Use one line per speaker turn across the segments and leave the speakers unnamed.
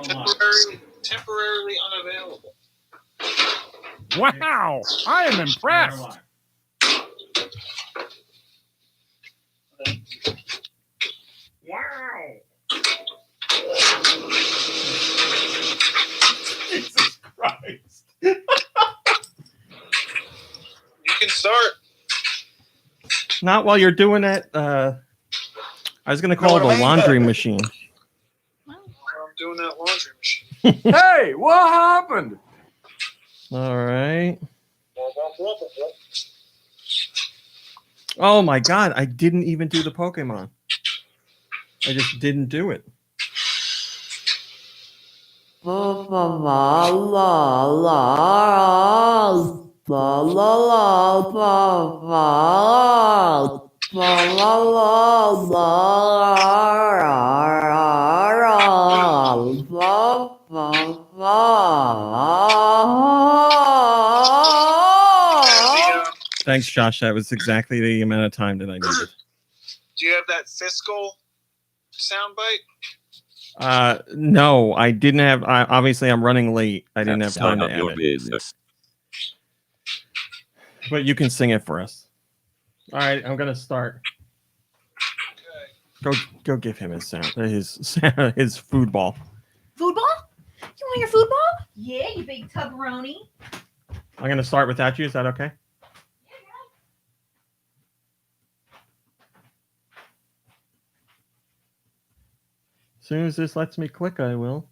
Temporarily unavailable.
Wow, I am impressed. Wow. Jesus Christ.
You can start.
Not while you're doing that. I was going to call it a laundry machine.
I'm doing that laundry machine.
Hey, what happened?
All right. Oh my God, I didn't even do the Pokemon. I just didn't do it. Thanks, Josh. That was exactly the amount of time that I needed.
Do you have that fiscal soundbite?
No, I didn't have. Obviously, I'm running late. I didn't have time to edit.
Business.
But you can sing it for us. All right, I'm gonna start.
Okay.
Go give him his sound. His food ball.
Food ball? You want your food ball? Yeah, you big tubberoni.
I'm gonna start without you. Is that okay? As soon as this lets me click, I will.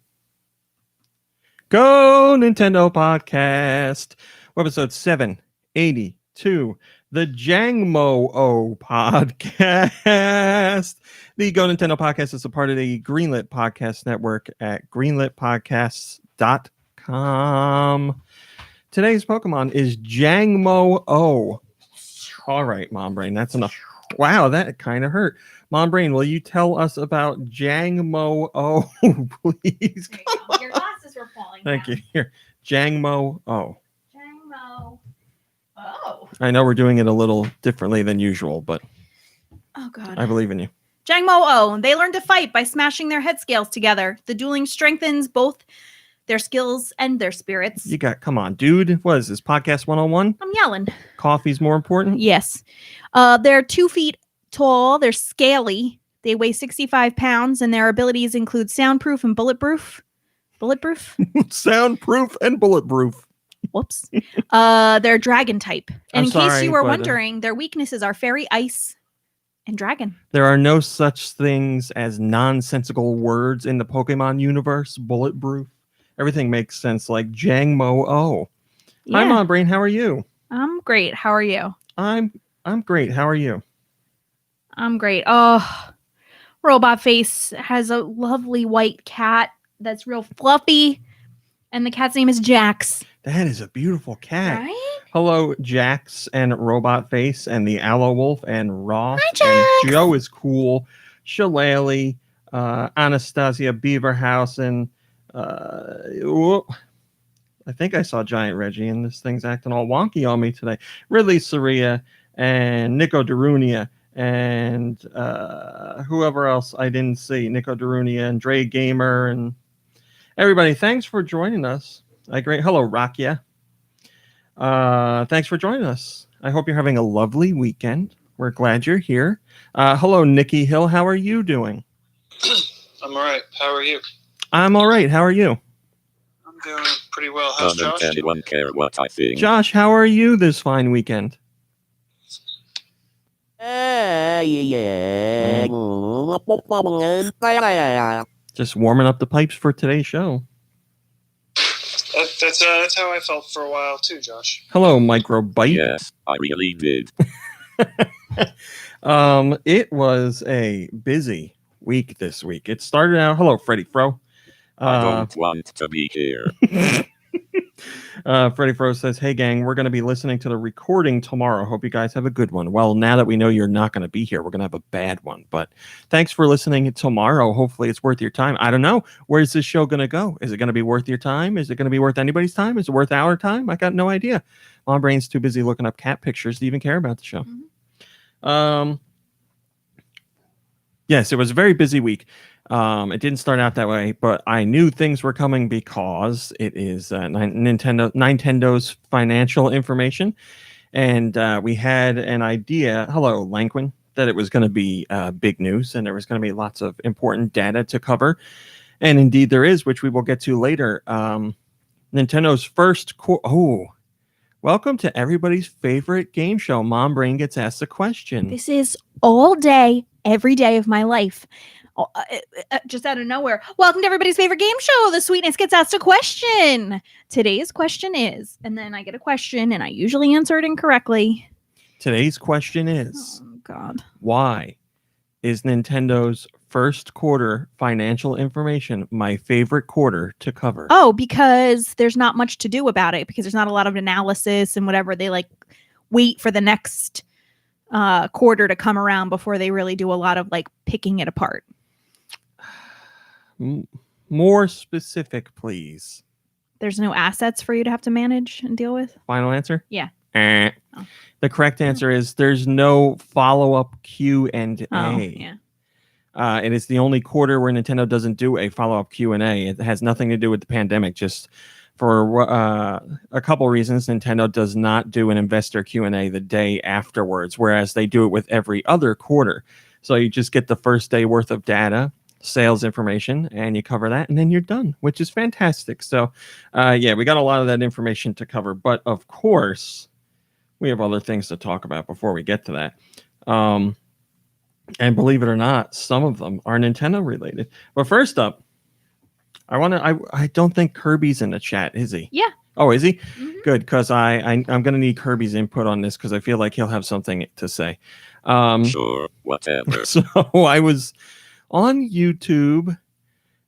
Go Nintendo Podcast. Webisode 782. The Jangmo-O Podcast. The Go Nintendo Podcast is a part of the Greenlit Podcast Network at greenlitpodcast.com. Today's Pokemon is Jangmo-O. All right, Mom Brain, that's enough. Wow, that kind of hurt. Mom Brain, will you tell us about Jangmo-O, please?
There you go. Your glasses were falling
Thank
down.
you. Here, Jangmo-O.
Jangmo. Oh.
I know we're doing it a little differently than usual, but
Oh, God.
I believe in you.
Jangmo-O. They learn to fight by smashing their head scales together. The dueling strengthens both their skills and their spirits.
Come on, dude. What is this, Podcast 101?
I'm yelling.
Coffee's more important?
Yes. They're 2 feet tall. They're scaly. They weigh 65 pounds, and their abilities include soundproof and bulletproof. Bulletproof?
Soundproof and bulletproof.
Whoops. They're dragon type. And in case you were
but,
wondering, their weaknesses are fairy, ice, and dragon.
There are no such things as nonsensical words in the Pokemon universe. Bulletproof. Everything makes sense, like Jangmo-O.
Yeah.
Hi, Mom Brain. How are you?
I'm great. How are you?
I'm great. How are you?
I'm great. Oh, Robot Face has a lovely white cat that's real fluffy, and the cat's name is Jax.
That is a beautiful cat.
Right?
Hello, Jax and Robot Face and the Aloe Wolf and Ross.
Hi, Jax.
And Joe is cool. Shillelagh, Anastasia Beaverhausen. I think I saw Giant Reggie, and this thing's acting all wonky on me today. Ridley Soria and Nico Darunia and whoever else I didn't see. Nico Darunia and Dre Gamer and everybody. Thanks for joining us. Hello, Rakia. Thanks for joining us. I hope you're having a lovely weekend. We're glad you're here. Hello, Nikki Hill. How are you doing?
I'm all right. How are you?
I'm all right. How are you?
I'm doing pretty well. How's Josh?
Doesn't anyone care what I think?
Josh, how are you this fine weekend? Just warming up the pipes for today's show.
That's how I felt for a while too, Josh.
Hello, Microbite.
Yes, I really did.
It was a busy week this week. It started out. Hello, Freddie Fro.
I don't want to be here.
Freddie Fro says, "Hey gang, we're going to be listening to the recording tomorrow. Hope you guys have a good one." Well, now that we know you're not going to be here, we're going to have a bad one. But thanks for listening tomorrow. Hopefully it's worth your time. I don't know. Where's this show going to go? Is it going to be worth your time? Is it going to be worth anybody's time? Is it worth our time? I got no idea. My brain's too busy looking up cat pictures to even care about the show. Mm-hmm. Yes, it was a very busy week. It didn't start out that way, but I knew things were coming because it is Nintendo's financial information. And we had an idea, hello, Lanquin, that it was going to be big news and there was going to be lots of important data to cover. And indeed there is, which we will get to later. Nintendo's first... welcome to everybody's favorite game show. Mom Brain Gets Asked a Question.
This is all day, every day of my life. Just out of nowhere. Welcome to everybody's favorite game show. The Sweetness Gets Asked a Question. Today's question is, and then I get a question and I usually answer it incorrectly.
Today's question is,
Oh, God.
why is Nintendo's first quarter financial information my favorite quarter to cover?
Oh, because there's not much to do about it, because there's not a lot of analysis and whatever. They like wait for the next quarter to come around before they really do a lot of like picking it apart.
More specific, please.
There's no assets for you to have to manage and deal with.
Final answer?
Yeah.
Oh. The correct answer is there's no follow-up Q&A.
Oh, yeah.
It is the only quarter where Nintendo doesn't do a follow-up Q&A. It has nothing to do with the pandemic. Just for a couple reasons, Nintendo does not do an investor Q&A the day afterwards, whereas they do it with every other quarter. So you just get the first day worth of data, sales information, and you cover that, and then you're done, which is fantastic. So, yeah, we got a lot of that information to cover. But, of course, we have other things to talk about before we get to that. And believe it or not, some of them are Nintendo related. But first up, I don't think Kirby's in the chat, is he?
Yeah.
Oh, is he?
Mm-hmm.
Good, because I'm going to need Kirby's input on this because I feel like he'll have something to say.
Sure, whatever.
So I was on YouTube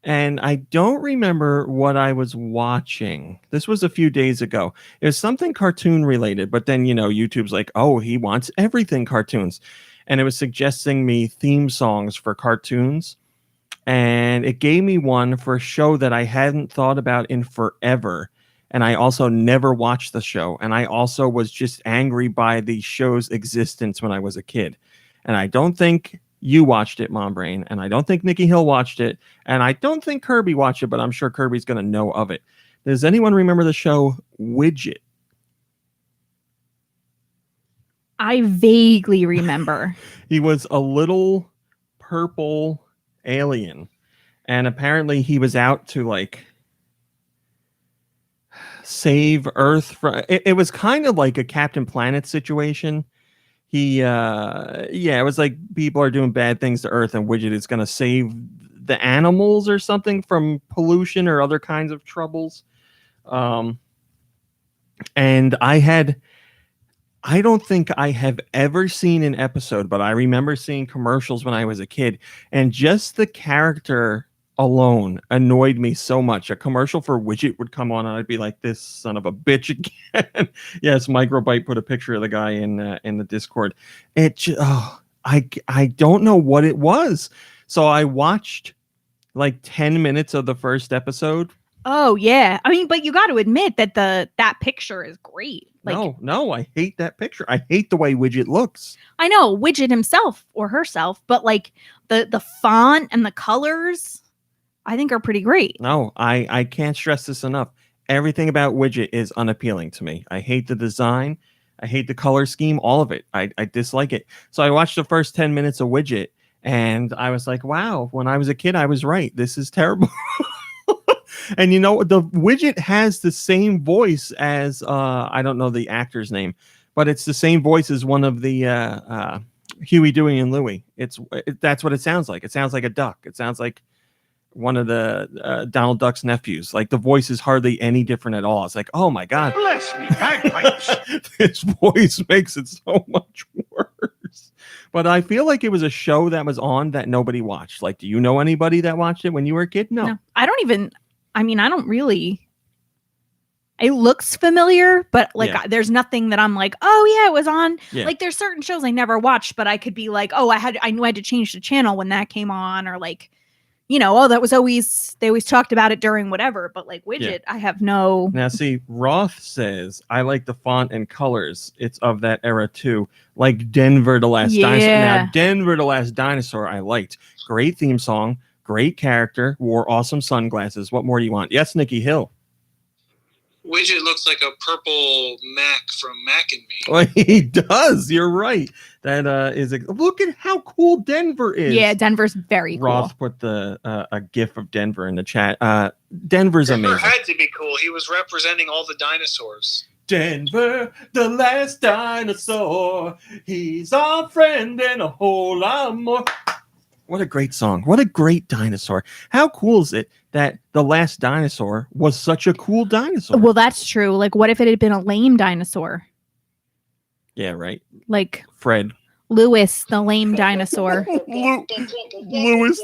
and I don't remember what I was watching. This was a few days ago. It was something cartoon related, but then, YouTube's like, oh, he wants everything cartoons. And it was suggesting me theme songs for cartoons. And it gave me one for a show that I hadn't thought about in forever. And I also never watched the show. And I also was just angry by the show's existence when I was a kid. And I don't think you watched it, Mom Brain. And I don't think Nikki Hill watched it. And I don't think Kirby watched it, but I'm sure Kirby's going to know of it. Does anyone remember the show Widget?
I vaguely remember.
He was a little purple alien. And apparently he was out to like save Earth from it was kind of like a Captain Planet situation. It was like people are doing bad things to Earth and Widget is going to save the animals or something from pollution or other kinds of troubles. And I don't think I have ever seen an episode, but I remember seeing commercials when I was a kid, and just the character alone annoyed me so much. A commercial for Widget would come on and I'd be like, this son of a bitch again. Yes, Microbyte put a picture of the guy in the Discord. I don't know what it was. So I watched like 10 minutes of the first episode.
Oh yeah. I mean, but you got to admit that that picture is great. Like,
no, I hate that picture. I hate the way Widget looks.
I know Widget himself or herself, but like the font and the colors, I think are pretty great.
No, I can't stress this enough. Everything about Widget is unappealing to me. I hate the design. I hate the color scheme, all of it. I dislike it. So I watched the first 10 minutes of Widget and I was like, wow, when I was a kid, I was right. This is terrible. And the Widget has the same voice as I don't know the actor's name, but it's the same voice as one of the Huey, Dewey, and Louie. That's what it sounds like. It sounds like a duck. It sounds like one of the Donald Duck's nephews. Like the voice is hardly any different at all. It's like, oh my God,
Bless me, bagpipes.
this voice makes it so much worse. But I feel like it was a show that was on that nobody watched. Like, do you know anybody that watched it when you were a kid? No.
I don't really. It looks familiar, but like there's nothing that I'm like, oh yeah, it was on.
Yeah.
Like there's certain shows I never watched, but I could be like, oh, I knew I had to change the channel when that came on, or like, that was they always talked about it during whatever. But like Widget, I have no.
Now see, Roth says I like the font and colors. It's of that era too, like Denver the Last Dinosaur. Now Denver the Last Dinosaur, I liked. Great theme song. great character, wore awesome sunglasses. What more do you want? Yes, Nikki Hill.
Widget looks like a purple Mac from Mac and Me.
Well, he does. You're right. That is. Look at how cool Denver is.
Yeah, Denver's very
Roth
cool.
put the a GIF of Denver in the chat. Denver's
Denver
amazing.
had to be cool. He was representing all the dinosaurs.
Denver, the last dinosaur. He's our friend and a whole lot more. What a great song. What a great dinosaur. How cool is it that the last dinosaur was such a cool dinosaur?
Well, that's true. Like, what if it had been a lame dinosaur?
Yeah, right.
Like
Fred.
Lewis, the lame dinosaur.
Lewis,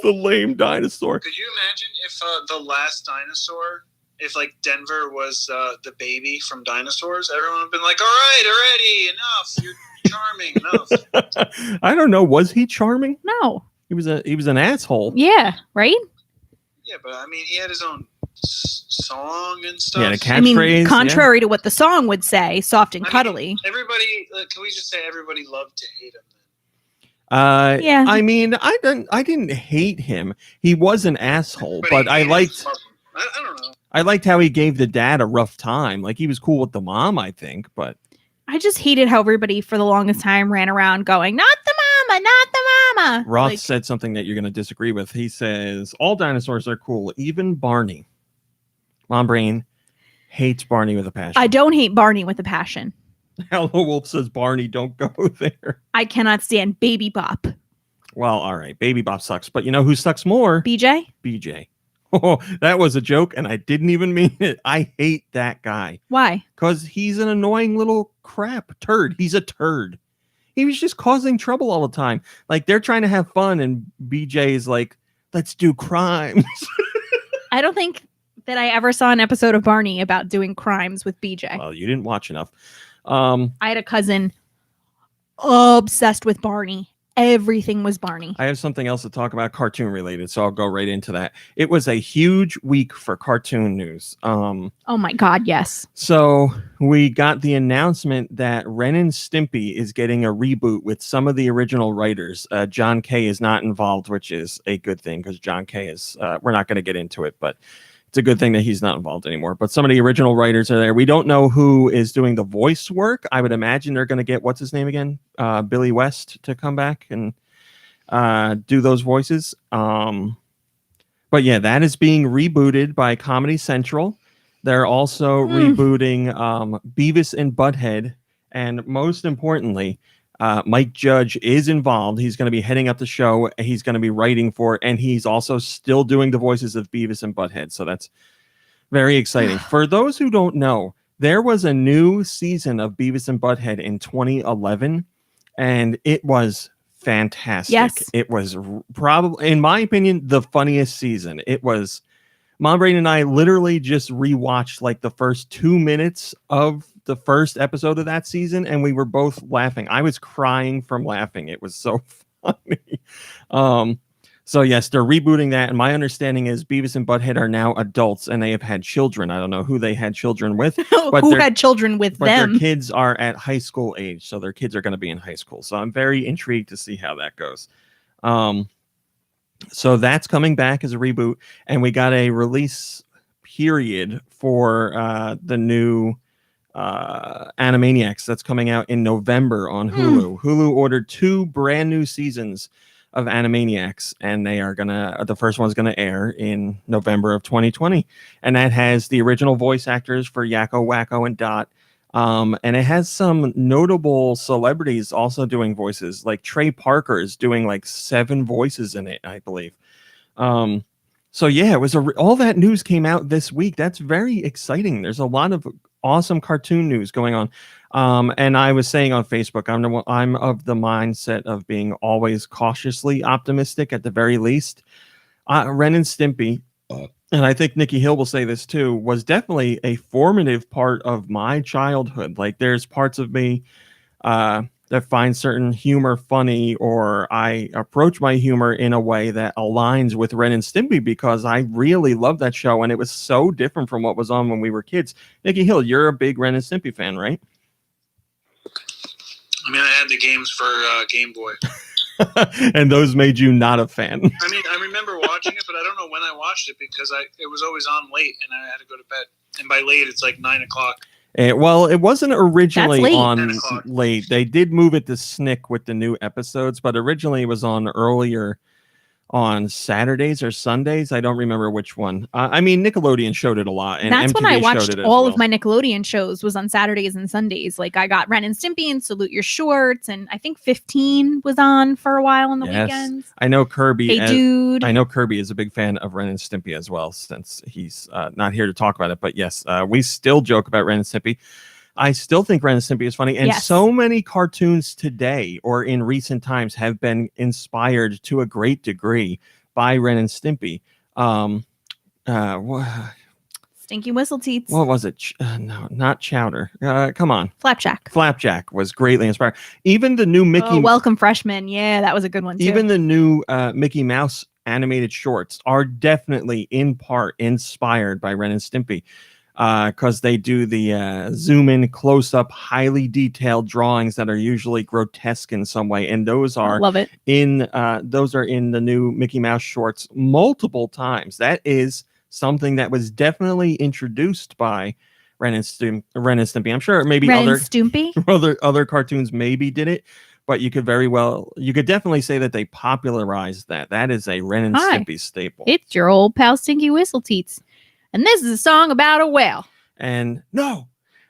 the lame dinosaur.
Could you imagine if the last dinosaur, if like Denver was the baby from dinosaurs, everyone would have been like, all right, already, enough. You're charming enough.
I don't know. Was he charming?
No.
He was an asshole.
Yeah, right?
Yeah, but I mean, he had his own song and stuff.
Yeah, the
I mean,
catchphrase.
contrary to what the song would say, soft and cuddly.
Everybody, can we just say everybody loved to hate him?
Yeah.
I mean, I didn't hate him. He was an asshole, but I liked.
I don't know.
I liked how he gave the dad a rough time. Like he was cool with the mom, I think, but
I just hated how everybody for the longest time ran around going, not the mama, not the mama.
Roth
Like,
said something that you're going to disagree with. He says all dinosaurs are cool, even Barney. Mom Brain hates Barney with a passion.
I don't hate Barney with a passion.
Hello Wolf says Barney, don't go there.
I cannot stand Baby Bop.
Well, all right, Baby Bop sucks, but you know who sucks more?
BJ?
BJ. Oh, that was a joke, and I didn't even mean it. I hate that guy.
Why?
Because he's an annoying little turd. He's a turd. He was just causing trouble all the time. Like, they're trying to have fun, and BJ is like, let's do crimes.
I don't think that I ever saw an episode of Barney about doing crimes with BJ.
Well, you didn't watch enough.
I had a cousin obsessed with Barney. Everything was Barney.
I have something else to talk about cartoon related, so I'll go right into that. It was a huge week for cartoon news.
Oh my God, yes.
So we got the announcement that Ren and Stimpy is getting a reboot with some of the original writers. John Kay is not involved, which is a good thing because John Kay is, we're not going to get into it, but it's a good thing that he's not involved anymore. But some of the original writers are there. We don't know who is doing the voice work. I would imagine they're going to get, what's his name again? Billy West to come back and do those voices. But yeah, that is being rebooted by Comedy Central. They're also rebooting Beavis and Butthead. And most importantly, Mike Judge is involved. He's going to be heading up the show. He's going to be writing for it. And he's also still doing the voices of Beavis and Butthead. So that's very exciting. For those who don't know, there was a new season of Beavis and Butthead in 2011. And it was fantastic.
Yes.
It was probably, in my opinion, the funniest season. It was, Mom Brain and I literally just rewatched like the first 2 minutes of the first episode of that season, and we were both laughing. I was crying from laughing. It was so funny. So yes, they're rebooting that, and my understanding is Beavis and Butthead are now adults, and they have had children. I don't know who they had children with, but
who had children with them?
Their kids are at high school age, so their kids are going to be in high school. So I'm very intrigued to see how that goes. So that's coming back as a reboot, and we got a release period for the new Animaniacs that's coming out in November on Hulu. Hulu ordered 2 brand new seasons of Animaniacs, and they are the first one's gonna air in November of 2020, and that has the original voice actors for Yakko, Wacko, and Dot. And it has some notable celebrities also doing voices, like Trey Parker is doing like 7 voices in it, I believe. So yeah, it was all that news came out this week. That's very exciting. There's a lot of awesome cartoon news going on. And I was saying on Facebook, I'm of the mindset of being always cautiously optimistic at the very least. Ren and Stimpy, and I think Nikki Hill will say this too, was definitely a formative part of my childhood. Like there's parts of me that find certain humor funny, or I approach my humor in a way that aligns with Ren and Stimpy because I really love that show, and it was so different from what was on when we were kids. Nikki Hill, you're a big Ren and Stimpy fan, right?
I mean, I had the games for Game Boy.
and those made you not a fan.
I mean, I remember watching it, but I don't know when I watched it because it was always on late, and I had to go to bed. And by late, it's like 9 o'clock.
Well, it wasn't originally
That's late.
on
10 o'clock.
late. They did move it to SNCC with the new episodes, but originally it was on earlier on Saturdays or Sundays. I don't remember which one. I mean, Nickelodeon showed it a lot, and
That's
MTV
when I
showed
watched
it as
all
well.
of my Nickelodeon shows was on Saturdays and Sundays. Like I got Ren and Stimpy and Salute Your Shorts, and I think 15 was on for a while on the
Yes.
weekends.
I know Kirby.
Hey Dude.
I know Kirby is a big fan of Ren and Stimpy as well, since he's not here to talk about it. But yes, we still joke about Ren and Stimpy. I still think Ren and Stimpy is funny, and
Yes.
so many cartoons today or in recent times have been inspired to a great degree by Ren and Stimpy.
Stinky Whistle Teats.
What was it? No, not Chowder. Come on.
Flapjack.
Flapjack was greatly inspired. Even the new Mickey.
Oh, Welcome Freshman. Yeah, that was a good one too.
Even the new Mickey Mouse animated shorts are definitely in part inspired by Ren and Stimpy, because they do the zoom in, close up, highly detailed drawings that are usually grotesque in some way, and those
I
are
love it.
in the new Mickey Mouse shorts multiple times. That is something that was definitely introduced by Ren and Stimpy. I'm sure maybe
Ren
other
and Stimpy.
other cartoons maybe did it, but you could definitely say that they popularized that. That is a Ren and
Hi.
Stimpy staple.
It's your old pal Stinky Whistle Teats. And this is a song about a whale.
This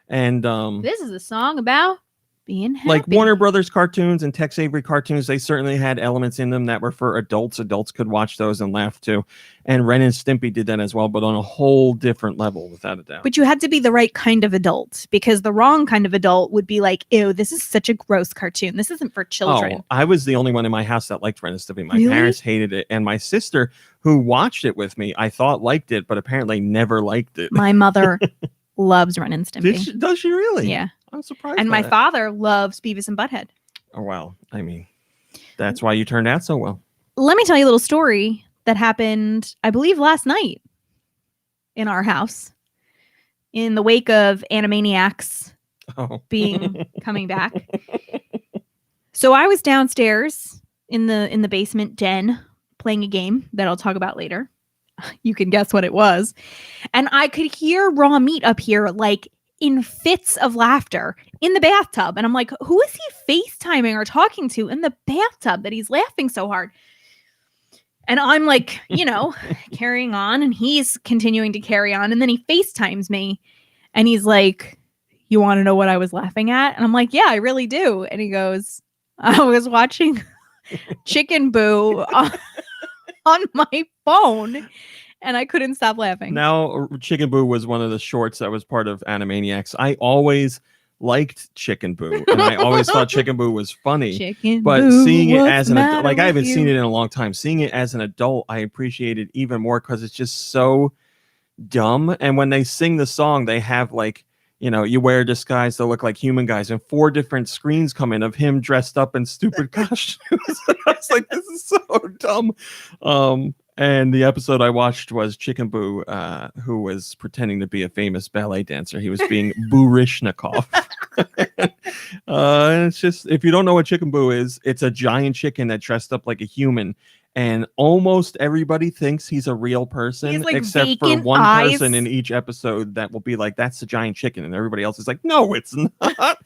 This is a song about being happy.
like Warner Brothers cartoons and Tex Avery cartoons, they certainly had elements in them that were for adults. Adults could watch those and laugh too. And Ren and Stimpy did that as well, but on a whole different level, without a doubt.
But you had to be the right kind of adult, because the wrong kind of adult would be like, ew, this is such a gross cartoon. This isn't for children.
Oh, I was the only one in my house that liked Ren and Stimpy. My
Really?
parents hated it, and my sister, who watched it with me, I thought liked it, but apparently never liked it.
My mother loves Ren and Stimpy.
Does she really?
Yeah.
I'm surprised.
And
by
my
that.
father loves Beavis and Butthead.
Oh, well, I mean, that's why you turned out so well.
Let me tell you a little story that happened, I believe, last night in our house in the wake of Animaniacs
Oh,
coming back. So I was downstairs in the basement den playing a game that I'll talk about later. You can guess what it was. And I could hear Raw Meat up here like in fits of laughter in the bathtub. And I'm like, who is he FaceTiming or talking to in the bathtub that he's laughing so hard? And I'm like, carrying on, and he's continuing to carry on. And then he FaceTimes me and he's like, you want to know what I was laughing at? And I'm like, yeah, I really do. And he goes, I was watching Chicken Boo on my phone and I couldn't stop laughing.
now Chicken Boo was one of the shorts that was part of Animaniacs. I always liked Chicken Boo, and I always thought Chicken Boo was funny.
Chicken
But
Boo,
seeing it
what's
as
the
an adult,
matter
like I haven't
with
seen
you?
it in a long time. Seeing it as an adult, I appreciate it even more because it's just so dumb. And when they sing the song, they have like, you wear a disguise to look like human guys, and 4 different screens come in of him dressed up in stupid costumes. I was like, this is so dumb. And the episode I watched was Chicken Boo, who was pretending to be a famous ballet dancer. He was being Burishnikov. And it's just, if you don't know what Chicken Boo is, it's a giant chicken that dressed up like a human. And almost everybody thinks he's a real person,
He has, like,
except for
vacant
one
eyes.
person in each episode that will be like, that's the giant chicken. And everybody else is like, no, it's not.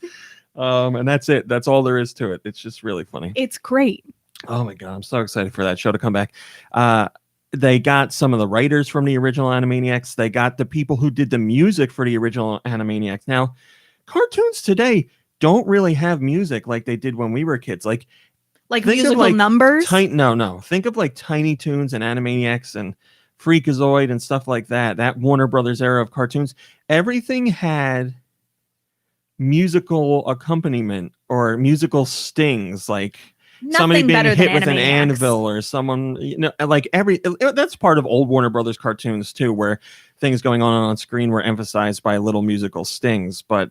And that's it. That's all there is to it. It's just really funny.
It's great.
Oh my God. I'm so excited for that show to come back. They got some of the writers from the original Animaniacs. They got the people who did the music for the original Animaniacs. Now, cartoons today don't really have music like they did when we were kids. Like think of,
musical
like,
numbers.
No. Think of like Tiny Toons and Animaniacs and Freakazoid and stuff like that. That Warner Brothers era of cartoons. Everything had musical accompaniment or musical stings, like somebody
Nothing
being
better
hit
than
with an
Animaniacs.
anvil or someone, like that's part of old Warner Brothers cartoons too, where things going on screen were emphasized by little musical stings. But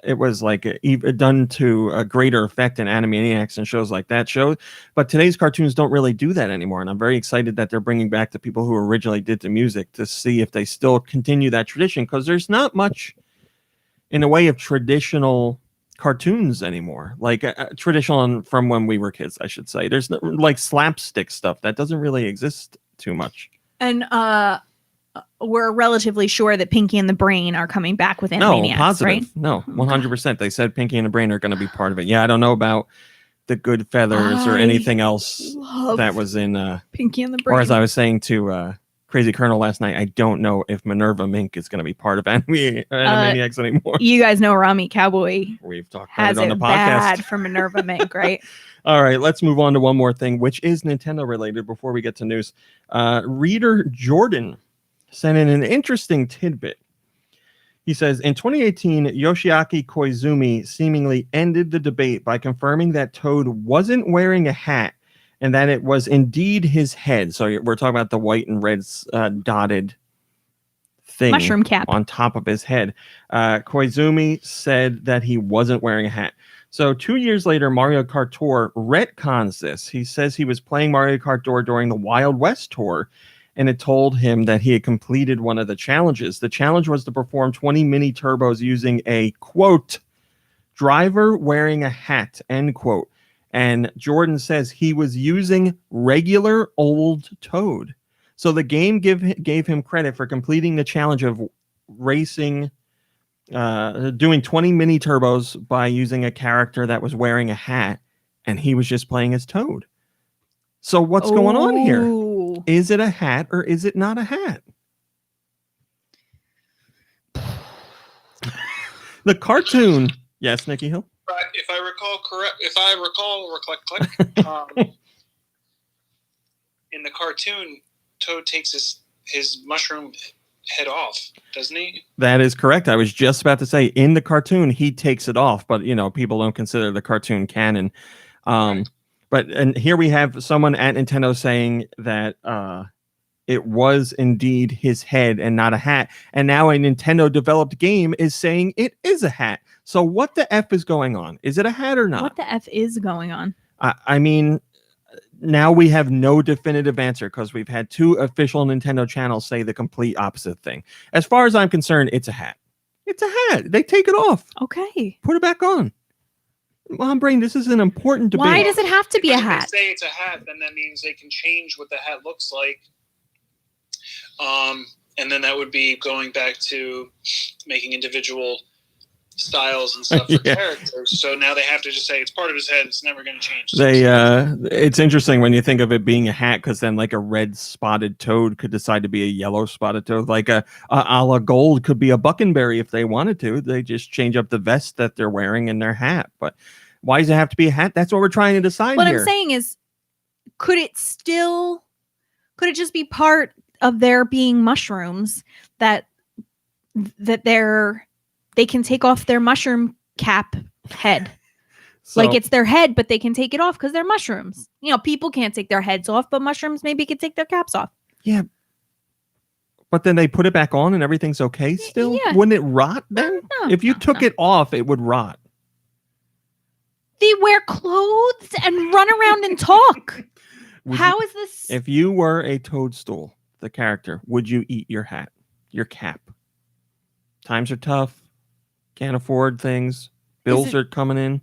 it was like done to a greater effect in Animaniacs and shows like that show. But today's cartoons don't really do that anymore. And I'm very excited that they're bringing back the people who originally did the music to see if they still continue that tradition, because there's not much in a way of traditional cartoons anymore, like traditional from when we were kids, I should say. There's like slapstick stuff that doesn't really exist too much.
And we're relatively sure that Pinky and the Brain are coming back with Animaniacs,
No, positive.
right?
No, 100%. They said Pinky and the Brain are going to be part of it. Yeah, I don't know about the Good Feathers or anything else that was in
Pinky and the Brain.
Or as I was saying to Crazy Colonel last night, I don't know if Minerva Mink is going to be part of Animaniacs anymore.
You guys know Rami Cowboy
We've talked about
has
it on
it
the podcast.
bad for Minerva Mink, right?
All right, let's move on to one more thing, which is Nintendo related before we get to news. Reader Jordan sent in an interesting tidbit. He says, in 2018, Yoshiaki Koizumi seemingly ended the debate by confirming that Toad wasn't wearing a hat and that it was indeed his head. So we're talking about the white and red dotted thing
Mushroom cap
on top of his head. Koizumi said that he wasn't wearing a hat. So 2 years later, Mario Kart Tour retcons this. He says he was playing Mario Kart Tour during the Wild West Tour, and it told him that he had completed one of the challenges. The challenge was to perform 20 mini turbos using a, quote, driver wearing a hat, end quote. And Jordan says he was using regular old Toad. So the game gave him credit for completing the challenge of racing, doing 20 mini turbos by using a character that was wearing a hat, and he was just playing as Toad. So what's going on here? Is it a hat or is it not a hat? The cartoon. Yes, Nikki Hill.
Right, if I recall correct, in the cartoon, Toad takes his mushroom head off, doesn't he?
That is correct. I was just about to say, in the cartoon, he takes it off, but people don't consider the cartoon canon. Right. And here we have someone at Nintendo saying that it was indeed his head and not a hat. And now a Nintendo developed game is saying it is a hat. So what the F is going on? Is it a hat or not?
What the F is going on?
I mean, now we have no definitive answer because we've had 2 official Nintendo channels say the complete opposite thing. As far as I'm concerned, it's a hat. It's a hat. They take it off.
Okay.
Put it back on. Mom Brain, this is an important debate.
Why does it have to be a hat?
If they say it's a hat, then that means they can change what the hat looks like. And then that would be going back to making individual styles and stuff for characters. So now they have to just say it's part of his head. It's never going to change.
It's interesting when you think of it being a hat, because then like a red spotted Toad could decide to be a yellow spotted Toad. Like a la Gold could be a Buckenberry if they wanted to. They just change up the vest that they're wearing and their hat. But why does it have to be a hat? That's what we're trying to decide
what
here.
I'm saying is, could it just be part of their being mushrooms that they can take off their mushroom cap head? So, like it's their head, but they can take it off because they're mushrooms. People can't take their heads off, but mushrooms maybe could take their caps off.
Yeah. But then they put it back on and everything's okay still?
Yeah.
Wouldn't it rot then? If you took it off, it would rot.
They wear clothes and run around and talk. How is this?
If you were a Toadstool, the character, would you eat your hat, your cap? Times are tough. Can't afford things. Bills are coming in.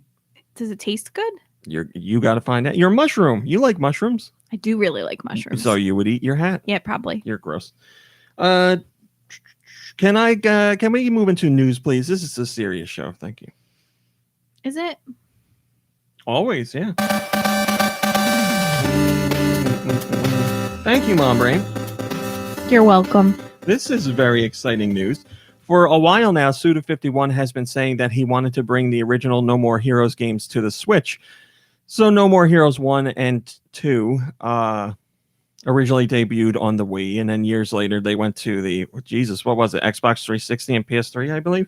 Does it taste good?
You got to find out. You're a mushroom. You like mushrooms.
I do really like mushrooms.
So you would eat your hat?
Yeah, probably.
You're gross. Can we move into news, please? This is a serious show. Thank you.
Is it?
Always, yeah. Thank you, Mom Brain.
You're welcome.
This is very exciting news. For a while now, Suda51 has been saying that he wanted to bring the original No More Heroes games to the Switch. So No More Heroes 1 and 2 originally debuted on the Wii, and then years later they went to the, what was it, Xbox 360 and PS3, I believe?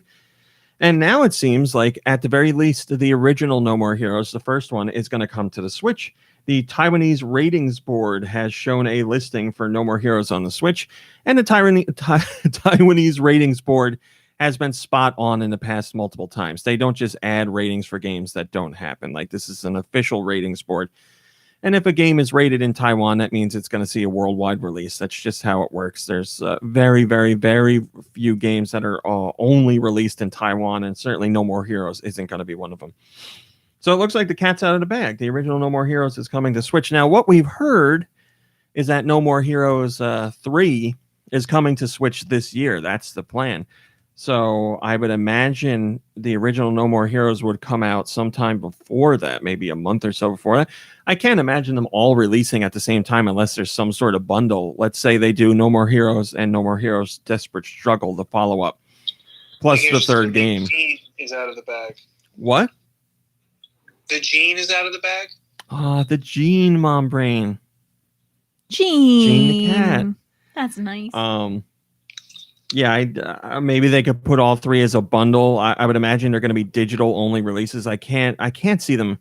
And now it seems like, at the very least, the original No More Heroes, the first one, is going to come to the Switch. The Taiwanese ratings board has shown a listing for No More Heroes on the Switch, and the Taiwanese ratings board has been spot on in the past multiple times. They don't just add ratings for games that don't happen. Like, this is an official ratings board. And if a game is rated in Taiwan, that means it's going to see a worldwide release. That's just how it works. There's very, very, very few games that are only released in Taiwan, and certainly No More Heroes isn't going to be one of them. So it looks like the cat's out of the bag. The original No More Heroes is coming to Switch. Now, what we've heard is that No More Heroes 3 is coming to Switch this year. That's the plan. So I would imagine the original No More Heroes would come out sometime before that, maybe a month or so before that. I can't imagine them all releasing at the same time unless there's some sort of bundle. Let's say they do No More Heroes and No More Heroes Desperate Struggle, the follow-up, plus the third game.
The gene is out of the bag.
What?
The gene is out of the bag?
The Gene, Mom Brain.
Gene
the cat.
That's nice.
Yeah, maybe they could put all three as a bundle. I would imagine they're going to be digital only releases. I can't see them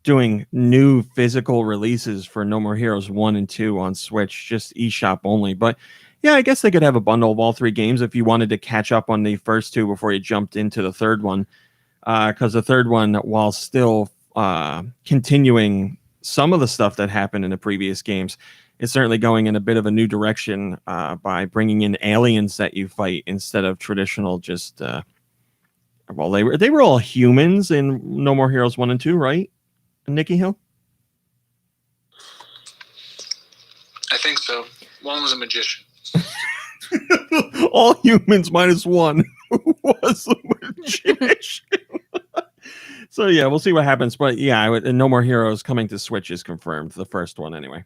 doing new physical releases for No More Heroes 1 and 2 on Switch, just eShop only. But yeah, I guess they could have a bundle of all three games if you wanted to catch up on the first two before you jumped into the third one. Because the third one, while still continuing some of the stuff that happened in the previous games, is certainly going in a bit of a new direction by bringing in aliens that you fight instead of traditional just... well, they were all humans in No More Heroes 1 and 2, right? Nikki Hill?
I think so. One was a magician.
All humans minus one who was a magician. So yeah, we'll see what happens. But yeah, No More Heroes coming to Switch is confirmed. The first one, anyway.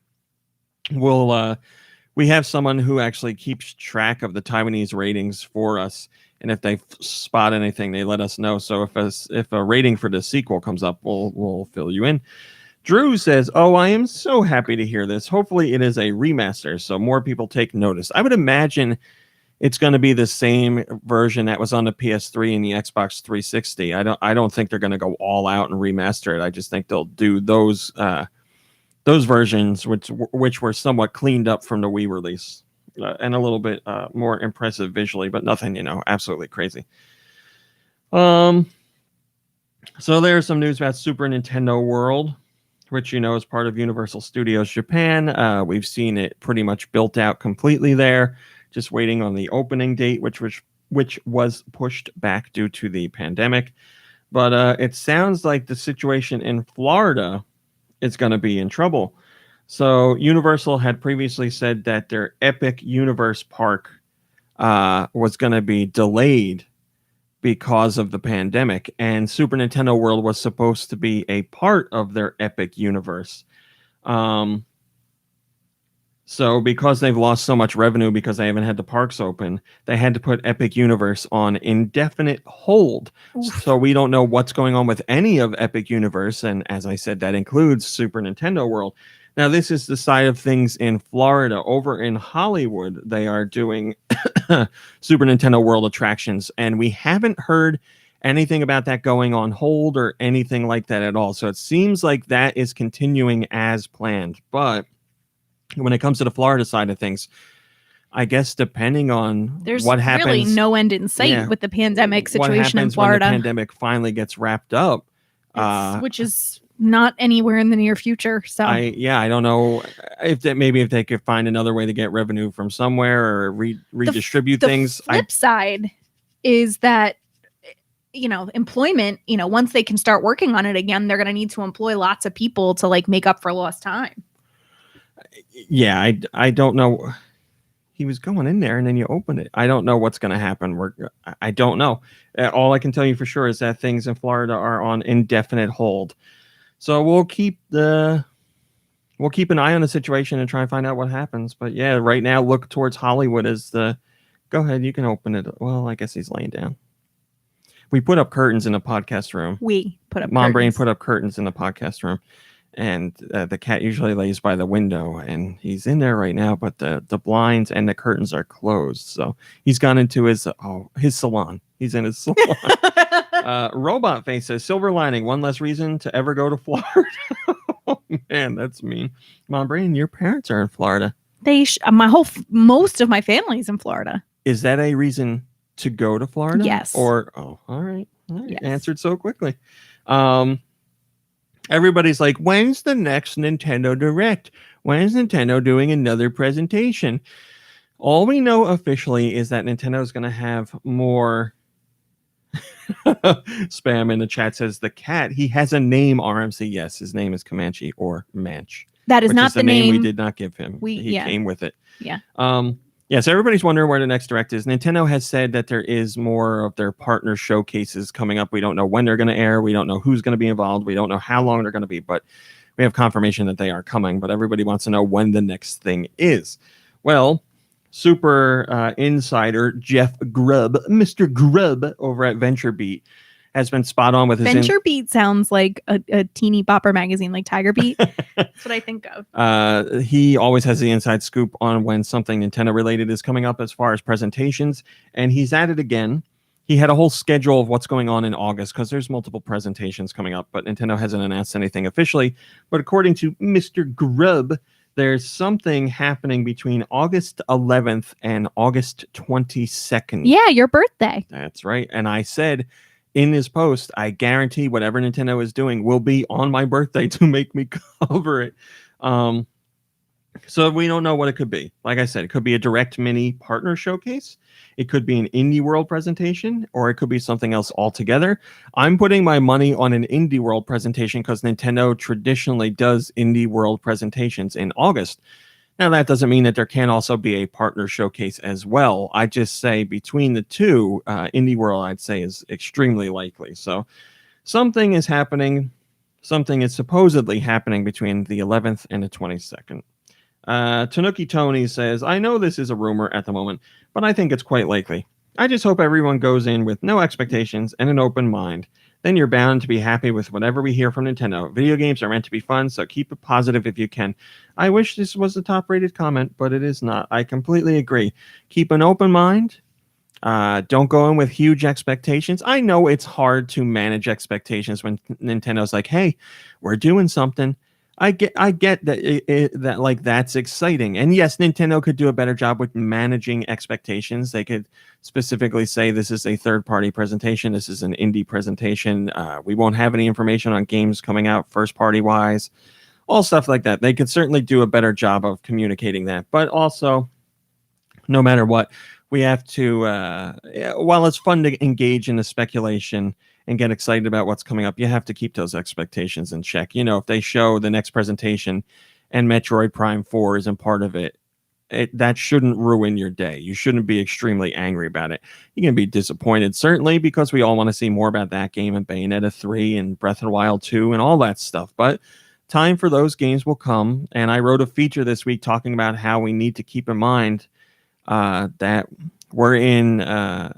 We have someone who actually keeps track of the Taiwanese ratings for us, and if they spot anything, they let us know. So if a rating for the sequel comes up, we'll fill you in. Drew says, "Oh, I am so happy to hear this. Hopefully, it is a remaster, so more people take notice. I would imagine it's going to be the same version that was on the PS3 and the Xbox 360. I don't think they're going to go all out and remaster it. I just think they'll do those versions which were somewhat cleaned up from the Wii release and a little bit more impressive visually, but nothing, absolutely crazy. So there's some news about Super Nintendo World, which is part of Universal Studios Japan. We've seen it pretty much built out completely there, just waiting on the opening date, which was pushed back due to the pandemic. But it sounds like the situation in Florida is going to be in trouble. So Universal had previously said that their Epic Universe Park was going to be delayed because of the pandemic, and Super Nintendo World was supposed to be a part of their Epic Universe. So because they've lost so much revenue because they haven't had the parks open, they had to put Epic Universe on indefinite hold. Oof. So we don't know what's going on with any of Epic Universe. And as I said, that includes Super Nintendo World. Now, this is the side of things in Florida. Over in Hollywood, they are doing Super Nintendo World attractions. And we haven't heard anything about that going on hold or anything like that at all. So it seems like that is continuing as planned. But when it comes to the Florida side of things, I guess depending on what happens,
there's really no end in sight with the pandemic situation in Florida.
When the pandemic finally gets wrapped up,
which is not anywhere in the near future. So
I don't know if they could find another way to get revenue from somewhere or redistribute things.
The flip side is that employment. Once they can start working on it again, they're going to need to employ lots of people to make up for lost time.
Yeah, I don't know. He was going in there and then you open it. I don't know what's going to happen. I don't know. All I can tell you for sure is that things in Florida are on indefinite hold. So we'll keep an eye on the situation and try and find out what happens. But yeah, right now look towards Hollywood as the... Go ahead, you can open it. Well, I guess he's laying down. We put up curtains in the podcast room. Mom Brain put up curtains in the podcast room. And the cat usually lays by the window, and he's in there right now, but the blinds and the curtains are closed. So he's gone into his salon. He's in his salon. Robot Face says, "Silver lining, one less reason to ever go to Florida." Oh, man, that's mean. Mom Brain, your parents are in Florida.
Most of my family's in Florida.
Is that a reason to go to Florida?
Yes.
All right. Yes. Answered so quickly. Everybody's like, when's the next Nintendo Direct? When's Nintendo doing another presentation? All we know officially is that Nintendo is going to have more spam in the chat. Says the cat. He has a name, RMC. Yes, his name is Comanche or Manch.
That is
which
not
is the
name
we did not give him. He came with it.
Yeah.
Yeah, so everybody's wondering where the next Direct is. Nintendo has said that there is more of their partner showcases coming up. We don't know when they're going to air. We don't know who's going to be involved. We don't know how long they're going to be, but we have confirmation that they are coming. But everybody wants to know when the next thing is. Well, super insider Jeff Grubb, Mr. Grubb over at VentureBeat, has been spot on with his
VentureBeat sounds like a teeny bopper magazine, like Tiger Beat. That's what I think of.
He always has the inside scoop on when something Nintendo related is coming up as far as presentations, and he's at it again. He had a whole schedule of what's going on in August because there's multiple presentations coming up, but Nintendo hasn't announced anything officially. But according to Mr. Grubb, there's something happening between August 11th and August 22nd.
Yeah, your birthday.
That's right. And I said in this post, I guarantee whatever Nintendo is doing will be on my birthday to make me cover it. So we don't know what it could be. Like I said, it could be a Direct Mini partner showcase. It could be an Indie World presentation, or it could be something else altogether. I'm putting my money on an Indie World presentation because Nintendo traditionally does Indie World presentations in August. Now, that doesn't mean that there can't also be a partner showcase as well. I just say between the two, Indie World, I'd say, is extremely likely. So something is happening. Something is supposedly happening between the 11th and the 22nd. Tanuki Tony says, I know this is a rumor at the moment, but I think it's quite likely. I just hope everyone goes in with no expectations and an open mind. Then you're bound to be happy with whatever we hear from Nintendo. Video games are meant to be fun, so keep it positive if you can. I wish this was a top-rated comment, but it is not. I completely agree. Keep an open mind. Don't go in with huge expectations. I know it's hard to manage expectations when Nintendo's like, hey, we're doing something. I get that that like that's exciting. And yes, Nintendo could do a better job with managing expectations. They could specifically say this is a third-party presentation. This is an indie presentation. We won't have any information on games coming out first-party wise. All stuff like that. They could certainly do a better job of communicating that. But also, no matter what, we have to, while it's fun to engage in the speculation and get excited about what's coming up, you have to keep those expectations in check. You know, if they show the next presentation and Metroid Prime 4 isn't part of it, that shouldn't ruin your day. You shouldn't be extremely angry about it. You can be disappointed, certainly, because we all want to see more about that game and Bayonetta 3 and Breath of the Wild 2 and all that stuff. But time for those games will come. And I wrote a feature this week talking about how we need to keep in mind that we're in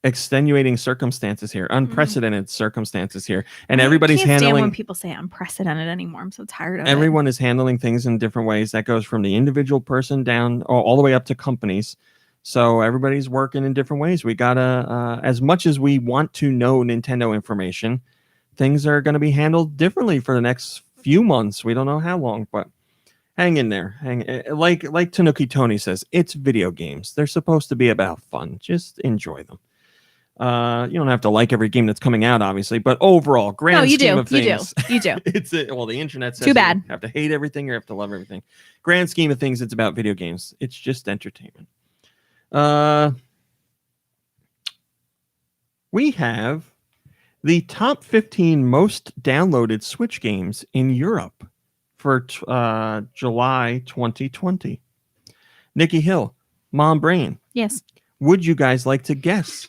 extenuating circumstances here, unprecedented circumstances here, and everybody's
I can't stand
handling.
when people say unprecedented anymore. I'm so tired of
Everyone is handling things in different ways. That goes from the individual person down all the way up to companies. So everybody's working in different ways. We gotta, as much as we want to know Nintendo information, things are going to be handled differently for the next few months. We don't know how long, but hang in there. Like Tanuki Tony says, it's video games. They're supposed to be about fun. Just enjoy them. You don't have to like every game that's coming out, obviously, but overall, grand scheme of things,
you do.
It's well, the internet says
Too bad.
You have to hate everything or you have to love everything. Grand scheme of things, it's about video games. It's just entertainment. We have the top 15 most downloaded Switch games in Europe for July 2020. Nikki Hill, Mom Brain.
Yes.
Would you guys like to guess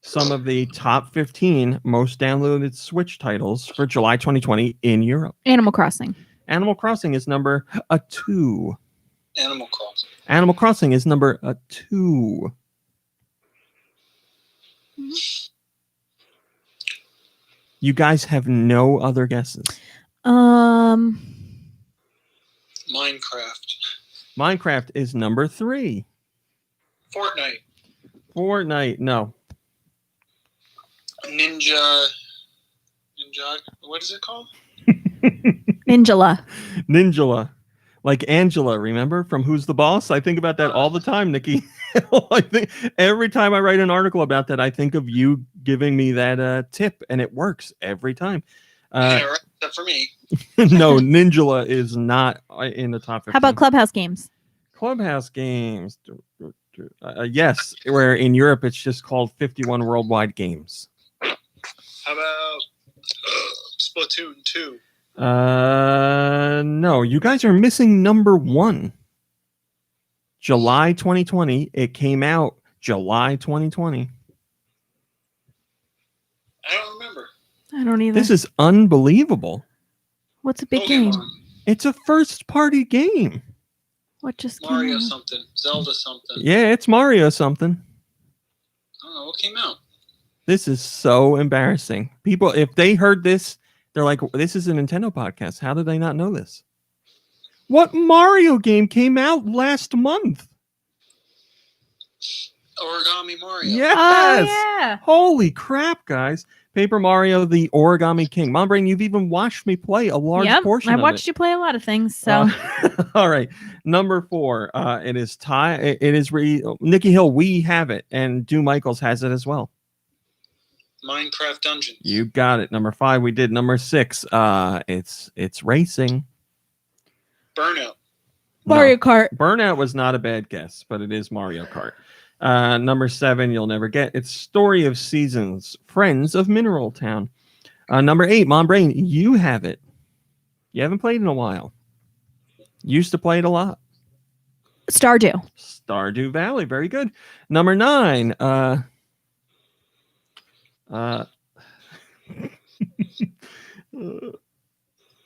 some of the top 15 most downloaded Switch titles for July 2020 in Europe?
Animal Crossing.
Animal Crossing is number 2.
Animal Crossing.
Animal Crossing is number 2. You guys have no other guesses.
Minecraft.
Minecraft is number 3. Fortnite, no.
Ninja. What is it called?
Ninjala.
Like Angela, remember from Who's the Boss? I think about that all the time, Nikki. I think every time I write an article about that, I think of you giving me that tip, and it works every time.
Yeah, right. except for me.
No, Ninjula is not in the top 15.
How about Clubhouse games?
Clubhouse games? Yes, where in Europe it's just called 51 Worldwide Games.
How about Splatoon 2?
No, you guys are missing number 1. July 2020. It came out July 2020.
I don't remember.
I don't either.
This is unbelievable.
What's a big game?
Pokemon,
It's a first-party game.
What just came
Mario
out?
something, Zelda something.
Yeah, it's Mario something.
I don't know what came out.
This is so embarrassing. People, if they heard this, they're like, this is a Nintendo podcast. How did they not know this? What Mario game came out last month?
Origami Mario.
Yes.
Oh yeah.
Holy crap, guys. Paper Mario, the Origami King. Mom Brain, you've even watched me play a large portion
I
of
watched
it.
you play a lot of things. So
All right. Number 4. It is Nikki Hill, we have it. And Do Michaels has it as well.
Minecraft Dungeons.
You got it. Number 5, we did. Number 6, it's racing.
Burnout.
Mario Kart.
Burnout was not a bad guess, but it is Mario Kart. Number 7, you'll never get. It's Story of Seasons, Friends of Mineral Town. Number 8, Mom Brain, you have it. You haven't played in a while. Used to play it a lot.
Stardew.
Stardew Valley, very good. Number 9,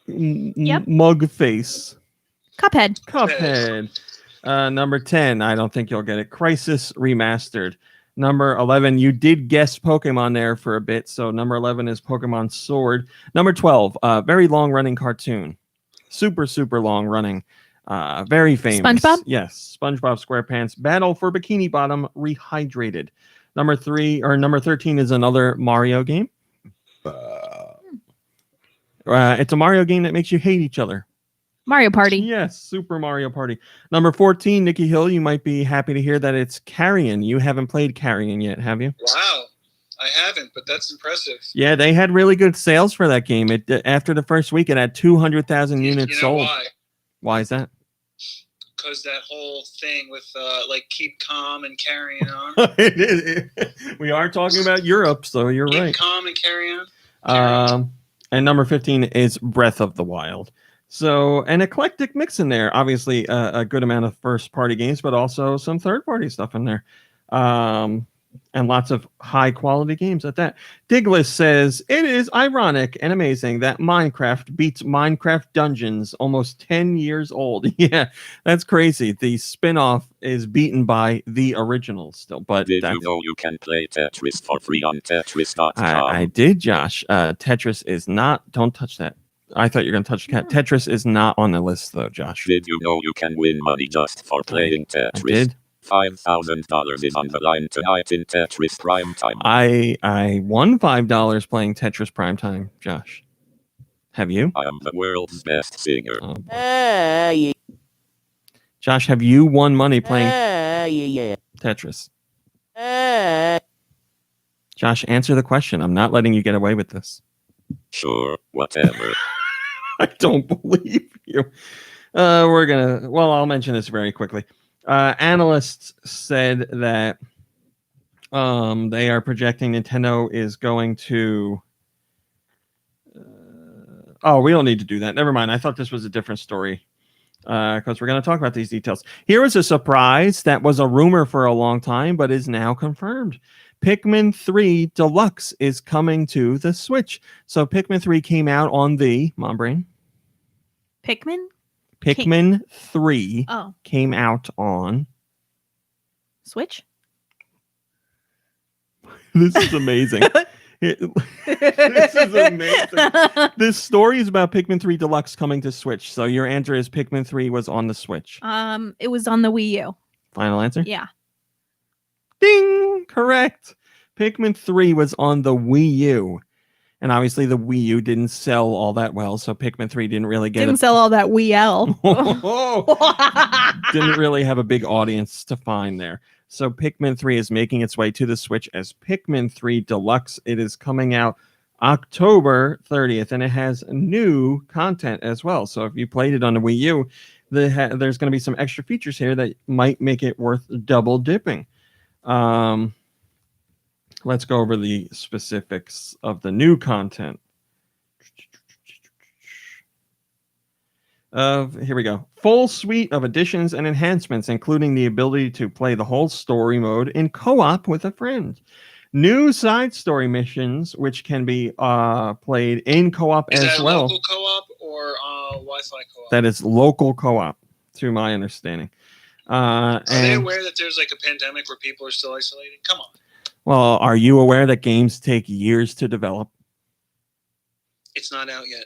Yep.
Mug Face.
Cuphead.
Cuphead. Number 10, I don't think you'll get it. Crisis Remastered. Number 11, you did guess Pokemon there for a bit, so number 11 is Pokemon Sword. Number 12, very long-running cartoon. Super, super long-running. Very famous.
SpongeBob?
Yes, SpongeBob SquarePants. Battle for Bikini Bottom Rehydrated. Number 13 is another Mario game. It's a Mario game that makes you hate each other.
Mario Party.
Yes, Super Mario Party. Number 14, Nikki Hill, you might be happy to hear that it's Carrion. You haven't played Carrion yet, have you?
Wow. I haven't, but that's impressive.
Yeah, they had really good sales for that game. It after the first week, it had 200,000 units
You know
sold.
why?
Why is that?
Because that whole thing with keep calm and carrying on.
We are talking about Europe, so you're
Keep
right.
calm and carry on.
And number 15 is Breath of the Wild. So an eclectic mix in there. Obviously, a good amount of first-party games, but also some third-party stuff in there. And lots of high-quality games at that. Digless says, it is ironic and amazing that Minecraft beats Minecraft Dungeons, almost 10 years old. Yeah, that's crazy. The spin-off is beaten by the original still. But
Did you know you can play Tetris for free on Tetris.com?
I did, Josh. Tetris is not... Don't touch that. I thought you were going to touch the cat. Tetris is not on the list, though, Josh.
Did you know you can win money just for playing Tetris?
I did.
$5,000 is on the line tonight in Tetris Prime Time.
I won $5 playing Tetris Primetime, Josh. Have you?
I am the world's best singer.
Oh, boy. Josh, have you won money playing Tetris? Josh, answer the question. I'm not letting you get away with this.
Sure, whatever.
I don't believe you. I'll mention this very quickly. Analysts said that they are projecting Nintendo is going to... we don't need to do that. Never mind. I thought this was a different story because we're going to talk about these details. Here is a surprise that was a rumor for a long time, but is now confirmed. Pikmin 3 Deluxe is coming to the Switch. So Pikmin 3 came out on the... Mom Brain? Pikmin 3 came out on...
Switch?
This is amazing. This is amazing. This story is about Pikmin 3 Deluxe coming to Switch. So your answer is Pikmin 3 was on the Switch.
It was on the Wii U.
Final answer?
Yeah.
Ding! Correct. Pikmin 3 was on the Wii U. And obviously the Wii U didn't sell all that well, so Pikmin 3 didn't really get...
Didn't sell all that Wii L.
Didn't really have a big audience to find there. So Pikmin 3 is making its way to the Switch as Pikmin 3 Deluxe. It is coming out October 30th, and it has new content as well. So if you played it on the Wii U, there's going to be some extra features here that might make it worth double dipping. Let's go over the specifics of the new content. Here we go. Full suite of additions and enhancements, including the ability to play the whole story mode in co-op with a friend. New side story missions, which can be played in co-op as well. Is that
local co-op or Wi-Fi co-op?
That is local co-op, to my understanding.
Are they aware that there's like a pandemic where people are still isolating? Come on.
Well, are you aware that games take years to develop?
It's not out yet.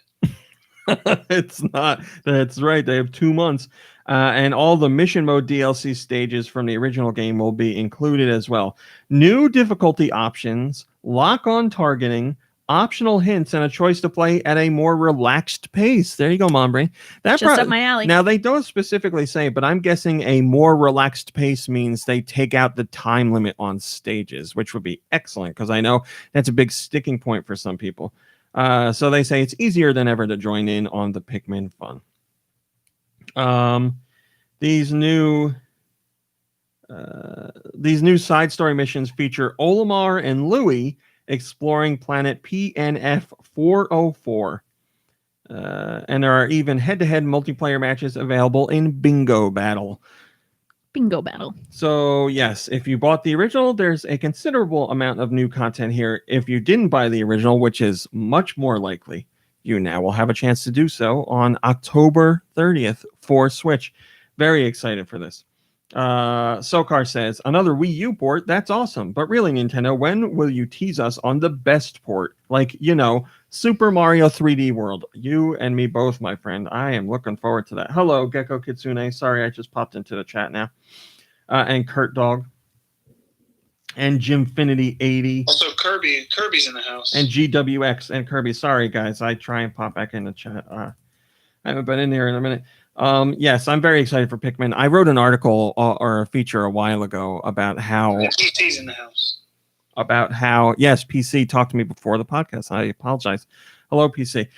It's not. That's right. They have 2 months. And all the mission mode DLC stages from the original game will be included as well. New difficulty options, lock-on targeting, optional hints, and a choice to play at a more relaxed pace. There you go, Mombrain. That's
just up my alley.
Now, they don't specifically say, but I'm guessing a more relaxed pace means they take out the time limit on stages, which would be excellent because I know that's a big sticking point for some people. So they say it's easier than ever to join in on the Pikmin fun. These new side story missions feature Olimar and Louie exploring planet PNF 404. And there are even head-to-head multiplayer matches available in Bingo Battle.
Bingo Battle.
So, yes, if you bought the original, there's a considerable amount of new content here. If you didn't buy the original, which is much more likely, you now will have a chance to do so on October 30th for Switch. Very excited for this. Sokar says, another Wii U port? That's awesome. But really, Nintendo, when will you tease us on the best port? Like, Super Mario 3D World. You and me both, my friend. I am looking forward to that. Hello, Gecko Kitsune. Sorry, I just popped into the chat now. And Kurt Dog. And Jimfinity80.
Also, Kirby's in the house.
And GWX and Kirby. Sorry, guys. I try and pop back in the chat. I haven't been in here in a minute. Yes, I'm very excited for Pikmin. I wrote an article or a feature a while ago about how...
PC's in the house.
About how... Yes, PC talked to me before the podcast. I apologize. Hello, PC.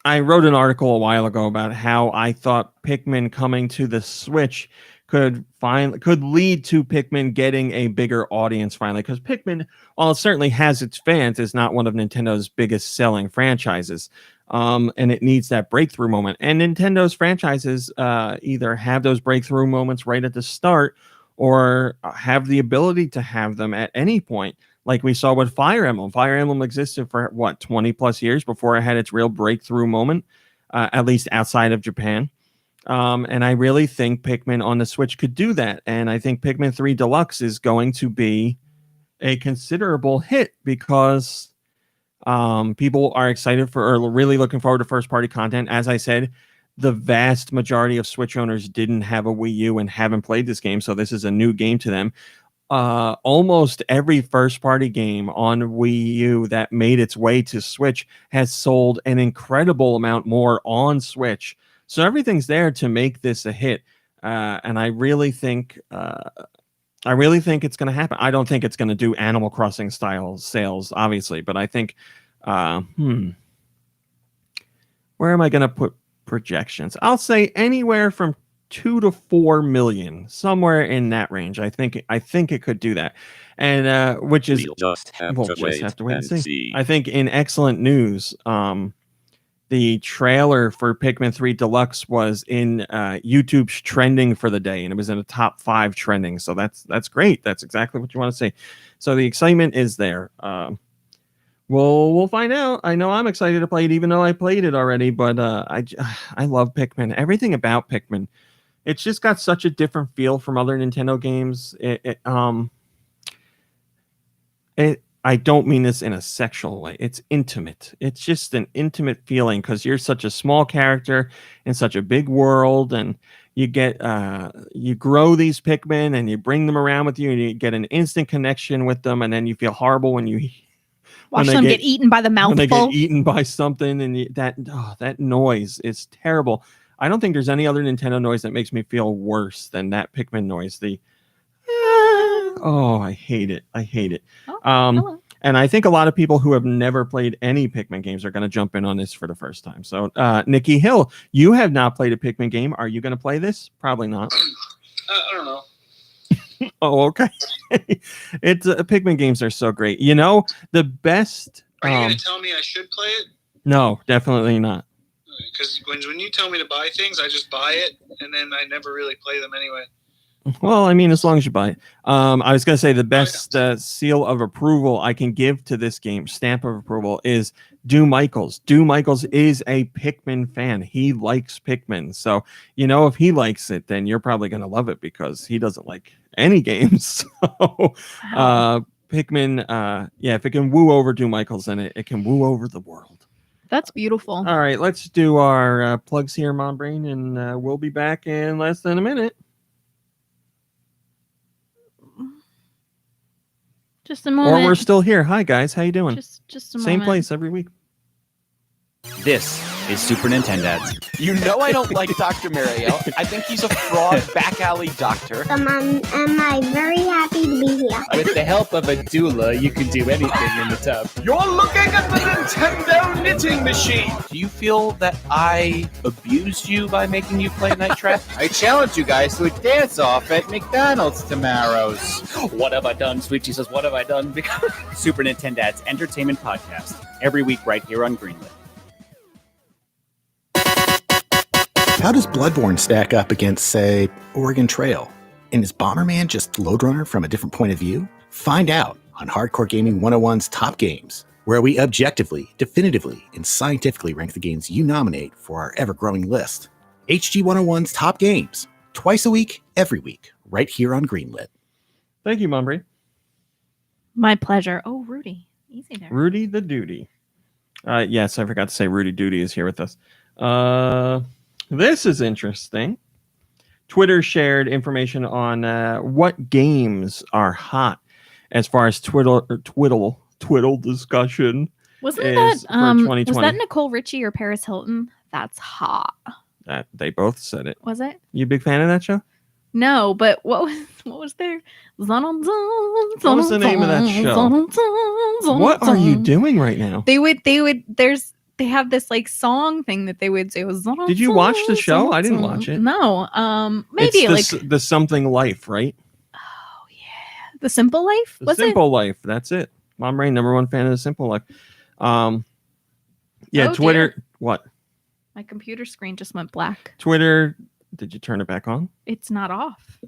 I wrote an article a while ago about how I thought Pikmin coming to the Switch could lead to Pikmin getting a bigger audience finally, because Pikmin, while it certainly has its fans, is not one of Nintendo's biggest selling franchises, and it needs that breakthrough moment. And Nintendo's franchises either have those breakthrough moments right at the start or have the ability to have them at any point, like we saw with Fire Emblem. Fire Emblem existed for, 20 plus years before it had its real breakthrough moment, at least outside of Japan. And I really think Pikmin on the Switch could do that. And I think Pikmin 3 Deluxe is going to be a considerable hit because people are excited for or really looking forward to first-party content. As I said, the vast majority of Switch owners didn't have a Wii U and haven't played this game, so this is a new game to them. Almost every first-party game on Wii U that made its way to Switch has sold an incredible amount more on Switch. So everything's there to make this a hit, and I really think it's going to happen. I don't think it's going to do Animal Crossing style sales, obviously, but I think, where am I going to put projections? I'll say anywhere from 2 to 4 million, somewhere in that range. I think it could do that, and which is
we'll just have to wait and see.
I think in excellent news, the trailer for Pikmin 3 Deluxe was in YouTube's trending for the day, and it was in the top 5 trending. So that's great. That's exactly what you want to see. So the excitement is there. We'll find out. I know I'm excited to play it, even though I played it already. But I love Pikmin. Everything about Pikmin. It's just got such a different feel from other Nintendo games. I don't mean this in a sexual way. It's intimate. It's just an intimate feeling because you're such a small character in such a big world, and you get you grow these Pikmin and you bring them around with you, and you get an instant connection with them, and then you feel horrible when you
watch them get eaten by the mouthful.
When they get eaten by something, and that noise is terrible. I don't think there's any other Nintendo noise that makes me feel worse than that Pikmin noise. I hate it.
Oh, hello.
And I think a lot of people who have never played any Pikmin games are going to jump in on this for the first time. So, Nikki Hill, you have not played a Pikmin game. Are you going to play this? Probably not.
I don't know.
Oh, okay. It's Pikmin games are so great. You know, the best.
Are you going to tell me I should play it?
No, definitely not.
Because when you tell me to buy things, I just buy it, and then I never really play them anyway.
Well, I mean, as long as you buy it. I was going to say the best seal of approval I can give to this game, stamp of approval, is Do Michaels. Do Michaels is a Pikmin fan. He likes Pikmin. So, you know, if he likes it, then you're probably going to love it because he doesn't like any games. So, Pikmin, if it can woo over Do Michaels, then it can woo over the world.
That's beautiful.
All right, let's do our plugs here, Mom Brain, and we'll be back in less than a minute.
Just a moment.
Or we're still here. Hi, guys. How you doing?
Just a
Same
moment.
place every week.
This is Super Nintendo. You know I don't like Dr. Mariel. I think he's a fraud back alley doctor.
Am I very happy to be here.
With the help of a doula, you can do anything in the tub.
You're looking at the Nintendo knitting machine. Do you feel that I abused you by making you play Night Trap?
I challenge you guys to a dance-off at McDonald's tomorrow's. What have I done? Sweet Jesus, what have I done? Super Nintendo's entertainment podcast. Every week right here on Greenlit.
How does Bloodborne stack up against, say, Oregon Trail? And is Bomberman just Loadrunner from a different point of view? Find out on Hardcore Gaming 101's Top Games, where we objectively, definitively, and scientifically rank the games you nominate for our ever-growing list. HG 101's Top Games, twice a week, every week, right here on Greenlit.
Thank you, Mom Brain.
My pleasure. Oh, Rudy. Easy there.
Rudy the Duty. Yes, I forgot to say Rudy Duty is here with us. This is interesting. Twitter shared information on what games are hot as far as twiddle discussion.
Wasn't
is
that
for 2020.
was that Nicole Richie or Paris Hilton? That's hot.
They both said it.
Was it?
You a big fan of that show?
No, but what was there? What
was the name of that show? What are you doing right now?
They have this like song thing that they would say was.
Did you watch the show? I didn't watch it.
No. Maybe
it's
like
the Something Life, right?
Oh yeah, The Simple Life.
The Simple Life. That's it. Mom Rain, #1 fan of The Simple Life. Yeah, Twitter.
Dear.
What?
My computer screen just went black.
Twitter. Did you turn it back on?
It's not off.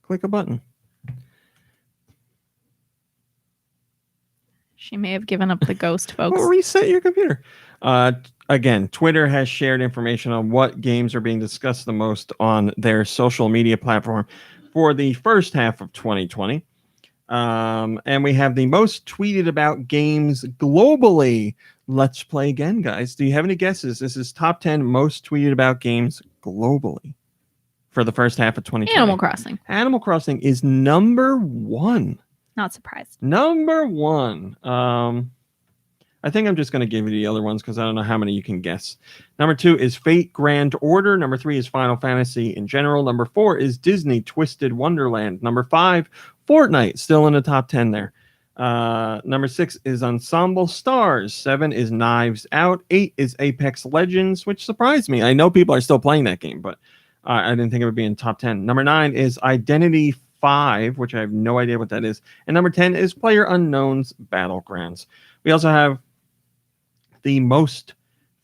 Click a button.
She may have given up the ghost, folks.
Well, reset your computer. Again, Twitter has shared information on what games are being discussed the most on their social media platform for the first half of 2020. And we have the most tweeted about games globally. Let's play again, guys. Do you have any guesses? This is top 10 most tweeted about games globally for the first half of 2020.
Animal Crossing.
Animal Crossing is #1.
Not surprised.
#1. I think I'm just going to give you the other ones because I don't know how many you can guess. #2 is Fate Grand Order. #3 is Final Fantasy in general. #4 is Disney Twisted Wonderland. #5, Fortnite, still in the top 10 there. #6 is Ensemble Stars. 7 is Knives Out. 8 is Apex Legends, which surprised me. I know people are still playing that game, but I didn't think it would be in top 10. #9 is Identity 5, which I have no idea what that is. And #10 is PlayerUnknown's Battlegrounds. We also have the most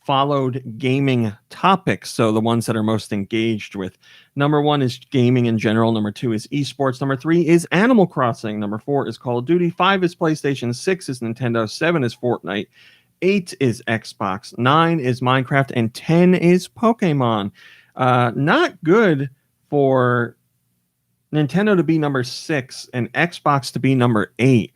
followed gaming topics, so the ones that are most engaged with. #1 is gaming in general. #2 is esports. #3 is Animal Crossing. #4 is Call of Duty. 5 is PlayStation. 6 is Nintendo. 7 is Fortnite. 8 is Xbox. 9 is Minecraft. And 10 is Pokemon. Not good for Nintendo to be #6 and Xbox to be #8.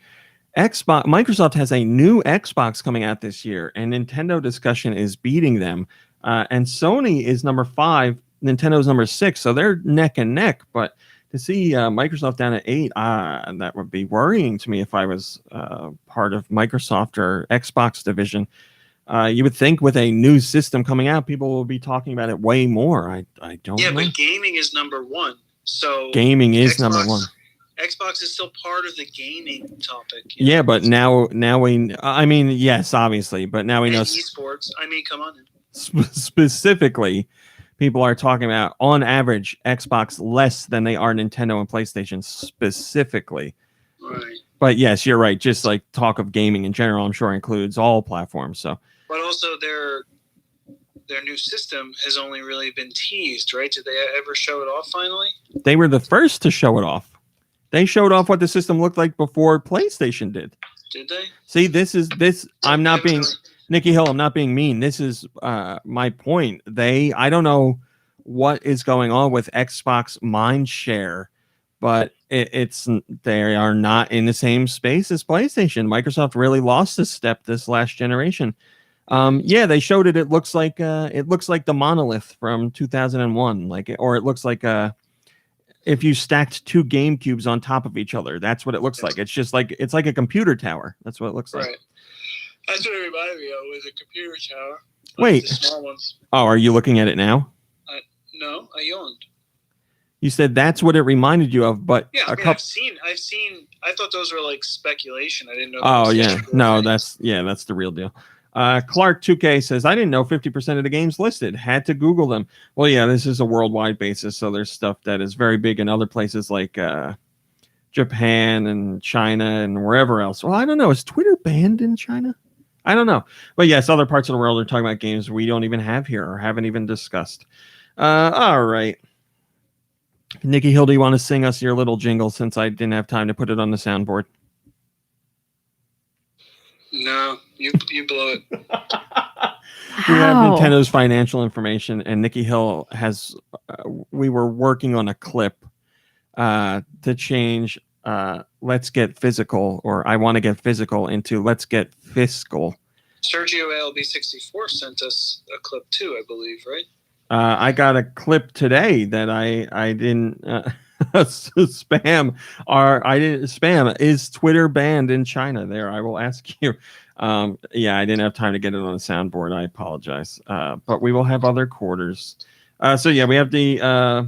Microsoft has a new Xbox coming out this year, and Nintendo discussion is beating them. And Sony is #5, Nintendo's #6, so they're neck and neck. But to see Microsoft down at 8, that would be worrying to me if I was part of Microsoft or Xbox division. You would think with a new system coming out, people will be talking about it way more. I don't know.
Yeah, but gaming is #1. So
gaming is #1.
Xbox is still part of the gaming topic.
Yeah, but now we. I mean, yes, obviously, but now we know
esports. I mean, come on.
Specifically, people are talking about on average Xbox less than they are Nintendo and PlayStation specifically.
Right.
But yes, you're right. Just like talk of gaming in general, I'm sure includes all platforms. So.
But also their new system has only really been teased, right? Did they ever show it off finally?
They were the first to show it off. They showed off what the system looked like before PlayStation did.
Did they?
See, this. I'm not being Nikki Hill. I'm not being mean. This is my point. I don't know what is going on with Xbox mindshare, but they are not in the same space as PlayStation. Microsoft really lost a step this last generation. Yeah, they showed it. It looks like the monolith from 2001, or it looks like if you stacked two GameCubes on top of each other. That's what it looks like. It's just like it's like a computer tower. That's what it looks like.
Right. That's what it reminded me of, was a computer tower.
Wait.
The small ones.
Oh, are you looking at it now?
No, I yawned.
You said that's what it reminded you of, but
yeah, I've seen. I thought those were like speculation. I didn't know.
Oh yeah, no, that's the real deal. Clark 2K says, I didn't know 50% of the games listed. Had to Google them. Well, yeah, this is a worldwide basis, so there's stuff that is very big in other places like Japan and China and wherever else. Well, I don't know. Is Twitter banned in China? I don't know. But yes, other parts of the world are talking about games we don't even have here or haven't even discussed. All right. Nikki Hill, do you want to sing us your little jingle since I didn't have time to put it on the soundboard?
No, you blow it.
We have Nintendo's financial information, and Nikki Hill has. We were working on a clip to change "Let's Get Physical" or "I Want to Get Physical" into "Let's Get Fiscal." Sergio
ALB64 sent us a clip too, I believe, right?
I got a clip today that I didn't spam. I didn't spam. Is Twitter banned in China? There, I will ask you. Yeah, I didn't have time to get it on the soundboard. I apologize. But we will have other quarters. So yeah, we have the.
I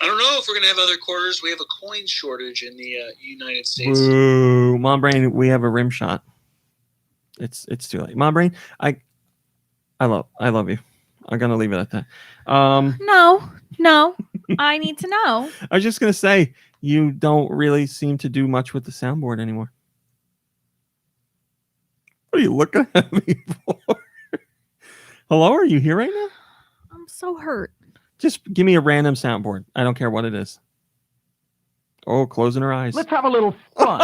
don't know if we're gonna have other quarters. We have a coin shortage in the United States.
Ooh, Mom Brain, we have a rim shot. It's too late. Mom Brain, I love you. I'm gonna leave it at that.
No, I need to know.
I was just gonna say you don't really seem to do much with the soundboard anymore. What are you looking at me for? Hello, are you here right now?
I'm so hurt.
Just give me a random soundboard. I don't care what it is. Oh, closing her eyes.
Let's have a little fun.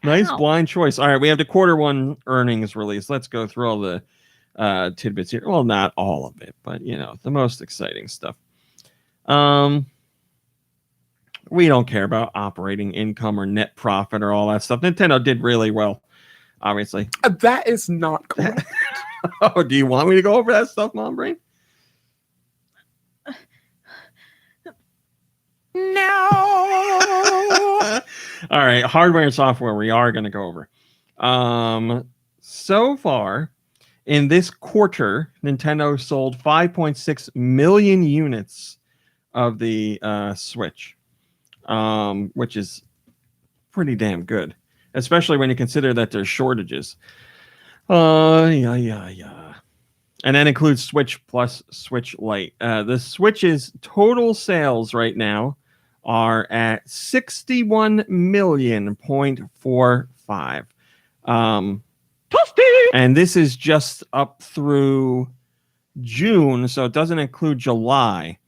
Nice blind choice. All right, we have the quarter one earnings release. Let's go through all the tidbits here. Well, not all of it, but the most exciting stuff. We don't care about operating income or net profit or all that stuff. Nintendo did really well, obviously.
That is not correct.
Oh, do you want me to go over that stuff, Mom Brain?
No.
All right, hardware and software we are going to go over. So far in this quarter, Nintendo sold 5.6 million units of the Switch, which is pretty damn good, especially when you consider that there's shortages. Yeah. And that includes Switch Plus, Switch Lite. The Switch's total sales right now are at 61.45 million. And this is just up through June, so it doesn't include July.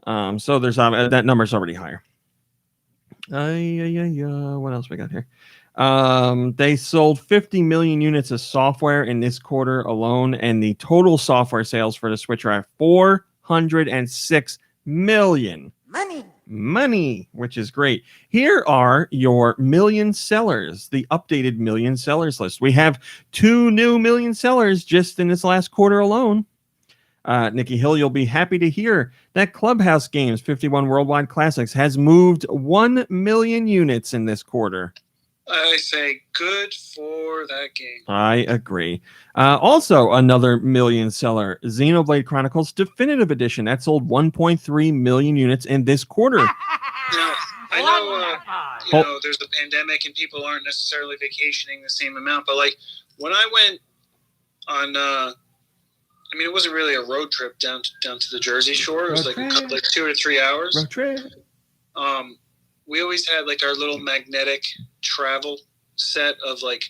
So there's that number's already higher. What else we got here? They sold 50 million units of software in this quarter alone, and the total software sales for the Switch are at 406 million. Money, which is great. Here are your million sellers, the updated million sellers list. We have 2 new million sellers just in this last quarter alone. Nikki Hill, you'll be happy to hear that Clubhouse Games 51 Worldwide Classics has moved 1 million units in this quarter.
I say good for that game.
I agree. Also, another million seller, Xenoblade Chronicles Definitive Edition. That sold 1.3 million units in this quarter.
Now, I know, there's a pandemic and people aren't necessarily vacationing the same amount, but like when I went on, it wasn't really a road trip down to the Jersey Shore. It was like 2 or 3 hours.
Road trip.
We always had like our little magnetic travel set of like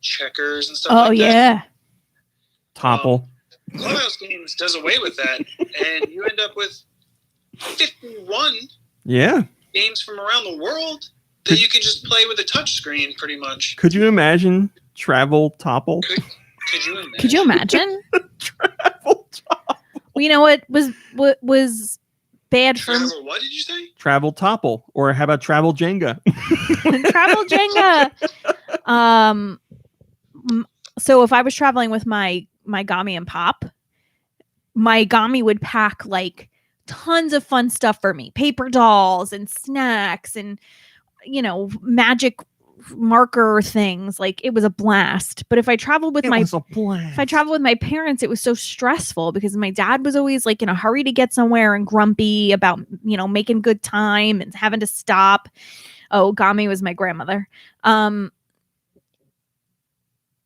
checkers and stuff.
Oh yeah.
Topple.
Clubhouse Games does away with that, and you end up with 51 games from around the world that you can just play with a touch screen, pretty much.
Could you imagine travel topple?
Could you imagine?
Could you imagine?
Travel topple.
Well, you know what was bad for
Travel, what did you say?
Travel topple, or how about travel Jenga?
Travel Jenga. So if I was traveling with my Gami and Pop, my Gami would pack like tons of fun stuff for me, paper dolls and snacks and magic marker things. Like, it was a blast. But if I traveled with my parents, it was so stressful because my dad was always like in a hurry to get somewhere and grumpy about making good time and having to stop. Oh, Gami was my grandmother.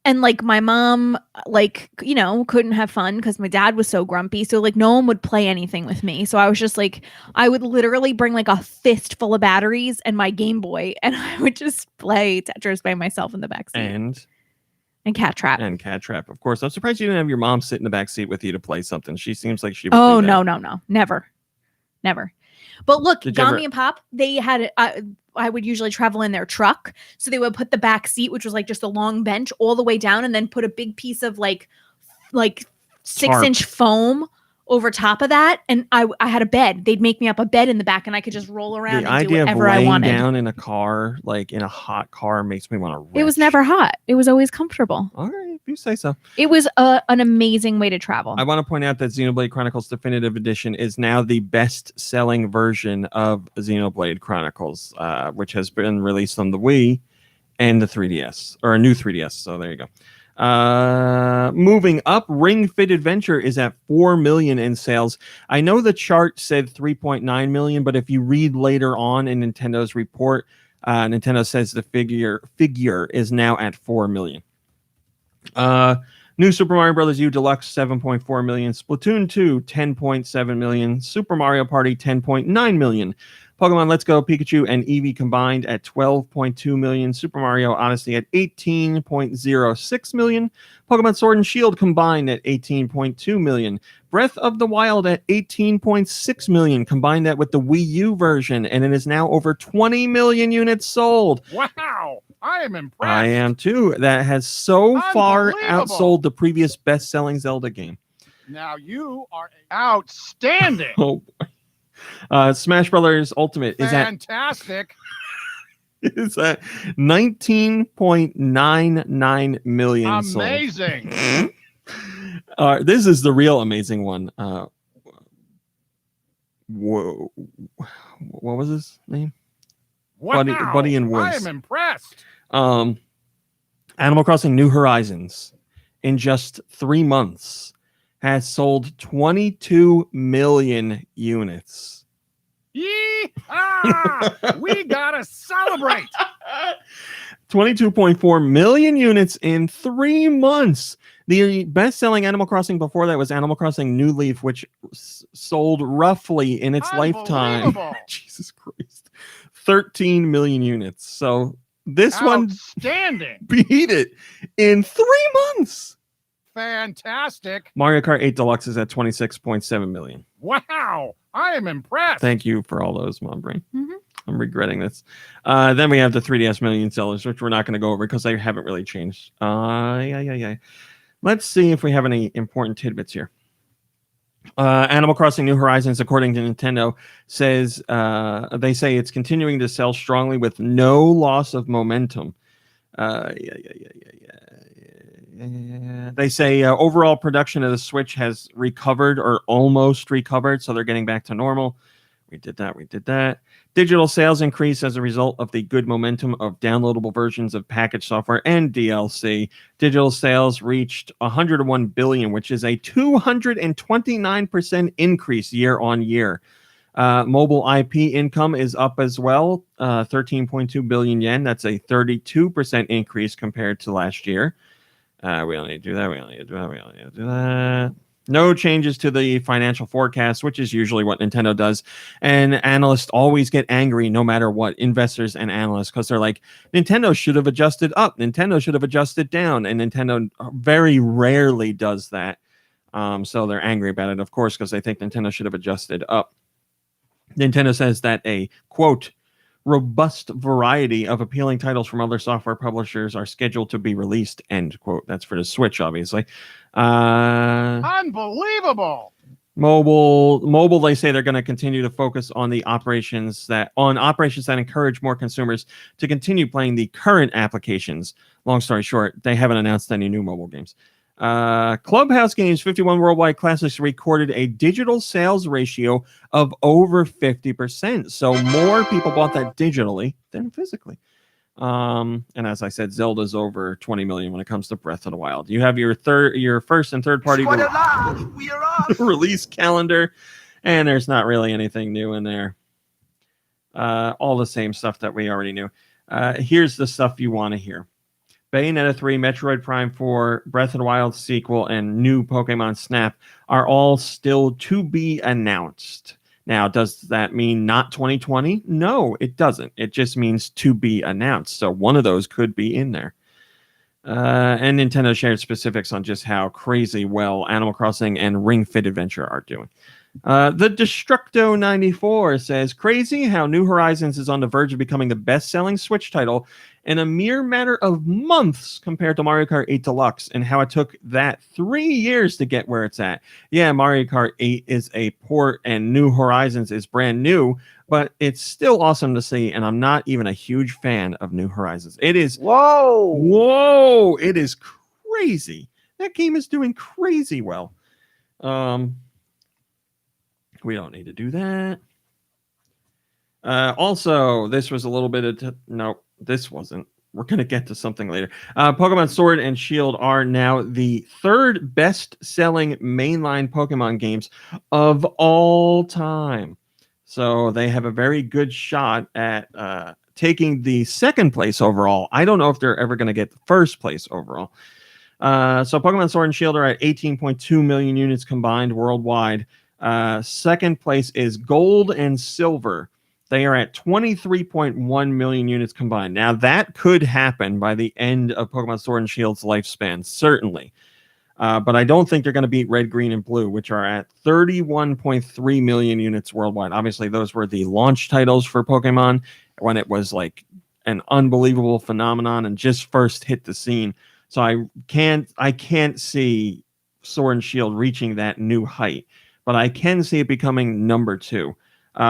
And like my mom, couldn't have fun because my dad was so grumpy. So like no one would play anything with me. So I was just like, I would literally bring like a fistful of batteries and my Game Boy, and I would just play Tetris by myself in the backseat. And Cat Trap.
And Cat Trap, of course. I'm surprised you didn't have your mom sit in the back seat with you to play something. She seems like she would do that.
No. Never. But look, Gami and Pop, they had I would usually travel in their truck. So they would put the back seat, which was like just a long bench, all the way down, and then put a big piece of like 6-inch foam over top of that. And I had a bed. They'd make me up a bed in the back, and I could just roll around and do whatever I wanted. The idea of laying down in
a car, like in a hot car, makes me want to retch.
It was never hot. It was always comfortable.
All right, if you say so.
It was an amazing way to travel.
I want to point out that Xenoblade Chronicles Definitive Edition is now the best-selling version of Xenoblade Chronicles, which has been released on the Wii and the 3DS, or a new 3DS. So there you go. Moving up, Ring Fit Adventure is at 4 million in sales. I know the chart said 3.9 million, but if you read later on in Nintendo's report, Nintendo says the figure is now at 4 million. New Super Mario Bros. U Deluxe, 7.4 million. Splatoon 2, 10.7 million. Super Mario Party, 10.9 million. Pokemon Let's Go, Pikachu, and Eevee combined at 12.2 million. Super Mario Odyssey at 18.06 million. Pokemon Sword and Shield combined at 18.2 million. Breath of the Wild at 18.6 million. Combine that with the Wii U version, and it is now over 20 million units sold.
Wow! I am impressed.
I am too. That has so far outsold the previous best-selling Zelda game.
Now you are outstanding.
Oh boy. Smash Brothers Ultimate is
fantastic.
Is at 19.99 million.
Amazing.
Sold. This is the real amazing one. Whoa. What was his name?
Wow.
Buddy and Woods.
I am impressed.
Animal Crossing New Horizons in just 3 months has sold 22 million units.
Yeehaw! We gotta celebrate.
22.4 million units in 3 months. The best-selling Animal Crossing before that was Animal Crossing New Leaf, which sold roughly in its lifetime. Jesus Christ. 13 million units. So this one beat it in 3 months.
Fantastic.
Mario Kart 8 Deluxe is at 26.7 million.
Wow. I am impressed.
Thank you for all those, Mom Brain. Mm-hmm. I'm regretting this. Then we have the 3DS million sellers, which we're not going to go over because they haven't really changed. Let's see if we have any important tidbits here. Animal Crossing New Horizons, according to Nintendo, says they say it's continuing to sell strongly with no loss of momentum. They say overall production of the Switch has recovered or almost recovered, so they're getting back to normal. We did that. Digital sales increase as a result of the good momentum of downloadable versions of packaged software and DLC. Digital sales reached 101 billion, which is a 229% increase year on year. Mobile IP income is up as well, 13.2 billion yen. That's a 32% increase compared to last year. We don't need to do that. We don't need to do that. We don't need to do that. No changes to the financial forecast, which is usually what Nintendo does. And analysts always get angry no matter what, investors and analysts, because they're like, Nintendo should have adjusted up. Nintendo should have adjusted down. And Nintendo very rarely does that. So they're angry about it, of course, because they think Nintendo should have adjusted up. Nintendo says that a, quote, robust variety of appealing titles from other software publishers are scheduled to be released, end quote. That's for the Switch, obviously.
Unbelievable.
Mobile, they say they're going to continue to focus on the operations that encourage more consumers to continue playing the current applications. Long story short, they haven't announced any new mobile games. Clubhouse Games 51 Worldwide Classics recorded a digital sales ratio of over 50%. So more people bought that digitally than physically. And as I said, Zelda's over 20 million when it comes to Breath of the Wild. You have your first and third party release calendar, and there's not really anything new in there. All the same stuff that we already knew. Here's the stuff you want to hear. Bayonetta 3, Metroid Prime 4, Breath of the Wild sequel, and new Pokemon Snap are all still to be announced. Now, does that mean not 2020? No, it doesn't. It just means to be announced. So one of those could be in there. And Nintendo shared specifics on just how crazy well Animal Crossing and Ring Fit Adventure are doing. The Destructo94 says, crazy how New Horizons is on the verge of becoming the best-selling Switch title in a mere matter of months compared to Mario Kart 8 Deluxe, and how it took that 3 years to get where it's at. Yeah, Mario Kart 8 is a port and New Horizons is brand new, but it's still awesome to see, and I'm not even a huge fan of New Horizons. It is... Whoa! It is crazy. That game is doing crazy well. We don't need to do that. Also, this was a little bit of... No, this wasn't. We're going to get to something later. Pokemon Sword and Shield are now the third best-selling mainline Pokemon games of all time. So they have a very good shot at taking the second place overall. I don't know if they're ever going to get the first place overall. So Pokemon Sword and Shield are at 18.2 million units combined worldwide. Second place is Gold and Silver. They are at 23.1 million units combined. Now, that could happen by the end of Pokemon Sword and Shield's lifespan, certainly. But I don't think they're going to beat Red, Green, and Blue, which are at 31.3 million units worldwide. Obviously, those were the launch titles for Pokemon when it was like an unbelievable phenomenon and just first hit the scene. So I can't see Sword and Shield reaching that new height. But I can see it becoming number 2.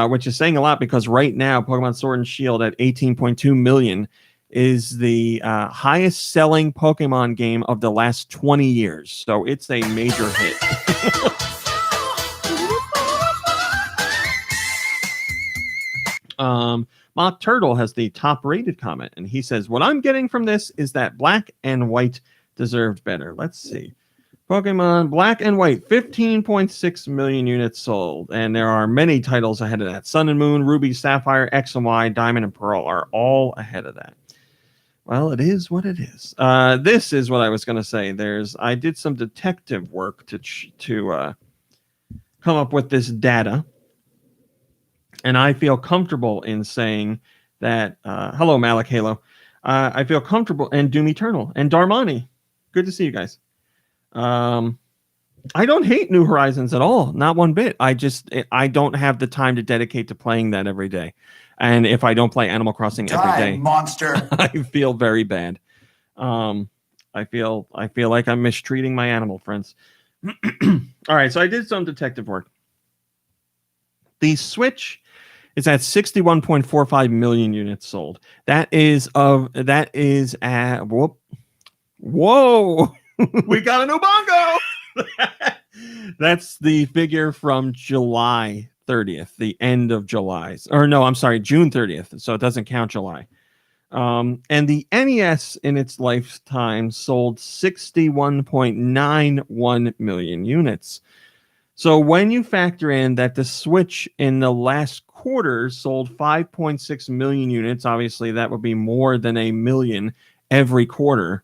Which is saying a lot because right now, Pokemon Sword and Shield at 18.2 million is the highest selling Pokemon game of the last 20 years. So it's a major hit. Mock Turtle has the top rated comment, and he says, what I'm getting from this is that Black and White deserved better. Let's see. Pokemon Black and White, 15.6 million units sold. And there are many titles ahead of that. Sun and Moon, Ruby, Sapphire, X and Y, Diamond and Pearl are all ahead of that. Well, it is what it is. This is what I was going to say. I did some detective work to come up with this data. And I feel comfortable in saying that, hello, Malik Halo. I feel comfortable, and Doom Eternal, and Darmani. Good to see you guys. I don't hate New Horizons at all, not one bit. I don't have the time to dedicate to playing that every day, and if I don't play Animal Crossing every day, monster, I feel very bad. I feel like I'm mistreating my animal friends. All right, so I did some detective work. The Switch is at 61.45 million units sold. That is at whoa. We got a new bongo. That's the figure from July 30th, the end of July. Or no, I'm sorry, June 30th. So it doesn't count July. And the NES in its lifetime sold 61.91 million units. So when you factor in that the Switch in the last quarter sold 5.6 million units, obviously that would be more than a million every quarter,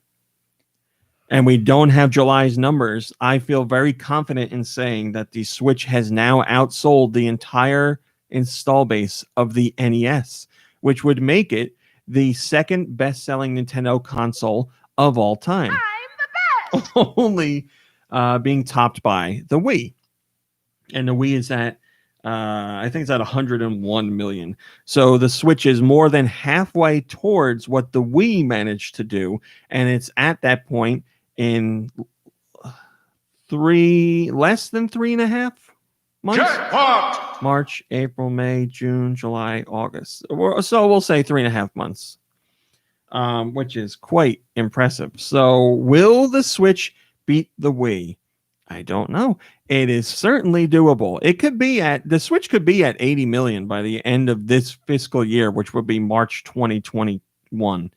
and we don't have July's numbers, I feel very confident in saying that the Switch has now outsold the entire install base of the NES, which would make it the second best-selling Nintendo console of all time. I'm the best! Only being topped by the Wii. And the Wii is at, I think it's at 101 million. So the Switch is more than halfway towards what the Wii managed to do. And it's at that point in less than 3.5 months.
Jackpot!
March, April, May, June, July, August. So we'll say 3.5 months, which is quite impressive. So will the Switch beat the Wii? I don't know. It is certainly doable. The Switch could be at 80 million by the end of this fiscal year, which would be March 2021.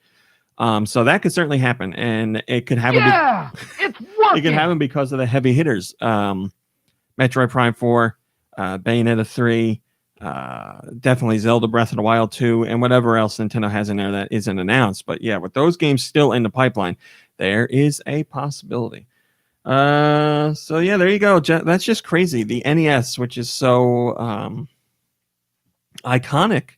So that could certainly happen, and it could happen.
Yeah, it's working.
It could happen because of the heavy hitters: Metroid Prime 4, Bayonetta 3, definitely Zelda Breath of the Wild 2, and whatever else Nintendo has in there that isn't announced. But yeah, with those games still in the pipeline, there is a possibility. So yeah, there you go. That's just crazy. The NES, which is so iconic,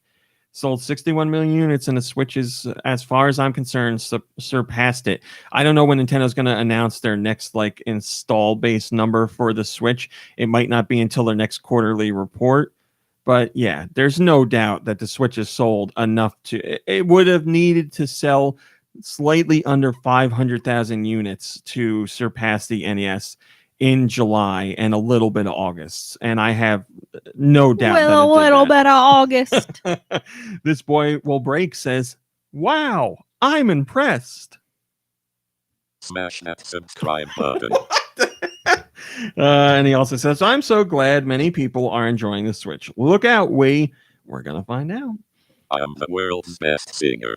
sold 61 million units, and the Switch is, as far as I'm concerned, surpassed it. I don't know when Nintendo's going to announce their next install base number for the Switch. It might not be until their next quarterly report. But yeah, there's no doubt that the Switch has sold enough it would have needed to sell slightly under 500,000 units to surpass the NES in July and a little bit of August. And I have no doubt
with a little bit of August.
This boy will break says, "Wow, I'm impressed."
Smash that subscribe button.
And he also says, "I'm so glad many people are enjoying the Switch. Look out, Wii. We're going to find out.
I am the world's best singer.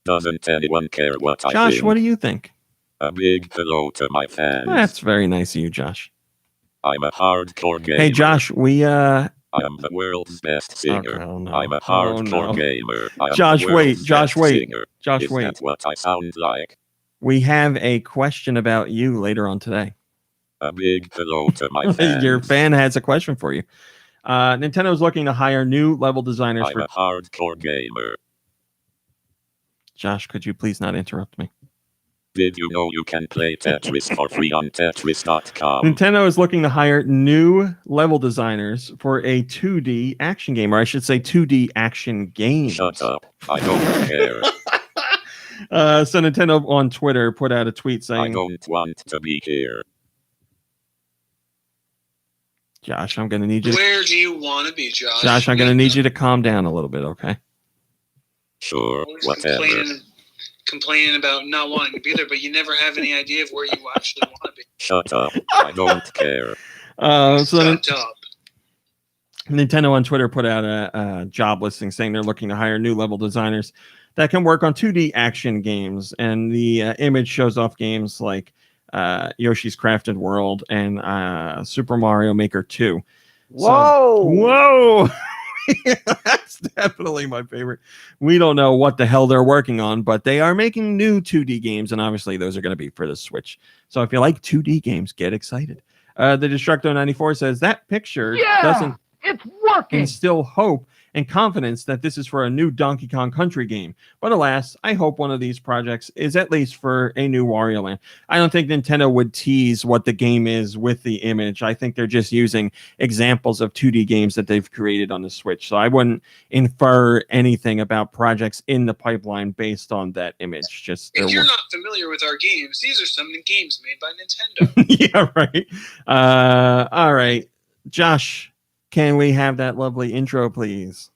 Doesn't anyone care what I think?
Josh, what do you think?"
A big hello to my fans.
That's very nice of you, Josh.
I'm a hardcore gamer.
Hey, Josh,
I am the world's best singer.
Oh, no.
I'm a hardcore gamer. I am
Josh,
the world's
Josh,
best
wait.
singer.
Josh,
Is
wait.
that what I sound like?
We have a question about you later on today.
A big hello to my fans.
Your fan has a question for you. Nintendo is looking to hire new level designers.
I'm a hardcore gamer.
Josh, could you please not interrupt me?
Did you know you can play Tetris for free on Tetris.com?
Nintendo is looking to hire new level designers for a 2D action game, or I should say 2D action game.
Shut up. I don't care.
So Nintendo on Twitter put out a tweet saying,
I don't want to be here.
Josh, I'm going to need you.
Where do you want to be, Josh?
Josh, I'm going to need you to calm down a little bit, okay?
Sure,
Always
whatever.
Complaining about not wanting to be there, but you never have any idea of where you actually want to be.
Shut up. I don't care.
Shut up.
Nintendo on Twitter put out a job listing saying they're looking to hire new level designers that can work on 2D action games. And the image shows off games like Yoshi's Crafted World and Super Mario Maker 2. Whoa! That's definitely my favorite. We don't know what the hell they're working on, but they are making new 2D games, and obviously those are going to be for the Switch. So if you like 2D games, get excited. The Destructo94 says that picture doesn't
it's working.
instill hope and confidence that this is for a new Donkey Kong Country game. But alas, I hope one of these projects is at least for a new Wario Land. I don't think Nintendo would tease what the game is with the image. I think they're just using examples of 2D games that they've created on the Switch. So I wouldn't infer anything about projects in the pipeline based on that image. Just
if you're not familiar with our games, these are some games made by Nintendo.
Yeah, right. All right. Josh, can we have that lovely intro, please?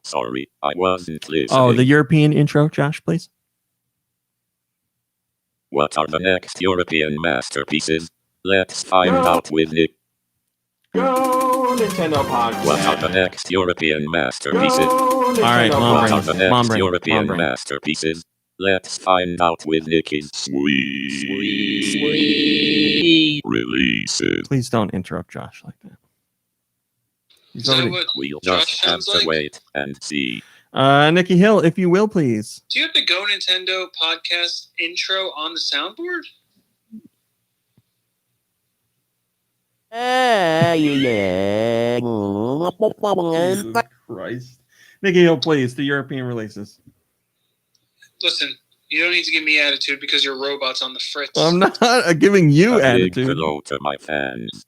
Sorry, I wasn't listening.
Oh, the European intro, Josh, please.
What are the next European masterpieces? Let's find out with Nick.
Go Nintendo Podcast.
What are the next European masterpieces?
All right,
What are
Mom
the
Brain.
next European masterpieces? Let's find out with Nicky's sweet releases.
Please don't interrupt Josh like that. He's
Is that
already...
what
We'll
Josh
just have
sounds
to
like?
wait and see.
Nikki Hill, if you will, please.
Do you have the GoNintendo podcast intro on the soundboard?
Jesus Christ. Nikki Hill, please, the European releases.
Listen, you don't need to give me attitude because your robot's on the fritz.
I'm not giving you
A big
attitude.
hello to my fans.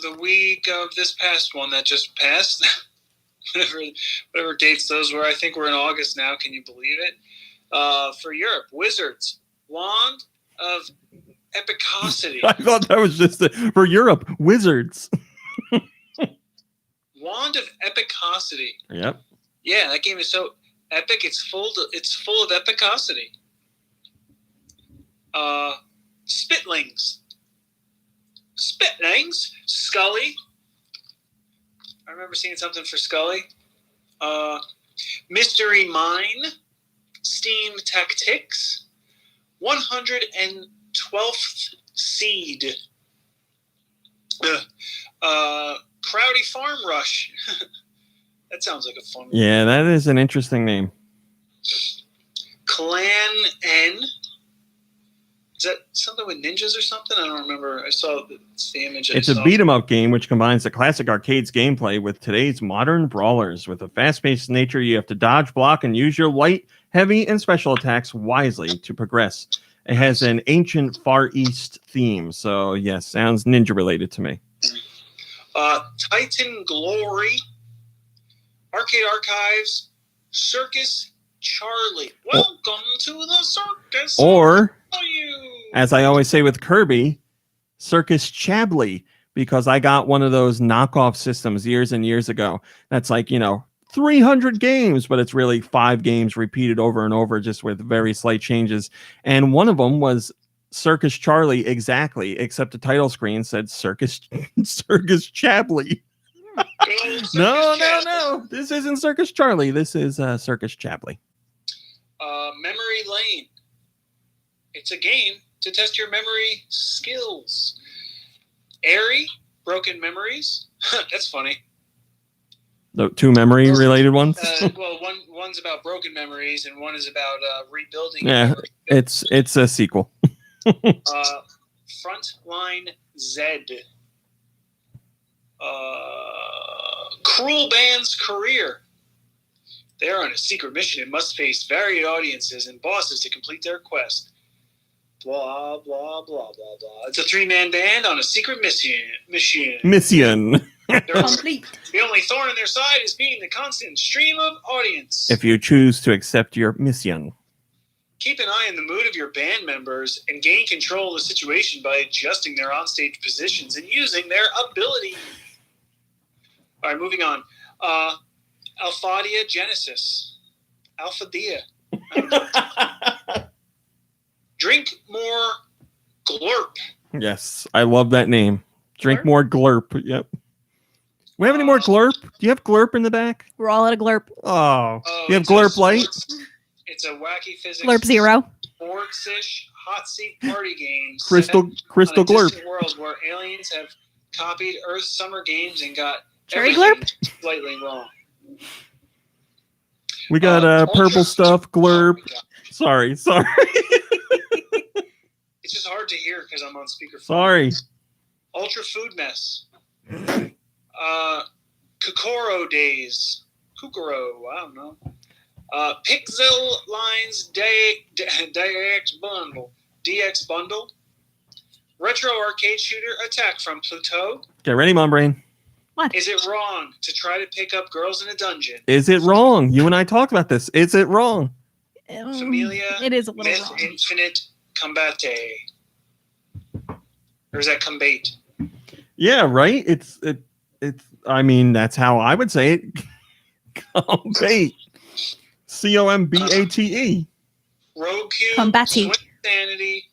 The week of this past one that just passed, whatever dates those were, I think we're in August now. Can you believe it? For Europe, Wizards, Wand of Epicosity.
I thought that was just for Europe. Wizards.
Wand of Epicosity.
Yep.
Yeah, that game is so epic. It's full of epicosity. Spitlings. Scully. I remember seeing something for Scully. Mystery Mine. Steam Tactics. 112th Seed. Crowdy Farm Rush. That sounds like a fun one.
Yeah, that is an interesting name.
Clan N. Is that something with ninjas or something? I don't remember. I saw the image.
It's a beat 'em up game which combines the classic arcades gameplay with today's modern brawlers. With a fast-paced nature, you have to dodge, block, and use your light, heavy, and special attacks wisely to progress. It has an ancient Far East theme, so yes, sounds ninja related to me.
Titan Glory. Arcade Archives. Circus Charlie. Welcome to the circus.
Or,
How are you?
as I always say with Kirby, Circus Chabley, because I got one of those knockoff systems years and years ago. That's like, 300 games, but it's really 5 games repeated over and over, just with very slight changes. And one of them was Circus Charlie exactly, except the title screen said Circus Chabley. No. This isn't Circus Charlie. This is Circus Chabley.
Memory Lane. It's a game to test your memory skills. Airy, Broken Memories. That's funny.
The 2 memory related ones.
Well, one's about broken memories and one is about rebuilding.
Yeah, it's a sequel.
Frontline Z. Cruel Band's Career. They are on a secret mission and must face varied audiences and bosses to complete their quest. Blah, blah, blah, blah, blah. It's a 3-man band on a secret mission.
Complete.
The only thorn in their side is being the constant stream of audience.
If you choose to accept your mission.
Keep an eye on the mood of your band members and gain control of the situation by adjusting their onstage positions and using their ability. All right, moving on. Alphadia Genesis. Alphadia. Drink more glurp.
Yes, I love that name. Drink more glurp. Yep. We have any more glurp? Do you have glurp in the back?
We're all at a glurp.
Oh, you have glurp light?
It's a wacky physics.
Glurp Zero.
Sports-ish hot seat party game.
Crystal
on a
glurp.
distant world where aliens have copied Earth's summer games and got
Cherry
everything
glurp?
slightly wrong.
We got purple stuff, glurp. Sorry.
It's just hard to hear because I'm on speakerphone.
Sorry.
Ultra Food Mess. Kokoro Days. Kokoro, I don't know. Pixel Lines DX Bundle. Retro Arcade Shooter Attack from Pluto.
Get ready, Mom Brain.
What?
Is it wrong to try to pick up girls in a dungeon?
Is it wrong? You and I talked about this. Is it wrong?
Familia.
It is a little
Myth
wrong.
Infinite Combate. Or is that Combate?
Yeah, right? It's I mean, that's how I would say it. Combate. Combate.
Road Cube.
Combate.
Swing Sanity.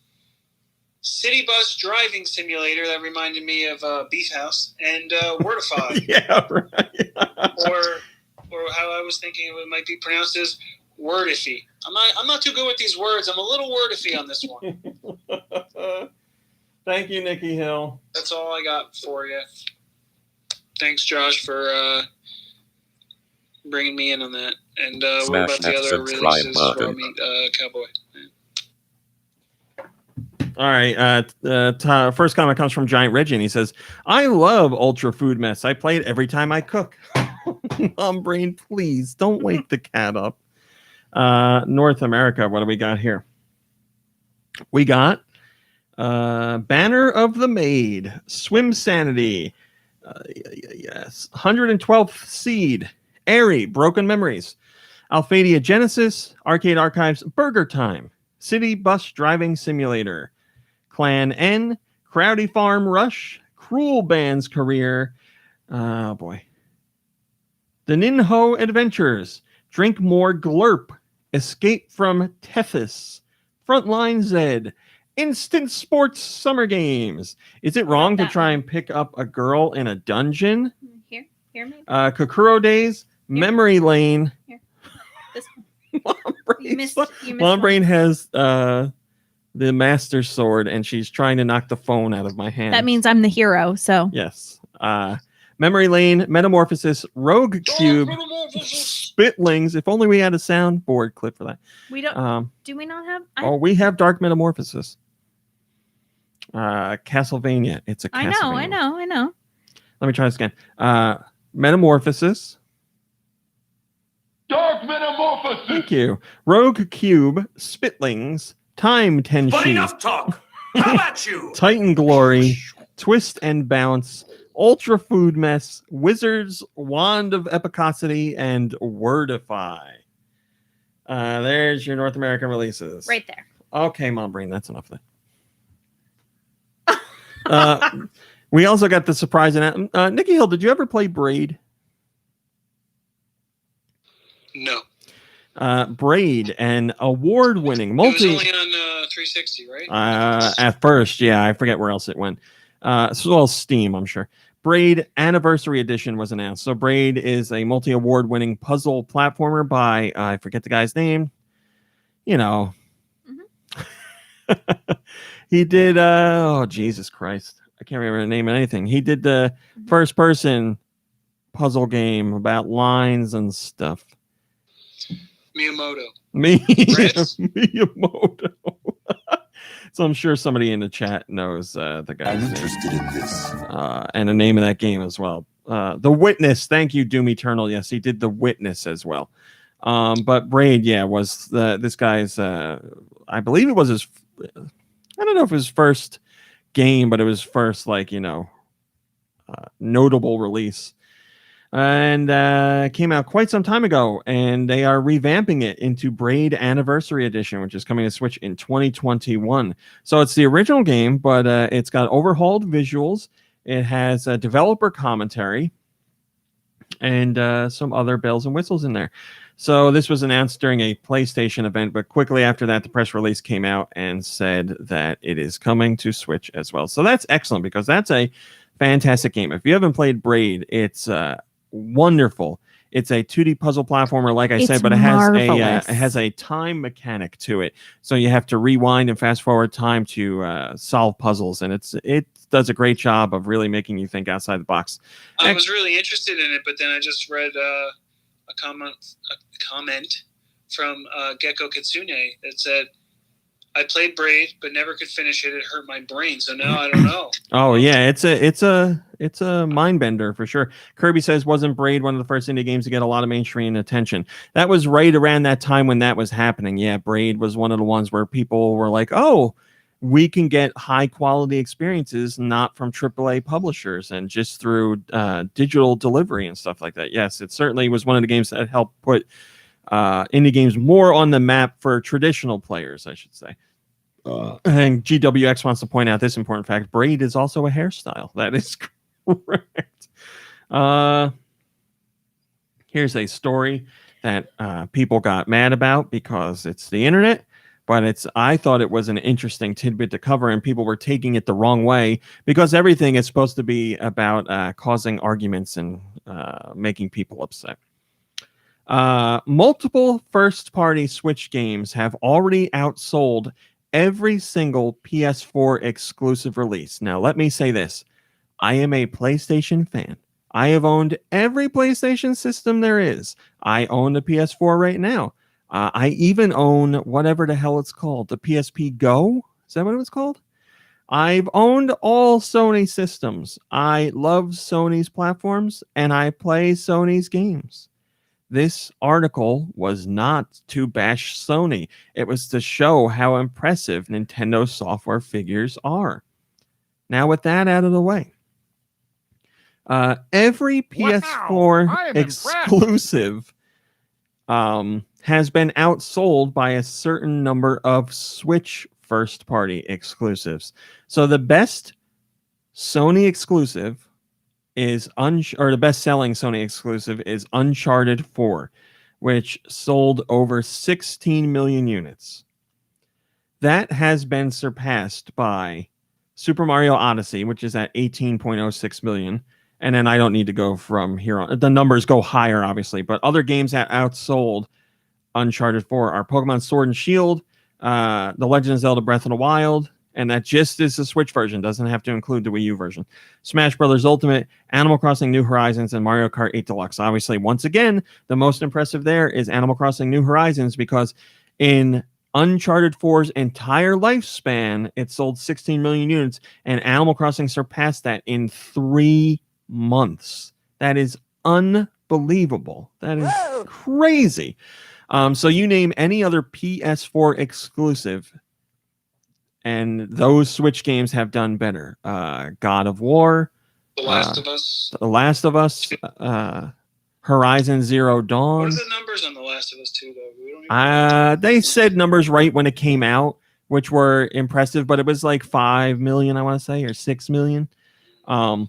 City Bus Driving Simulator. That reminded me of Beef House. And Wordify.
Yeah, right.
or how I was thinking it might be pronounced as Word-iffy. I'm not too good with these words. I'm a little word-iffy on this one.
Thank you, Nikki Hill.
That's all I got for you. Thanks, Josh, for bringing me in on that. And what
Smash
about the
that
other
subscribe
releases?
button.
Raw Meat Cowboy.
All right. First comment comes from Giant Reggie, and he says, I love Ultra Food Mess. I play it every time I cook. Mom Brain, please don't wake the cat up. North America, what do we got here? We got Banner of the Maid, Swim Sanity, yes, 112th Seed, Airy, Broken Memories, Alphadia Genesis, Arcade Archives, Burger Time, City Bus Driving Simulator, Clan N, Crowdy Farm Rush, Cruel Band's Career, oh boy, The Ninho Adventures, Drink More Glurp, Escape from Tethys, Frontline Z, Instant Sports Summer Games. Is it wrong to try and pick up a girl in a dungeon?
Here, maybe.
Kokoro Days, Memory Lane.
Here. This
Mom
You missed
Mom
one.
Brain has the Master Sword, and she's trying to knock the phone out of my hand.
That means I'm the hero. So
Yes. Memory Lane, Metamorphosis, Rogue Cube, Spitlings. If only we had a soundboard clip for that.
we don't. Do we not have?
We have Dark Metamorphosis. Castlevania. It's a Castlevania.
I know.
Let me try this again. Metamorphosis.
Dark Metamorphosis.
Thank you. Rogue Cube, Spitlings, Time Tenshi.
But enough talk. How about you?
Titan Glory, Twist and Bounce, Ultra Food Mess, Wizards, Wand of Epicosity, and Wordify. There's your North American releases.
Right there.
Okay, Mom Brain, that's enough of that. We also got the surprise. Nikki Hill, did you ever play Braid?
No.
Braid, an award-winning
It
multi.
was only on 360, right?
At first, yeah, I forget where else it went. As well as Steam, I'm sure. Braid Anniversary Edition was announced. So Braid is a multi-award-winning puzzle platformer by I forget the guy's name. You know, he did. Oh Jesus Christ, I can't remember the name of anything. He did the first-person puzzle game about lines and stuff.
Miyamoto.
Miyamoto. So I'm sure somebody in the chat knows the guy's name.
I'm interested in this.
And the name of that game as well. The Witness. Thank you, Doom Eternal. Yes, he did The Witness as well. But Braid, yeah, was this guy's. I believe it was his. I don't know if it was first game, but it was first notable release. And came out quite some time ago, and they are revamping it into Braid Anniversary Edition, which is coming to Switch in 2021. So it's the original game, but it's got overhauled visuals. It has a developer commentary and some other bells and whistles in there. So this was announced during a PlayStation event, but quickly after that, the press release came out and said that it is coming to Switch as well. So that's excellent because that's a fantastic game. If you haven't played Braid, it's wonderful. It's a 2D puzzle platformer, like I said, but it has a time mechanic to it. So you have to rewind and fast forward time to solve puzzles, and it does a great job of really making you think outside the box.
I was really interested in it, but then I just read a comment from Gecko Kitsune that said, I played Braid, but never could finish it. It hurt my brain, so now I don't know.
Oh yeah, it's a mind bender for sure. Kirby says, wasn't Braid one of the first indie games to get a lot of mainstream attention? That was right around that time when that was happening. Yeah, Braid was one of the ones where people were like, oh, we can get high quality experiences not from AAA publishers and just through digital delivery and stuff like that. Yes, it certainly was one of the games that helped put indie games more on the map for traditional players, I should say. And GWX wants to point out this important fact: Braid is also a hairstyle. That is correct. Here's a story that people got mad about because it's the internet, but I thought it was an interesting tidbit to cover, and people were taking it the wrong way because everything is supposed to be about causing arguments and making people upset. Multiple first-party Switch games have already outsold every single PS4 exclusive release. Now, let me say this. I am a PlayStation fan. I have owned every PlayStation system there is. I own the PS4 right now. I even own whatever the hell it's called, the PSP Go. Is that what it was called? I've owned all Sony systems. I love Sony's platforms, and I play Sony's games. This article was not to bash Sony. It was to show how impressive Nintendo software figures are. Now, with that out of the way, every PS4 exclusive has been outsold by a certain number of Switch first-party exclusives. So the best Sony exclusive is the best-selling Sony exclusive is Uncharted 4, which sold over 16 million units. That has been surpassed by Super Mario Odyssey, which is at 18.06 million. And then I don't need to go from here on. The numbers go higher, obviously, but other games that outsold Uncharted 4 are Pokemon Sword and Shield, The Legend of Zelda Breath of the Wild, and that just is the Switch version, doesn't have to include the Wii U version. Smash Brothers Ultimate, Animal Crossing New Horizons, and Mario Kart 8 Deluxe. Obviously, once again, the most impressive there is Animal Crossing New Horizons, because in Uncharted 4's entire lifespan, it sold 16 million units, and Animal Crossing surpassed that in 3 months. That is unbelievable. That is crazy. So you name any other PS4 exclusive, and those Switch games have done better. God of War,
The Last of Us.
The Last of Us, Horizon Zero Dawn.
What are the numbers on The Last of Us 2, though? We don't even
They said numbers right when it came out, which were impressive, but it was like 5 million, I want to say, or 6 million. But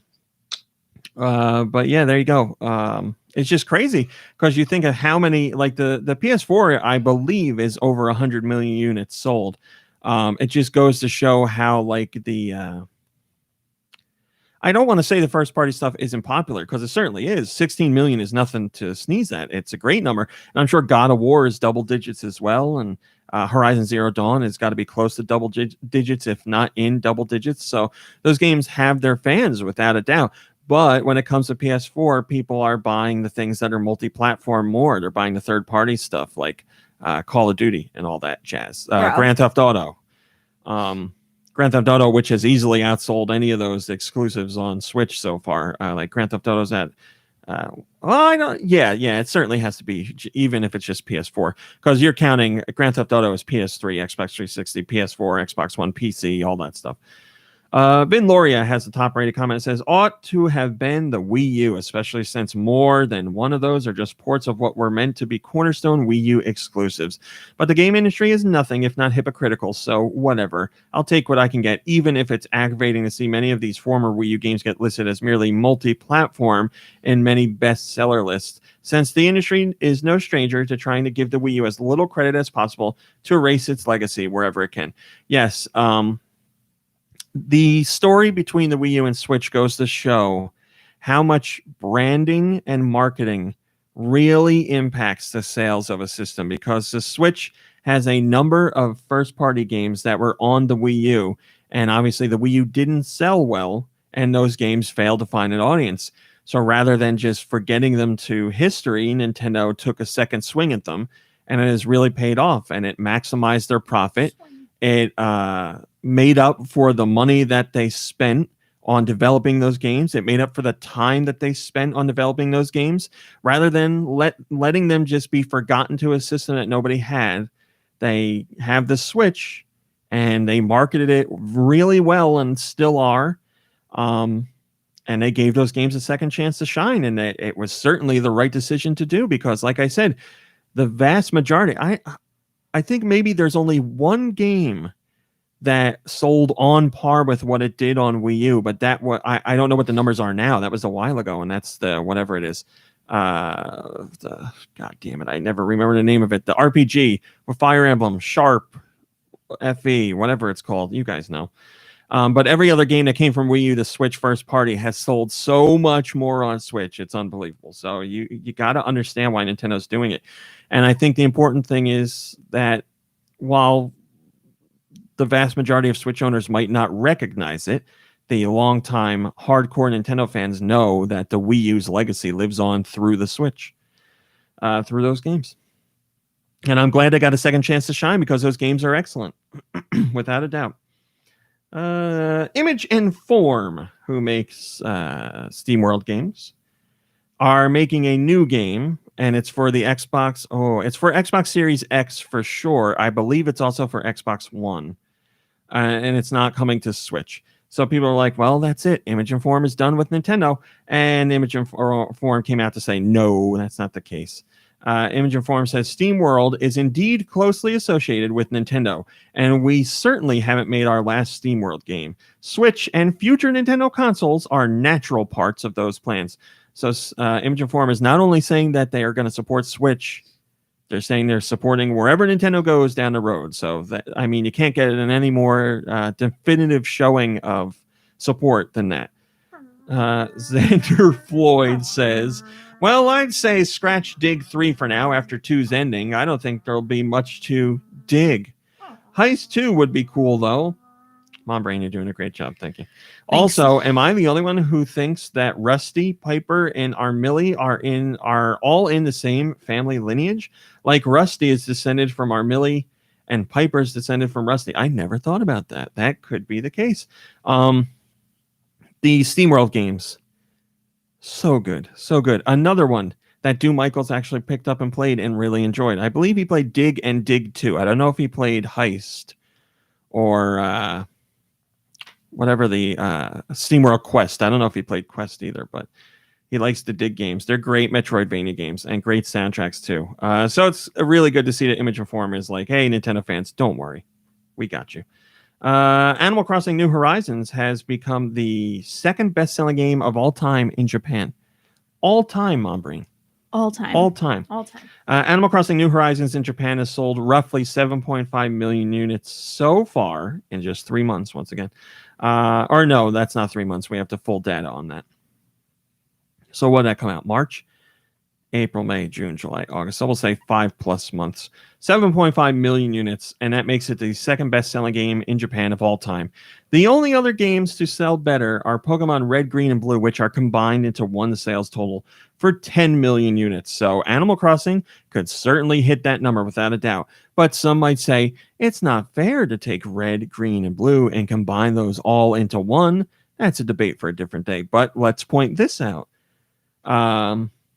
yeah, there you go. It's just crazy because you think of how many, like the PS4, I believe, is over 100 million units sold. It just goes to show how, like, I don't want to say the first party stuff isn't popular, because it certainly is. 16 million is nothing to sneeze at. It's a great number. And I'm sure God of War is double digits as well. And Horizon Zero Dawn has got to be close to double digits, if not in double digits. So those games have their fans without a doubt. But when it comes to PS4, people are buying the things that are multi-platform more. They're buying the third-party stuff like Call of Duty and all that jazz. Grand Theft Auto. Grand Theft Auto, which has easily outsold any of those exclusives on Switch so far. Like Grand Theft Auto's at... it certainly has to be, even if it's just PS4. Because you're counting Grand Theft Auto as PS3, Xbox 360, PS4, Xbox One, PC, all that stuff. Vin Loria has the top rated comment. It says, ought to have been the Wii U, especially since more than one of those are just ports of what were meant to be cornerstone Wii U exclusives. But the game industry is nothing if not hypocritical, so whatever. I'll take what I can get, even if it's aggravating to see many of these former Wii U games get listed as merely multi-platform in many bestseller lists, since the industry is no stranger to trying to give the Wii U as little credit as possible to erase its legacy wherever it can. Yes, the story between the Wii U and Switch goes to show how much branding and marketing really impacts the sales of a system, because the Switch has a number of first-party games that were on the Wii U, and obviously the Wii U didn't sell well, and those games failed to find an audience. So rather than just forgetting them to history, Nintendo took a second swing at them, and it has really paid off, and it maximized their profit. It made up for the money that they spent on developing those games. It made up for the time that they spent on developing those games. Rather than letting them just be forgotten to a system that nobody had, they have the Switch, and they marketed it really well and still are. And they gave those games a second chance to shine. And it was certainly the right decision to do, because, like I said, the vast majority, I think maybe there's only one game that sold on par with what it did on Wii U, but I don't know what the numbers are now. That was a while ago, and that's the whatever it is. God damn it, I never remember the name of it. The RPG with Fire Emblem, Sharp, FE, whatever it's called. You guys know. But every other game that came from Wii U to Switch first party has sold so much more on Switch. It's unbelievable. So you got to understand why Nintendo's doing it. And I think the important thing is that while the vast majority of Switch owners might not recognize it, the longtime hardcore Nintendo fans know that the Wii U's legacy lives on through the Switch, through those games. And I'm glad they got a second chance to shine because those games are excellent, without a doubt. Image and Form, who makes SteamWorld games, are making a new game, and it's for the Xbox. Oh, it's for Xbox Series X for sure. I believe it's also for Xbox One, and it's not coming to Switch. So people are like, well, that's it. Image and Form is done with Nintendo. And Image and Form came out to say, no, that's not the case. Image and Form says SteamWorld is indeed closely associated with Nintendo, and we certainly haven't made our last SteamWorld game. Switch and future Nintendo consoles are natural parts of those plans. So Image and Form is not only saying that they are going to support Switch, they're saying they're supporting wherever Nintendo goes down the road. So that, I mean, you can't get an any more definitive showing of support than that. Xander Floyd says, well, I'd say scratch Dig 3 for now after 2's ending. I don't think there'll be much to dig. Heist 2 would be cool, though. Mom Brain, you're doing a great job. Thank you.
Thanks.
Also, am I the only one who thinks that Rusty, Piper, and Armilly are all in the same family lineage? Like Rusty is descended from Armilly and Piper's descended from Rusty. I never thought about that. That could be the case. The SteamWorld games. So good. So good. Another one that Dew Michaels actually picked up and played and really enjoyed. I believe he played Dig and Dig 2. I don't know if he played Heist or whatever the SteamWorld Quest. I don't know if he played Quest either, but he likes the Dig games. They're great Metroidvania games and great soundtracks too. So it's really good to see that Image and Form is like, hey, Nintendo fans, don't worry. We got you. Animal Crossing New Horizons has become the second best-selling game of all time in Japan. All time, Mom Brain.
All time.
All time.
All time.
Animal Crossing New Horizons in Japan has sold roughly 7.5 million units so far in just 3 months, once again. Or no, that's not 3 months. We have to full data on that. So what did that come out? March? April, May, June, July, August. So we'll say 5+ months. 7.5 million units, and that makes it the second best-selling game in Japan of all time. The only other games to sell better are Pokemon Red, Green, and Blue, which are combined into one sales total for 10 million units. So Animal Crossing could certainly hit that number without a doubt. But some might say it's not fair to take Red, Green, and Blue and combine those all into one. That's a debate for a different day. But let's point this out.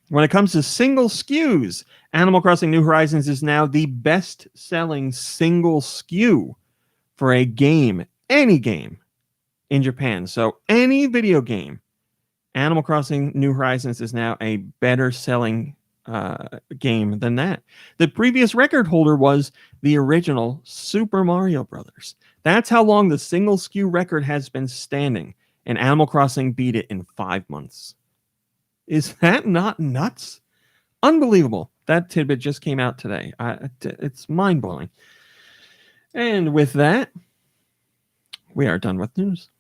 When it comes to single SKUs, Animal Crossing New Horizons is now the best-selling single SKU for a game, any game, in Japan. So any video game, Animal Crossing New Horizons is now a better-selling game than that. The previous record holder was the original Super Mario Brothers. That's how long the single SKU record has been standing, and Animal Crossing beat it in 5 months. Is that not nuts? Unbelievable. That tidbit just came out today. It's mind-blowing. And with that, we are done with news.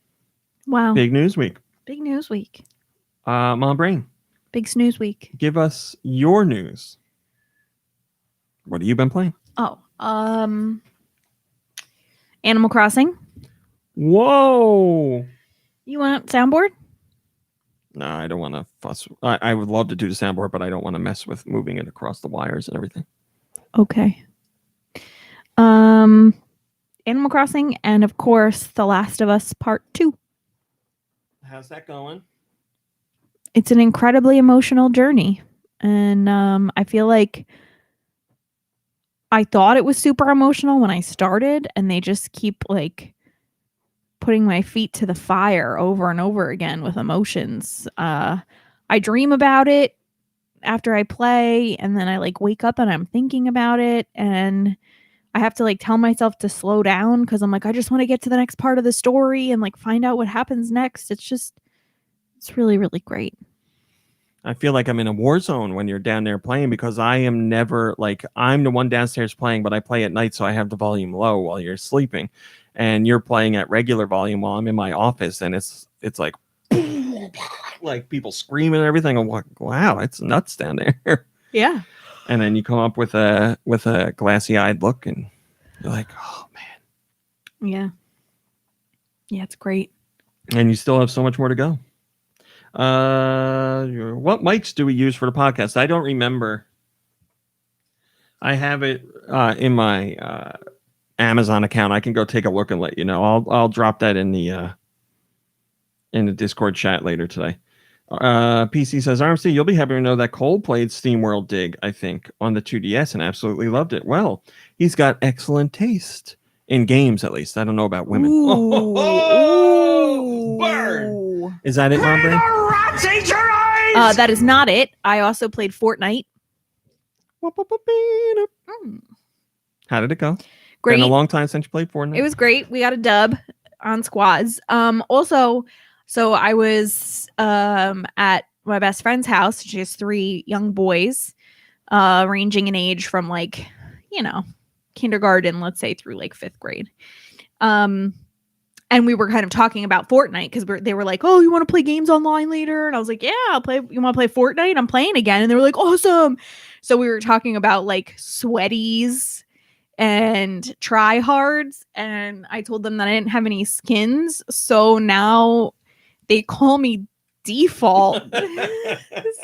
Wow.
Big news week.
Big news week.
Mom Brain.
Big snooze week.
Give us your news. What have you been playing?
Oh, Animal Crossing.
Whoa.
You want soundboard?
No, I don't want to fuss. I would love to do the soundboard, but I don't want to mess with moving it across the wires and everything.
Okay. Animal Crossing, and of course, The Last of Us Part 2.
How's that going?
It's an incredibly emotional journey. And I feel like I thought it was super emotional when I started, and they just keep like putting my feet to the fire over and over again with emotions. I dream about it after I play, and then I like wake up and I'm thinking about it, and I have to like tell myself to slow down because I'm like, I just want to get to the next part of the story and like find out what happens next. It's really, really great.
I feel like I'm in a war zone when you're down there playing, because I am never like, I'm the one downstairs playing, but I play at night, so I have the volume low while you're sleeping. and you're playing at regular volume while I'm in my office, and it's like people screaming and everything. I'm like, wow, it's nuts down there.
Yeah.
And then you come up with a glassy eyed look, and you're like, oh man.
Yeah. Yeah, it's great.
And you still have so much more to go. What mics do we use for the podcast? I don't remember. I have it in my Amazon account. I can go take a look and let you know. I'll drop that in the Discord chat later today. PC says, RMC, you'll be happy to know that Cole played SteamWorld Dig, I think, on the 2DS and absolutely loved it. Well, he's got excellent taste in games, at least. I don't know about women.
Ooh.
Burn!
Is that it, Mom Brain?
Rats ate your eyes!
That is not it. I also played Fortnite.
How did it go?
Great.
Been a long time since you played Fortnite.
It was great. We got a dub on squads. Also, so I was at my best friend's house. She has 3 young boys, ranging in age from kindergarten, let's say, through 5th grade. And we were kind of talking about Fortnite because they were like, "Oh, you want to play games online later?" And I was like, "Yeah, I'll play. You want to play Fortnite? I'm playing again." And they were like, "Awesome!" So we were talking about sweaties and tryhards, and I told them that I didn't have any skins, so now they call me Default.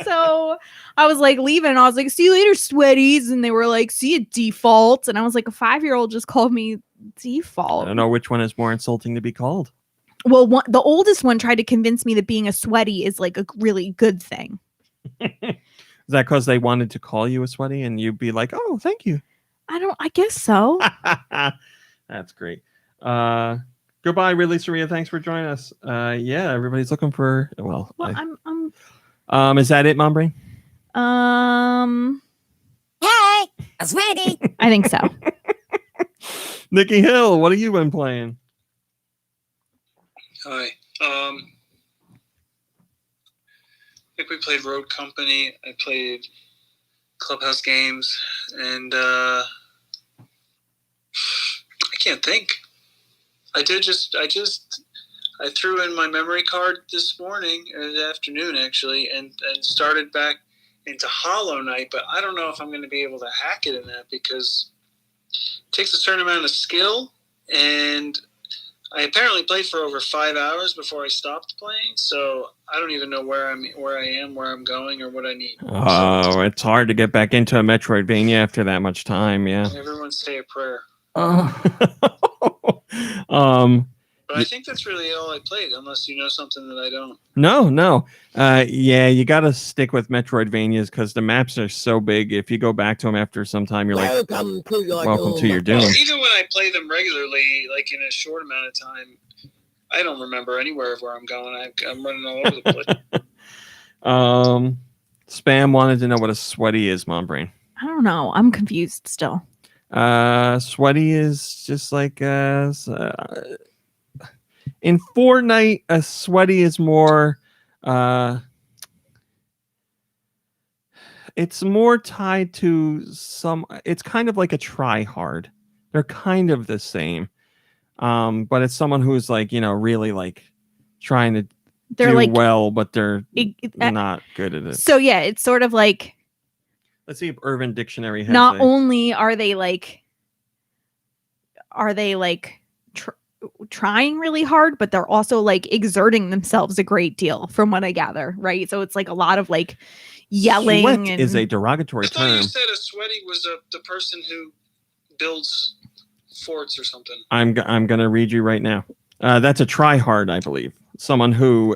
So I was leaving, and I was like, "See you later, sweaties," and they were like, "See you, Default," and I was like, a 5-year-old just called me Default.
I don't know which one is more insulting to be called.
Well, the oldest one tried to convince me that being a sweaty is a really good thing.
Is that because they wanted to call you a sweaty and you'd be like, "Oh, thank you"?
I guess so.
That's great. Goodbye, Ridley Saria. Thanks for joining us. Yeah, everybody's looking for. Well,
I'm.
Is that it, Mom Brain?
Hey, a sweaty.
I think so.
Nikki Hill, what have you been playing?
Hi. I think we played Road Company. I played Clubhouse Games, and I can't think. I threw in my memory card this morning or this afternoon actually, and started back into Hollow Knight, but I don't know if I'm going to be able to hack it in that because it takes a certain amount of skill, and I apparently played for over 5 hours before I stopped playing, so I don't even know where I am, where I'm going, or what I need.
Oh, it's hard to get back into a Metroidvania after that much time. Yeah.
Everyone say a prayer. But I think that's really all I played, unless you know something that I don't.
No. Yeah, you got to stick with Metroidvanias because the maps are so big. If you go back to them after some time, you're like, welcome to your doom.
Well, even when I play them regularly, in a short amount of time, I don't remember anywhere of where I'm going. I'm running all over the place.
Spam wanted to know what a sweaty is, Mom Brain.
I don't know. I'm confused still.
Sweaty is just in Fortnite, a sweaty is more it's more tied to it's kind of like a try hard. They're kind of the same. But it's someone who's really trying to do well, but they're not good at it.
So yeah, it's sort of like,
let's see if Urban Dictionary has
not only are they trying really hard, but they're also exerting themselves a great deal, from what I gather, right? So it's a lot of yelling.
Sweat is a derogatory term.
I thought you said a sweaty was the person who builds forts or something.
I'm gonna read you right now. That's a try hard, I believe. Someone who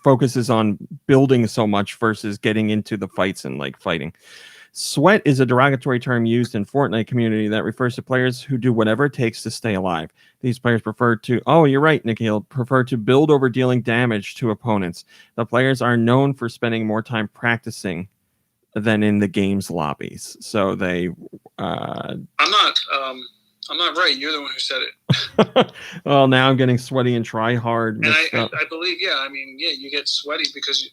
focuses on building so much versus getting into the fights and fighting. Sweat is a derogatory term used in Fortnite community that refers to players who do whatever it takes to stay alive. These players prefer to build over dealing damage to opponents. The players are known for spending more time practicing than in the game's lobbies. So they
I'm not right. You're the one who said it.
Well, now I'm getting sweaty and try hard.
And I believe, you get sweaty because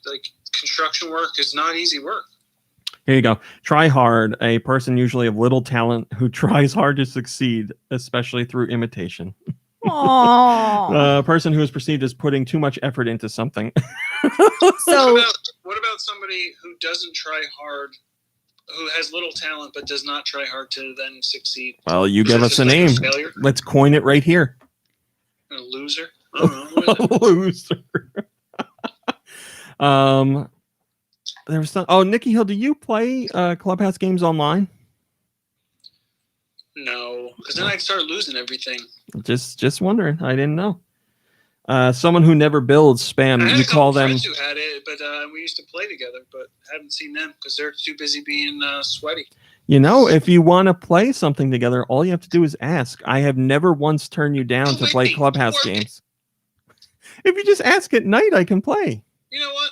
construction work is not easy work.
Here you go. Try hard, a person usually of little talent who tries hard to succeed, especially through imitation.
Aww.
A person who is perceived as putting too much effort into something.
So
what about somebody who doesn't try hard, who has little talent but does not try hard to then succeed?
Well, you
Is
give
that
us
just
a
like
name.
failure?
Let's coin it right here.
A loser? I don't know. What is it?
Loser. There was some. Oh, Nikki Hill, do you play Clubhouse games online?
No, because then I'd start losing everything.
Just wondering. I didn't know. Someone who never builds spam.
I had
You
a couple
call them.
friends who had it, but we used to play together, but haven't seen them because they're too busy being sweaty.
You know, if you want to play something together, all you have to do is ask. I have never once turned you down to play Clubhouse games. If you just ask at night, I can play.
You know what?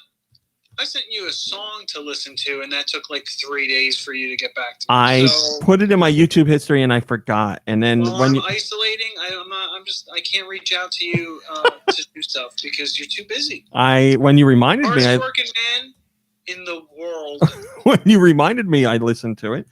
I sent you a song to listen to, and that took like 3 days for you to get back to me.
I
So,
put it in my YouTube history and I forgot. And then
while
when
I'm
you,
isolating, I can't reach out to you to do stuff because you're too busy.
when you reminded me,
Hardest working man in the world.
when you reminded me, I listened to it.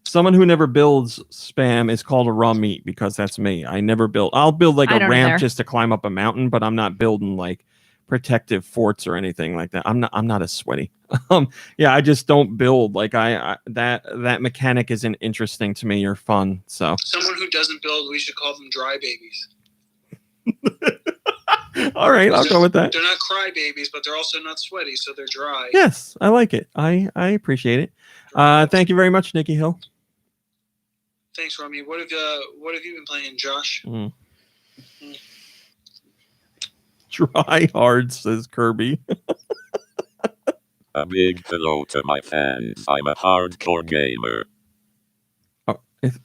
Someone who never builds spam is called a raw meat because that's me. I never build. I'll build like
I
a
don't
ramp
either.
just to climb up a mountain, but I'm not building like protective forts or anything like that. I'm not as sweaty. Yeah, I just don't build like that mechanic isn't interesting to me or fun. So
Someone who doesn't build, we should call them dry babies.
all right, I'll go with that.
They're not cry babies, but they're also not sweaty, so they're dry.
Yes, I like it. I appreciate it. Thank you very much, Nikki Hill.
Thanks, Romy. What have you been playing, Josh?
Try hard, says Kirby.
A big hello to my fans. I'm a hardcore gamer.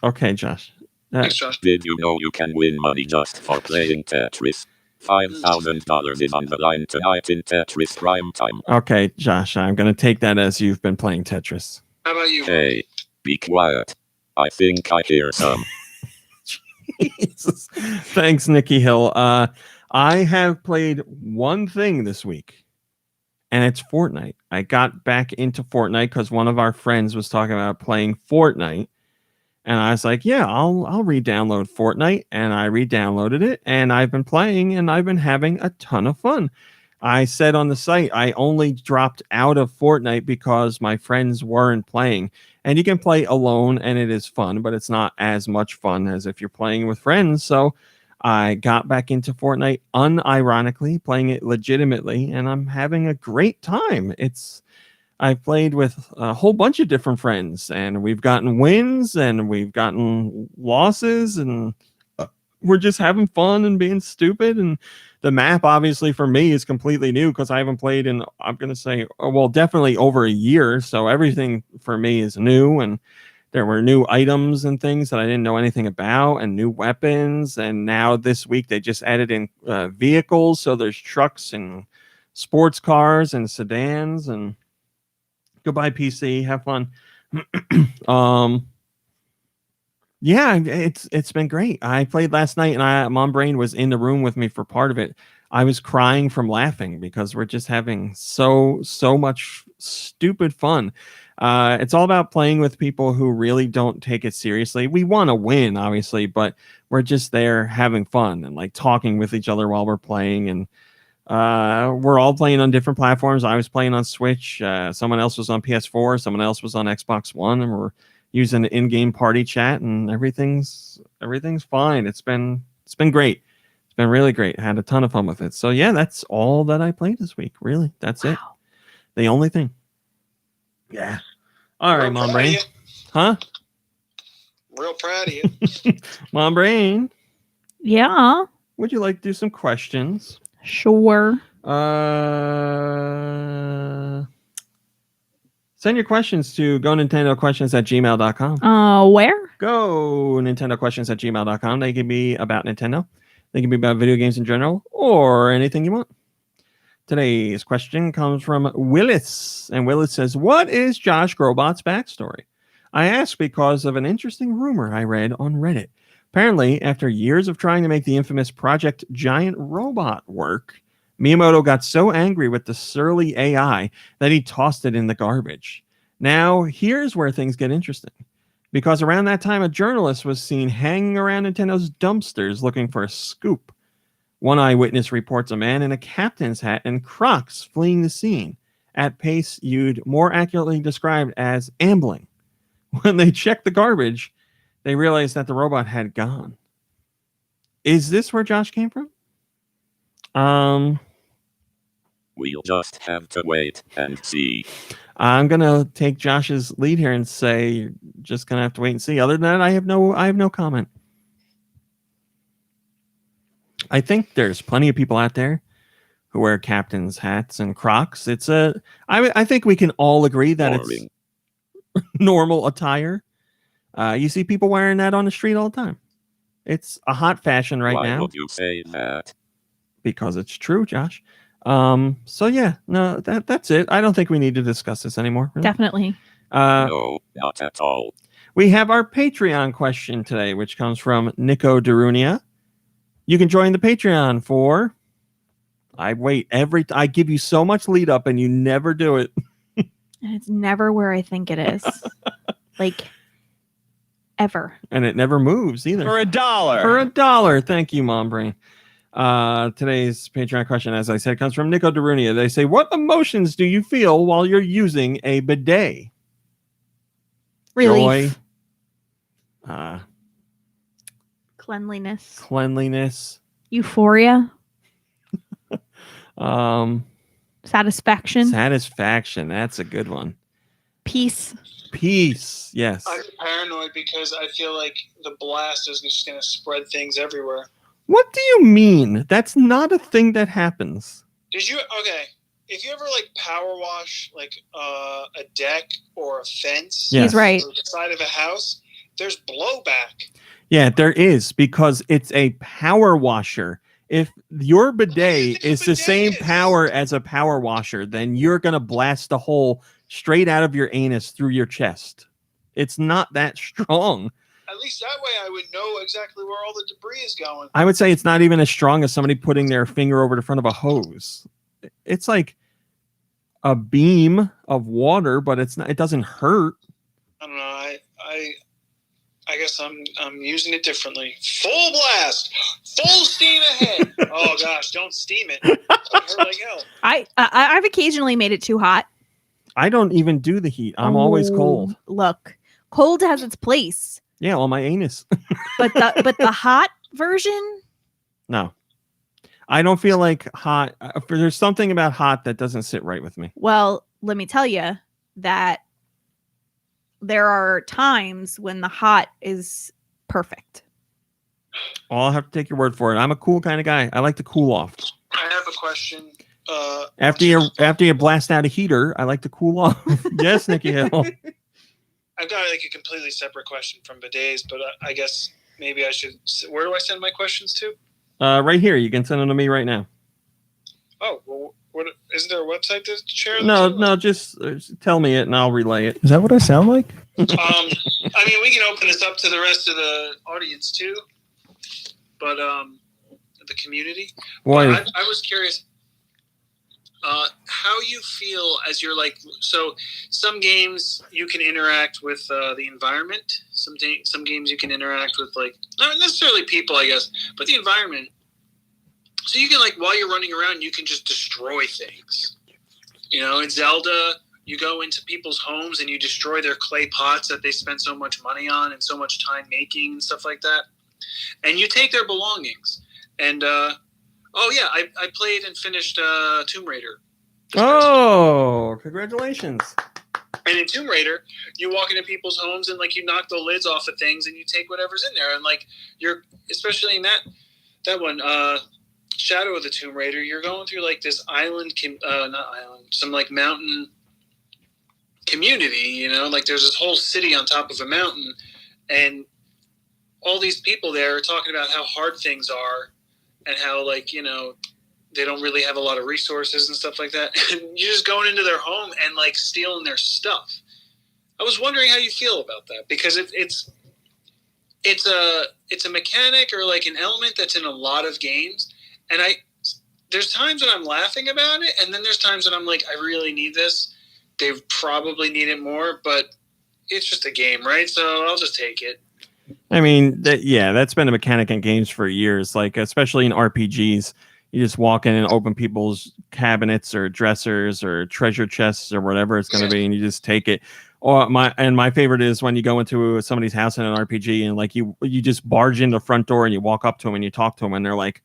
Okay, Josh.
Thanks, Josh.
Did you know you can win money just for playing Tetris? $5,000 is on the line tonight in Tetris Prime Time.
Okay, Josh, I'm going to take that as you've been playing Tetris.
How about you?
Hey, be quiet. I think I hear some.
Jesus. Thanks, Nikki Hill. I have played one thing this week, and it's Fortnite. I got back into Fortnite because one of our friends was talking about playing Fortnite, and I was like, yeah, I'll re-download Fortnite, and I re-downloaded it, and I've been playing, and I've been having a ton of fun. I said on the site, I only dropped out of Fortnite because my friends weren't playing. And you can play alone, and it is fun, but it's not as much fun as if you're playing with friends. So I got back into Fortnite unironically, playing it legitimately, and I'm having a great time. I've played with a whole bunch of different friends, and we've gotten wins, and we've gotten losses, and we're just having fun and being stupid. And the map, obviously, for me is completely new because I haven't played in, I'm going to say, well, definitely over a year. So everything for me is new. And there were new items and things that I didn't know anything about, and new weapons. And now this week they just added in vehicles. So there's trucks and sports cars and sedans. And goodbye, PC. Have fun. Yeah, it's been great. I played last night, and Mom Brain was in the room with me for part of it. I was crying from laughing because we're just having so much stupid fun. It's all about playing with people who really don't take it seriously. We want to win, obviously, but we're just there having fun and like talking with each other while we're playing. And we're all playing on different platforms. I was playing on Switch. Someone else was on PS4. Someone else was on Xbox One, and we're using the in-game party chat, and everything's fine. It's been great. It's been really great. I had a ton of fun with it. So yeah, that's all that I played this week. Really, that's it. The only thing. Yeah. All right, Mom Brain. Huh?
Real proud of you.
Mom Brain.
Yeah.
Would you like to do some questions?
Sure.
Send your questions to GoNintendoQuestions@gmail.com.
Where?
GoNintendoQuestions@gmail.com. They can be about Nintendo. They can be about video games in general, or anything you want. Today's question comes from Willis, and Willis says, "What is Josh Grobot's backstory?" I ask because of an interesting rumor I read on Reddit. Apparently, after years of trying to make the infamous Project Giant Robot work, Miyamoto got so angry with the surly AI that he tossed it in the garbage. Now, here's where things get interesting. because around that time, a journalist was seen hanging around Nintendo's dumpsters looking for a scoop. One eyewitness reports a man in a captain's hat and Crocs fleeing the scene at pace you'd more accurately describe as ambling. When they checked the garbage, they realized that the robot had gone. Is this where Josh came from?
We'll just have to wait and see.
I'm gonna take Josh's lead here and say you're just gonna have to wait and see. Other than that, I have no comment. I think there's plenty of people out there who wear captain's hats and Crocs. I think we can all agree that
Boring.
It's normal attire. You see people wearing that on the street all the time. It's a hot fashion right
Why
now.
would you say that?
Because it's true, Josh. So yeah, no, that's it. I don't think we need to discuss this anymore. Really.
Definitely.
No, not at all.
We have our Patreon question today, which comes from Nico Darunia. You can join the Patreon for... I give you so much lead up and you never do it.
And it's never where I think it is. Like, ever.
And it never moves either.
For $1.
For $1. Thank you, Mom Brain. Today's Patreon question, as I said, comes from Nico Darunia. They say, what emotions do you feel while you're using a bidet?
Relief.
Joy.
Cleanliness.
Euphoria.
Satisfaction.
That's a good one.
Peace.
Yes.
I'm paranoid because I feel like the blast is just going to spread things everywhere.
What do you mean? That's not a thing that happens.
If you ever like power wash like a deck or a fence,
Yes.
He's right.
or the side of a house, there's blowback.
Yeah, there is, because it's a power washer. If your bidet is the same power as a power washer, then you're going to blast a hole straight out of your anus through your chest. It's not that strong.
At least that way I would know exactly where all the debris is going.
I would say it's not even as strong as somebody putting their finger over the front of a hose. It's like a beam of water, but it's not. It doesn't hurt.
I don't know. I guess I'm using it differently. Full blast, full steam ahead. Oh gosh, don't steam it. It'll hurt like hell.
I've occasionally made it too hot.
I don't even do the heat. I'm always cold.
Look, cold has its place.
Yeah, on my anus.
But the hot version?
No. I don't feel like hot. There's something about hot that doesn't sit right with me.
Well, let me tell you that there are times when the hot is perfect.
I'll have to take your word for it. I'm a cool kind of guy. I like to cool off.
I have a question.
After you blast out a heater, I like to cool off. Yes, Nikki Hill.
I've got like a completely separate question from bidets, but I guess maybe I should. Where do I send my questions to?
Right here. You can send them to me right now.
Oh, well, what isn't there a website to share?
No, just tell me it and I'll relay it.
Is that what I sound like?
I mean, we can open this up to the rest of the audience too, but the community.
Boy.
I was curious how you feel as you're like. So some games you can interact with the environment. Some games you can interact with like not necessarily people, I guess, but the environment. So you can like while you're running around, you can just destroy things. You know, in Zelda, you go into people's homes and you destroy their clay pots that they spent so much money on and so much time making and stuff like that. And you take their belongings. And I played and finished Tomb Raider.
Oh, congratulations.
And in Tomb Raider, you walk into people's homes and like you knock the lids off of things and you take whatever's in there. And like you're, especially in that one, Shadow of the Tomb Raider, you're going through like this some like mountain community, you know, like there's this whole city on top of a mountain and all these people there are talking about how hard things are and how like, you know, they don't really have a lot of resources and stuff like that. And you're just going into their home and like stealing their stuff. I was wondering how you feel about that because it's a mechanic or like an element that's in a lot of games. And there's times when I'm laughing about it, and then there's times when I'm like, I really need this. They probably need it more, but it's just a game, right? So I'll just take it.
I mean, that's been a mechanic in games for years. Like especially in RPGs, you just walk in and open people's cabinets or dressers or treasure chests or whatever it's going to be, and you just take it. Or my favorite is when you go into somebody's house in an RPG and like you just barge in the front door and you walk up to them and you talk to them and they're like,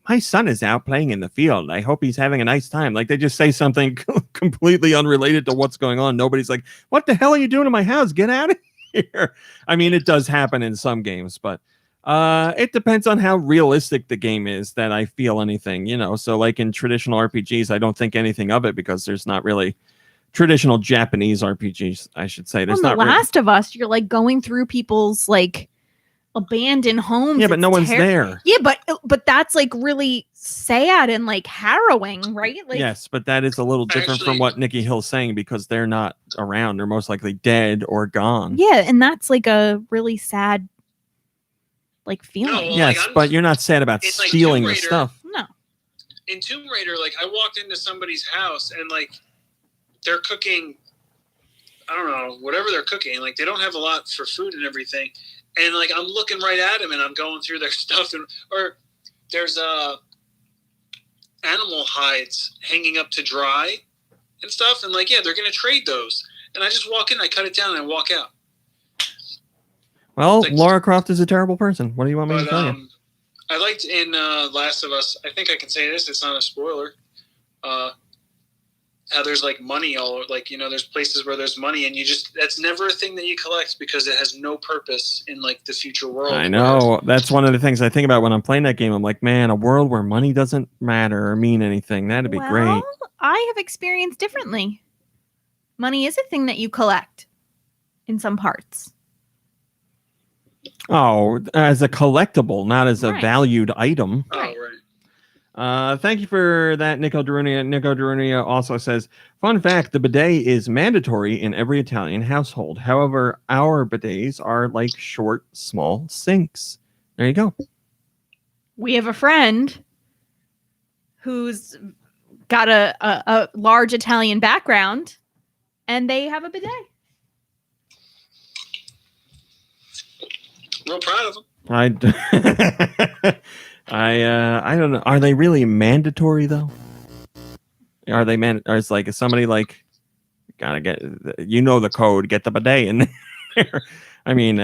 "My son is out playing in the field. I hope he's having a nice time." Like they just say something completely unrelated to what's going on. Nobody's like, "What the hell are you doing in my house? Get out of here." I mean, it does happen in some games, but it depends on how realistic the game is that I feel anything, you know. So like in traditional RPGs, I don't think anything of it because there's not really traditional Japanese RPGs, I should say. There's
On The
not
Last of Us, you're like going through people's like abandoned homes.
Yeah, but
It's
no one's there.
Yeah, but that's like really sad and like harrowing, right? Like,
Yes, but that is a little different from what Nikki Hill's saying because they're not around. They're most likely dead or gone.
yeah, and that's like a really sad like feeling.
Yes, but you're not sad about
It's like
stealing
Tomb
the
Raider.
stuff.
No.
In Tomb Raider, like I walked into somebody's house and like they're cooking, I don't know, whatever they're cooking. Like they don't have a lot for food and everything. And like I'm looking right at them and I'm going through their stuff or there's animal hides hanging up to dry and stuff. And like, yeah, they're going to trade those. And I just walk in, I cut it down and I walk out.
Well, Lara Croft is a terrible person. What do you want me to tell you?
I liked in Last of Us, I think I can say this, it's not a spoiler, how there's like money all over, like, you know, there's places where there's money and that's never a thing that you collect because it has no purpose in like the future world.
I know. That's one of the things I think about when I'm playing that game. I'm like, man, a world where money doesn't matter or mean anything. That'd be great.
Well, I have experienced differently. Money is a thing that you collect in some parts.
Oh, as a collectible, not as a valued item.
Oh, right.
Thank you for that, Nico Darunia. Nico Darunia also says, fun fact, the bidet is mandatory in every Italian household. However, our bidets are like short, small sinks. There you go.
We have a friend who's got a large Italian background, and they have a bidet.
Real proud of them.
I don't know. Are they really mandatory though? Are they or it's like, is somebody like gotta get, you know, the code, get the bidet in there? I mean,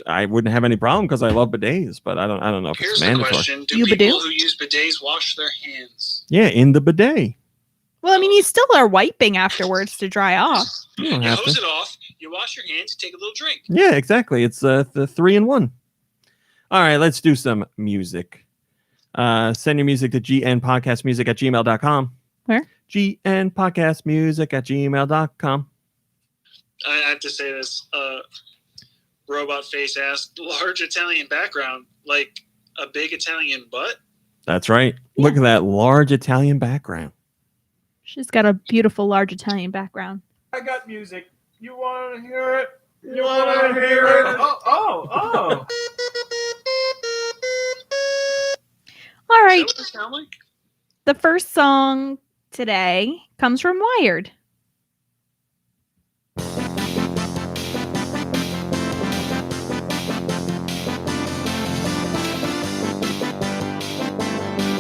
I wouldn't have any problem because I love bidets, but I don't know if
Here's
it's
the
mandatory.
question: do people who use bidets wash their hands?
Yeah, in the bidet.
Well, I mean, you still are wiping afterwards to dry off.
You don't
You
have
hose
to.
it off. You wash your hands. You take a little drink.
Yeah, exactly. It's the 3-in-1. All right, let's do some music. Send your music to gnpodcastmusic@gmail.com.
Where?
gnpodcastmusic@gmail.com.
I have to say this. Robot face asked, large Italian background, like a big Italian butt.
That's right. Look at that large Italian background.
She's got a beautiful large Italian background.
I got music. You want to hear it? You want to hear it? Oh.
All right.
Is that what it sound like?
The first song today comes from Wired.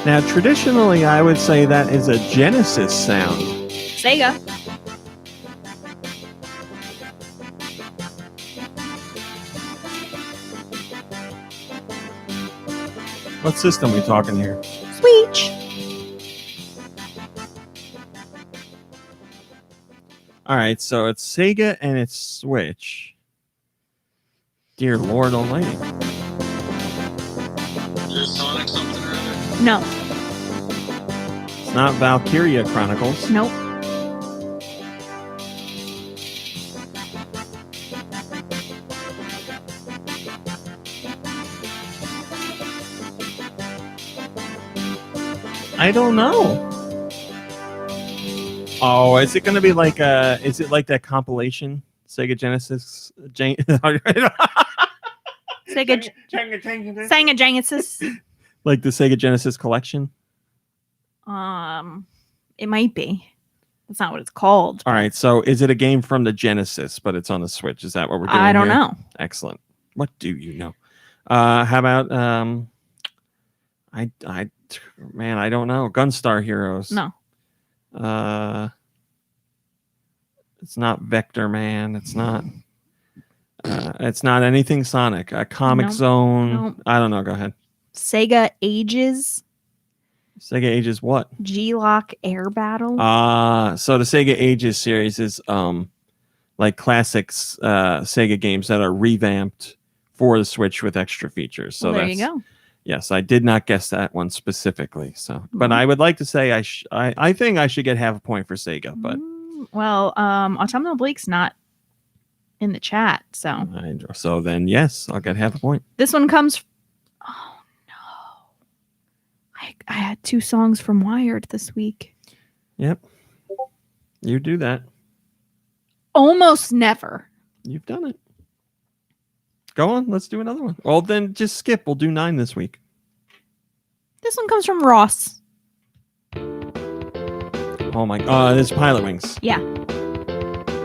Now, traditionally, I would say that is a Genesis sound.
Sega.
What system are we talking here?
Switch.
All right, so it's Sega and it's Switch. Dear Lord Almighty.
There's Sonic something or other.
No.
It's not Valkyria Chronicles.
Nope.
I don't know. Oh, is it going to be like is it like that compilation? Sega Genesis?
Sega Genesis.
Like the Sega Genesis collection?
It might be. That's not what it's called.
All right. So is it a game from the Genesis, but it's on the Switch? Is that what we're doing?
I don't
here?
know.
Excellent. What do you know? How about I don't know. Gunstar Heroes.
No.
It's not Vector Man. It's not anything Sonic. Comic
Nope.
Zone.
Nope.
I don't know. Go ahead.
Sega Ages.
Sega Ages what?
G-Lock Air Battle.
So the Sega Ages series is like classics Sega games that are revamped for the Switch with extra features. So
well, there you go.
Yes, I did not guess that one specifically. So, but I would like to say I think I should get half a point for Sega. But
well, Autumnal Bleak's not in the chat, so
so then yes, I'll get half a point.
this one comes. Oh no! I had 2 songs from Wired this week.
Yep, you do that.
Almost never.
You've done it. Go on, let's do another one. Well, then just skip. We'll do 9 this week.
This one comes from Ross.
Oh my god, it's Pilot Wings.
Yeah.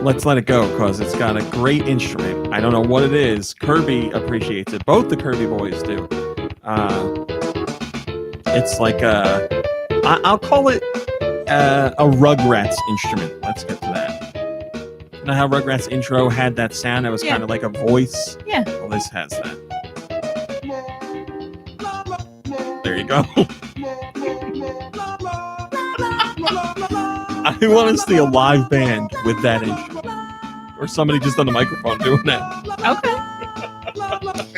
Let's let it go because it's got a great instrument. I don't know what it is. Kirby appreciates it. Both the Kirby boys do. It's like I'll call it a Rugrats instrument. Let's get to that. You know how Rugrats intro had that sound that was kind of like a voice?
Yeah.
Well, this has that. There you go. I want to see a live band with that instrument. Or somebody just on the microphone doing that.
Okay.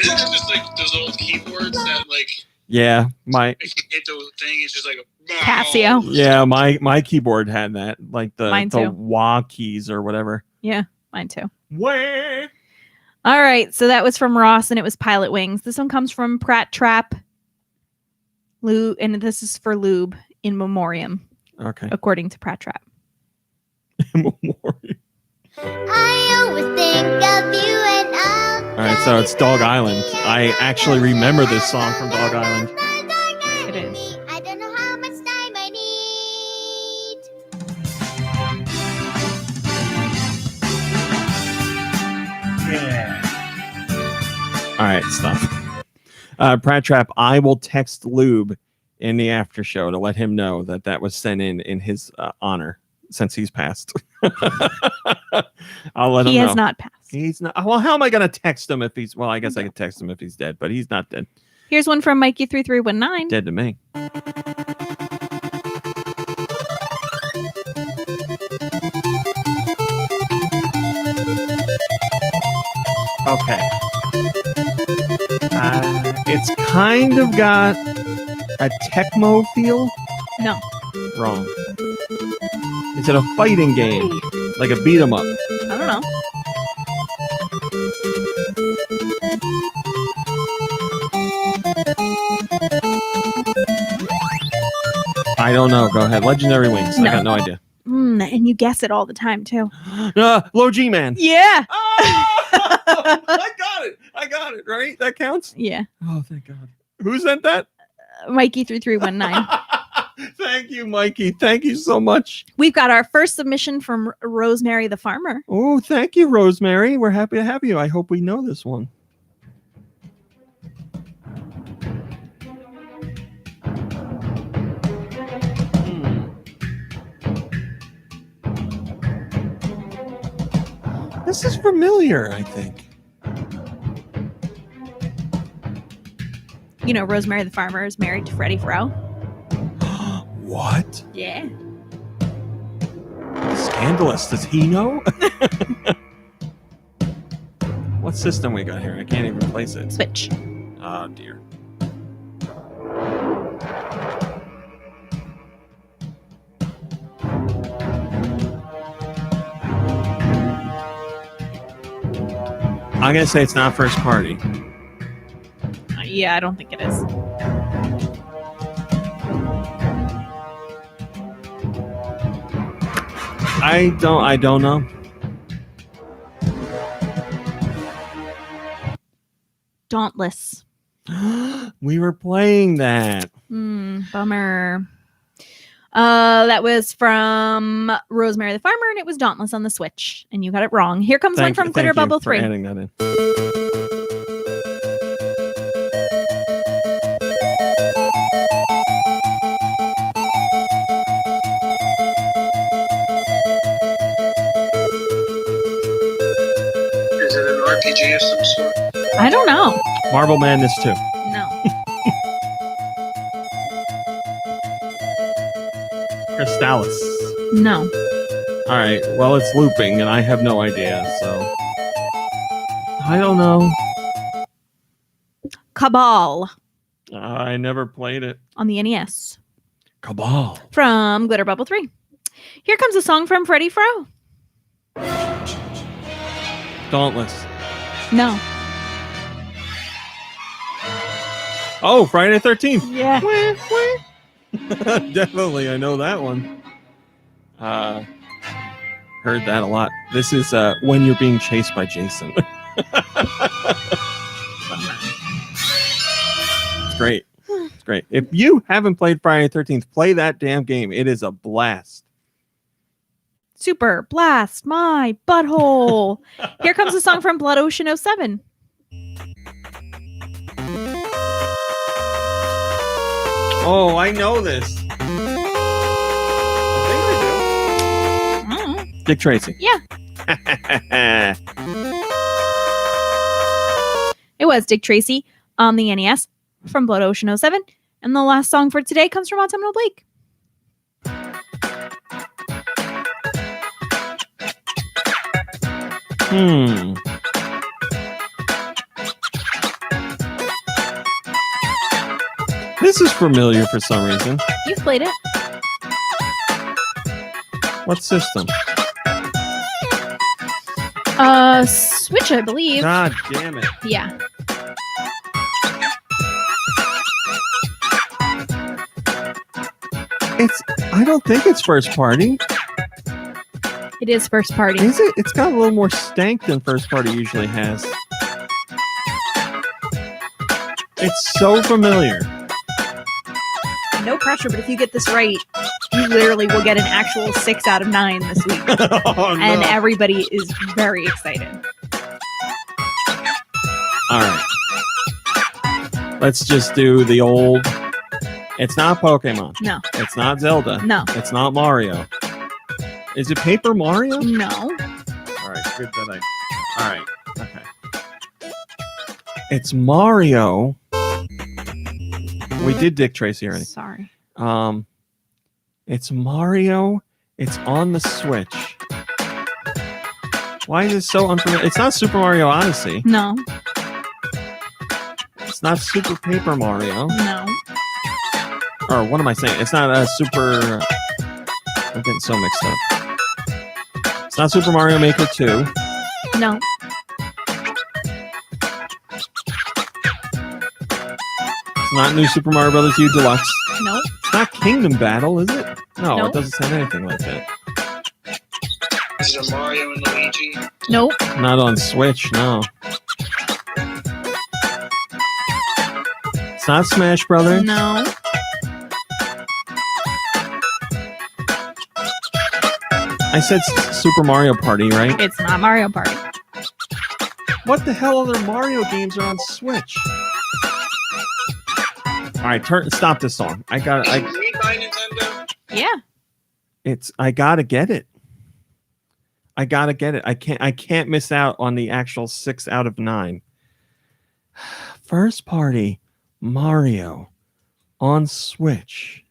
Isn't that just like those old keyboards that like
Yeah, my
if you hit the thing, it's just like a
Casio.
Yeah, my keyboard had that, like
Mine
the
too.
wah keys or whatever.
Yeah, mine too.
Wah.
All right, so that was from Ross, and it was Pilot Wings. This one comes from Pratt Trap. Lube, and this is for Lube in memoriam.
Okay.
According to Pratt Trap.
Memoriam.
I always think of you and all.
All right, so it's Dog Island. I actually remember this song from Dog Island.
It is.
I don't know how much time I need.
Yeah. All right, stop. Pratt Trap, I will text Lube in the after show to let him know that that was sent in his honor since he's passed. I'll let him know.
He has not passed.
He's not. Well, how am I going to text him if he's? Well, I guess I could text him if he's dead, but he's not dead.
Here's one from Mikey3319.
Dead to me. Okay. It's kind of got a Tecmo feel.
No.
Wrong. Is it a fighting game? Like a beat 'em up?
I don't know.
I don't know. Go ahead. Legendary Wings.
No.
I got no idea.
And you guess it all the time, too.
Low G Man.
Yeah.
I got it. I got it. Right? That counts?
Yeah.
Oh, thank God. Who sent that?
Mikey3319.
Thank you, Mikey. Thank you so much.
We've got our first submission from Rosemary the Farmer.
Oh, thank you, Rosemary. We're happy to have you. I hope we know this one. This is familiar, I think.
You know, Rosemary the Farmer is married to Freddie Frow.
What?
Yeah.
Scandalous. Does he know? What system we got here? I can't even place it.
Switch.
Oh, dear. I'm going to say it's not first party.
Yeah, I don't think it is.
I don't know.
Dauntless.
We were playing that.
Bummer. That was from Rosemary the Farmer, and it was Dauntless on the Switch. And you got it wrong. Here comes one from Glitter Bubble 3.
Adding that in.
Is it an RPG of some sort?
I don't know.
Marble Madness 2.
No.
Crystallis.
No.
All right. Well, it's looping, and I have no idea. So I don't know.
Cabal
I never played it.
on the NES
Cabal.
from Glitter Bubble 3. Here comes a song from Freddie Fro.
Dauntless.
No.
Oh, Friday the 13th.
Yeah.
Definitely, I know that one. Heard that a lot. This is When You're Being Chased by Jason. It's great. It's great. If you haven't played Friday the 13th, play that damn game. It is a blast.
Super blast my butthole. Here comes a song from Blood Ocean 07.
Oh, I know this. Dick Tracy.
Yeah. It was Dick Tracy on the NES from Blood Ocean 07. And the last song for today comes from Autumnal Blake.
This is familiar for some reason.
You've played it.
What system?
Switch, I believe.
God damn it.
Yeah.
I don't think it's first party.
It is first party.
Is it? It's got a little more stank than first party usually has. It's so familiar.
No pressure, but if you get this right, you literally will get an actual 6 out of 9 this week.
Oh,
and
no.
everybody is very excited.
All right. Let's just do the old. It's not Pokemon.
No.
It's not Zelda.
No.
It's not Mario. Is it Paper Mario?
No.
All right. Good that I. All right. Okay. It's Mario. We did Dick Tracy already.
Sorry.
It's Mario. It's on the Switch. Why is it so unfamiliar? It's not Super Mario Odyssey.
No.
It's not Super Paper Mario.
No.
Or what am I saying? It's not a Super... I'm getting so mixed up. It's not Super Mario Maker 2.
No.
It's not New Super Mario Bros. U Deluxe.
No.
It's not Kingdom Battle, is it? No,
Nope.
it doesn't say anything like that.
Is it a Mario and Luigi?
Nope.
Not on Switch, no. It's not Smash Brothers.
No.
I said Super Mario Party, right?
It's not Mario Party.
What the hell other Mario games are on Switch? All right, stop this song.
Can we buy Nintendo?
Yeah.
I gotta get it. I gotta get it. I can't miss out on the actual 6 out of 9. First party Mario on Switch.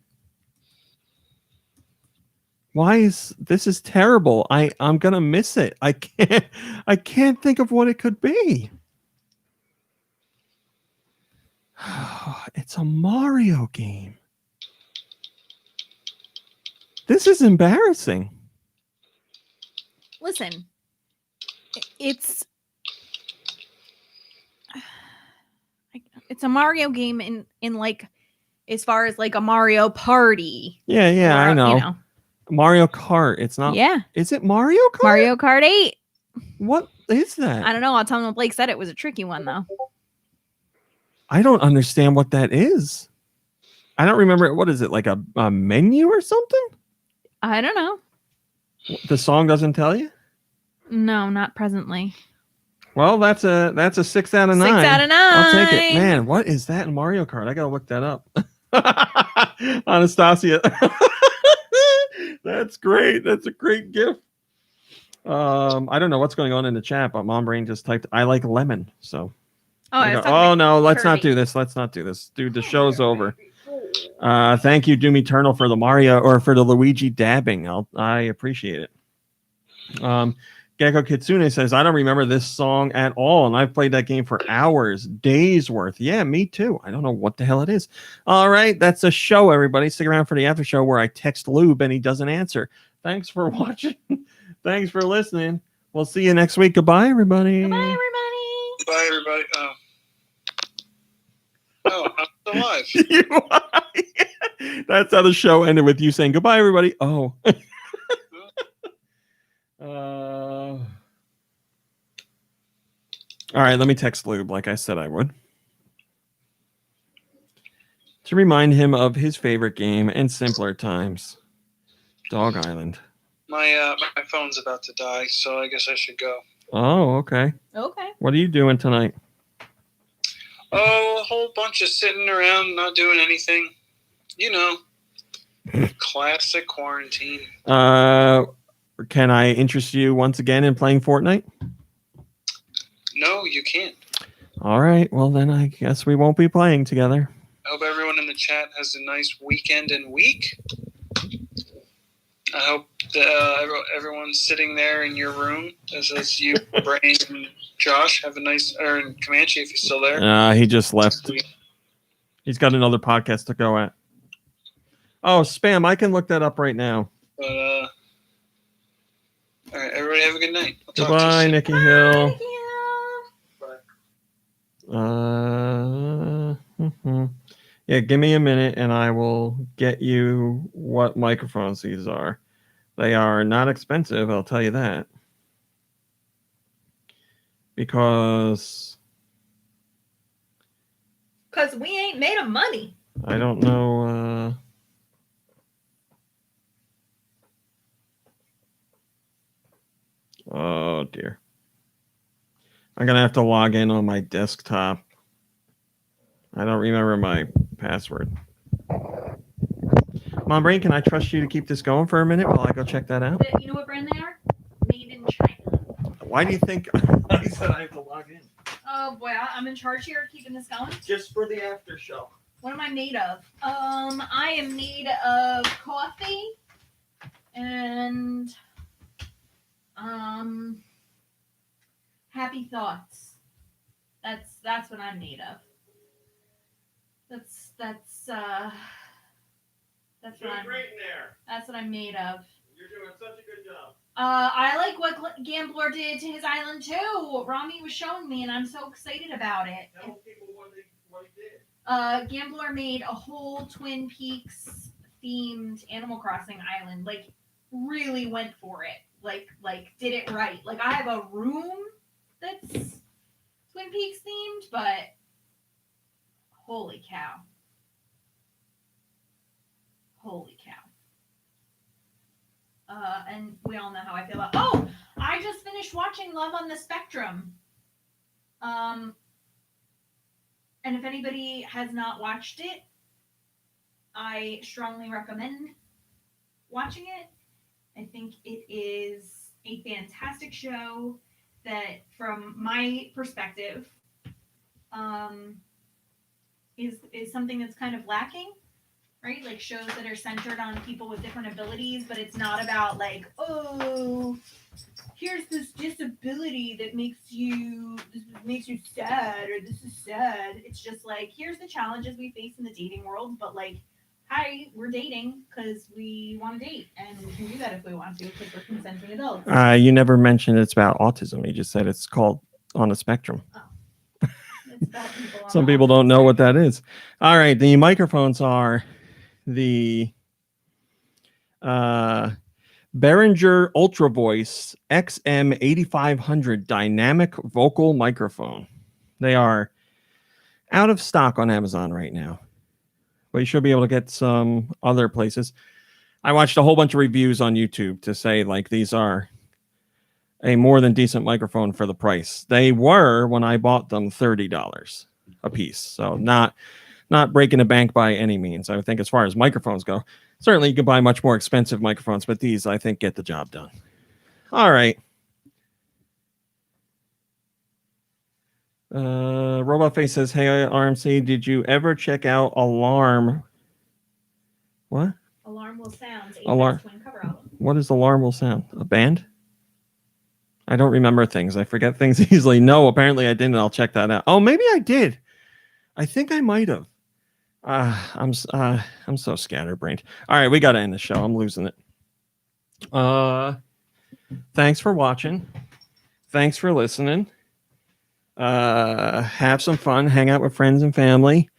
Why is this terrible? I'm gonna miss it. I can't think of what it could be. It's a Mario game. This is embarrassing.
Listen. It's a Mario game in like as far as like a Mario Party.
Yeah, I know.
You know.
Mario Kart. It's not.
Yeah.
Is it Mario Kart?
Mario Kart 8.
What is that?
I don't know. Autumnal Blake said it was a tricky one though.
I don't understand what that is. I don't remember. What is it, like a menu or something?
I don't know.
The song doesn't tell you?
No, not presently.
Well, that's a 6 out of 9.
6 out of 9.
I'll take it. Man, what is that in Mario Kart? I gotta look that up. Anastasia. That's great. That's a great gift. I don't know what's going on in the chat, but Mom Brain just typed I like lemon. So oh no, let's not do this. Let's not do this. Dude, the show's over. Thank you, Doom Eternal, for the Mario or for the Luigi dabbing. I appreciate it. Gecko Kitsune says, I don't remember this song at all, and I've played that game for hours, days worth. Yeah, me too. I don't know what the hell it is. All right, that's a show, everybody. Stick around for the after show where I text Lube and he doesn't answer. Thanks for watching. Thanks for listening. We'll see you next week. Goodbye, everybody.
Goodbye, everybody.
Bye, everybody. Oh, I'm still alive.
That's how the show ended, with you saying goodbye, everybody. Oh. All right, let me text Lube like I said I would, to remind him of his favorite game in simpler times, Dog Island.
My phone's about to die, so I guess I should go.
Oh, okay.
Okay.
What are you doing tonight?
Oh, a whole bunch of sitting around, not doing anything. You know, classic quarantine.
Can I interest you once again in playing Fortnite?
No, you can't.
All right. Well, then I guess we won't be playing together.
I hope everyone in the chat has a nice weekend and week. I hope everyone's sitting there in your room, as you, Brain, and Josh, have a nice, or Comanche, if he's still there.
He just left. He's got another podcast to go at. Oh, spam. I can look that up right now.
But, all right, everybody have a good night. I'll talk to you
Goodbye,
soon.
Nikki Hill. Yeah, give me a minute and I will get you what microphones these are. They are not expensive, I'll tell you that. Because
we ain't made of money.
I don't know. Oh, dear. I'm going to have to log in on my desktop. I don't remember my password. Mom Brain, can I trust you to keep this going for a minute while I go check that out?
You know what brand they are? Made in China.
Why do you think I said I have to log in?
Oh boy, I'm in charge here, keeping this going.
Just for the after show.
What am I made of? I am made of coffee and happy thoughts. That's what I'm made of. That's what I'm
great in there.
That's what I'm made of.
You're doing such a good job.
I like what Gambler did to his island too. Rami was showing me, and I'm so excited about it.
Tell people what he did.
Gambler made a whole Twin Peaks themed Animal Crossing island. Like, really went for it. Like did it right. Like, I have a room that's Twin Peaks themed, but holy cow. Holy cow. And we all know how I feel about. Oh, I just finished watching Love on the Spectrum. And if anybody has not watched it, I strongly recommend watching it. I think it is a fantastic show that, from my perspective, is something that's kind of lacking. Right? Like, shows that are centered on people with different abilities, but it's not about like, oh, here's this disability that makes you sad, or this is sad. It's just like, here's the challenges we face in the dating world, but like, hi, we're dating because we want to date, and we can do that if we want to because we're consenting adults.
You never mentioned it's about autism. You just said it's called On a Spectrum.
Oh.
Some people don't know what that is. All right, the microphones are the Behringer Ultra Voice XM8500 dynamic vocal microphone. They are out of stock on Amazon right now. but you should be able to get some other places. I watched a whole bunch of reviews on YouTube to say like these are a more than decent microphone for the price. They were, when I bought them, $30 a piece. So not breaking the bank by any means. I think as far as microphones go, certainly you can buy much more expensive microphones, but these I think get the job done. All right. Robot Face says, hey, RMC, did you ever check out Alarm? What?
Alarm Will Sound.
Alarm. What is Alarm Will Sound? A band? I don't remember things. I forget things easily. No, apparently I didn't. I'll check that out. Oh, maybe I did. I think I might have. I'm so scatterbrained. All right, we got to end the show. I'm losing it. Thanks for watching. Thanks for listening. Have some fun. Hang out with friends and family.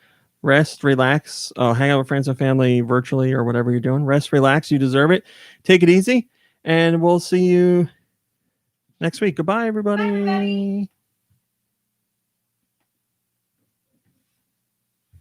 Rest, relax. Hang out with friends and family virtually or whatever you're doing. Rest, relax. You deserve it. Take it easy, and we'll see you next week. Goodbye, everybody.
Bye, everybody.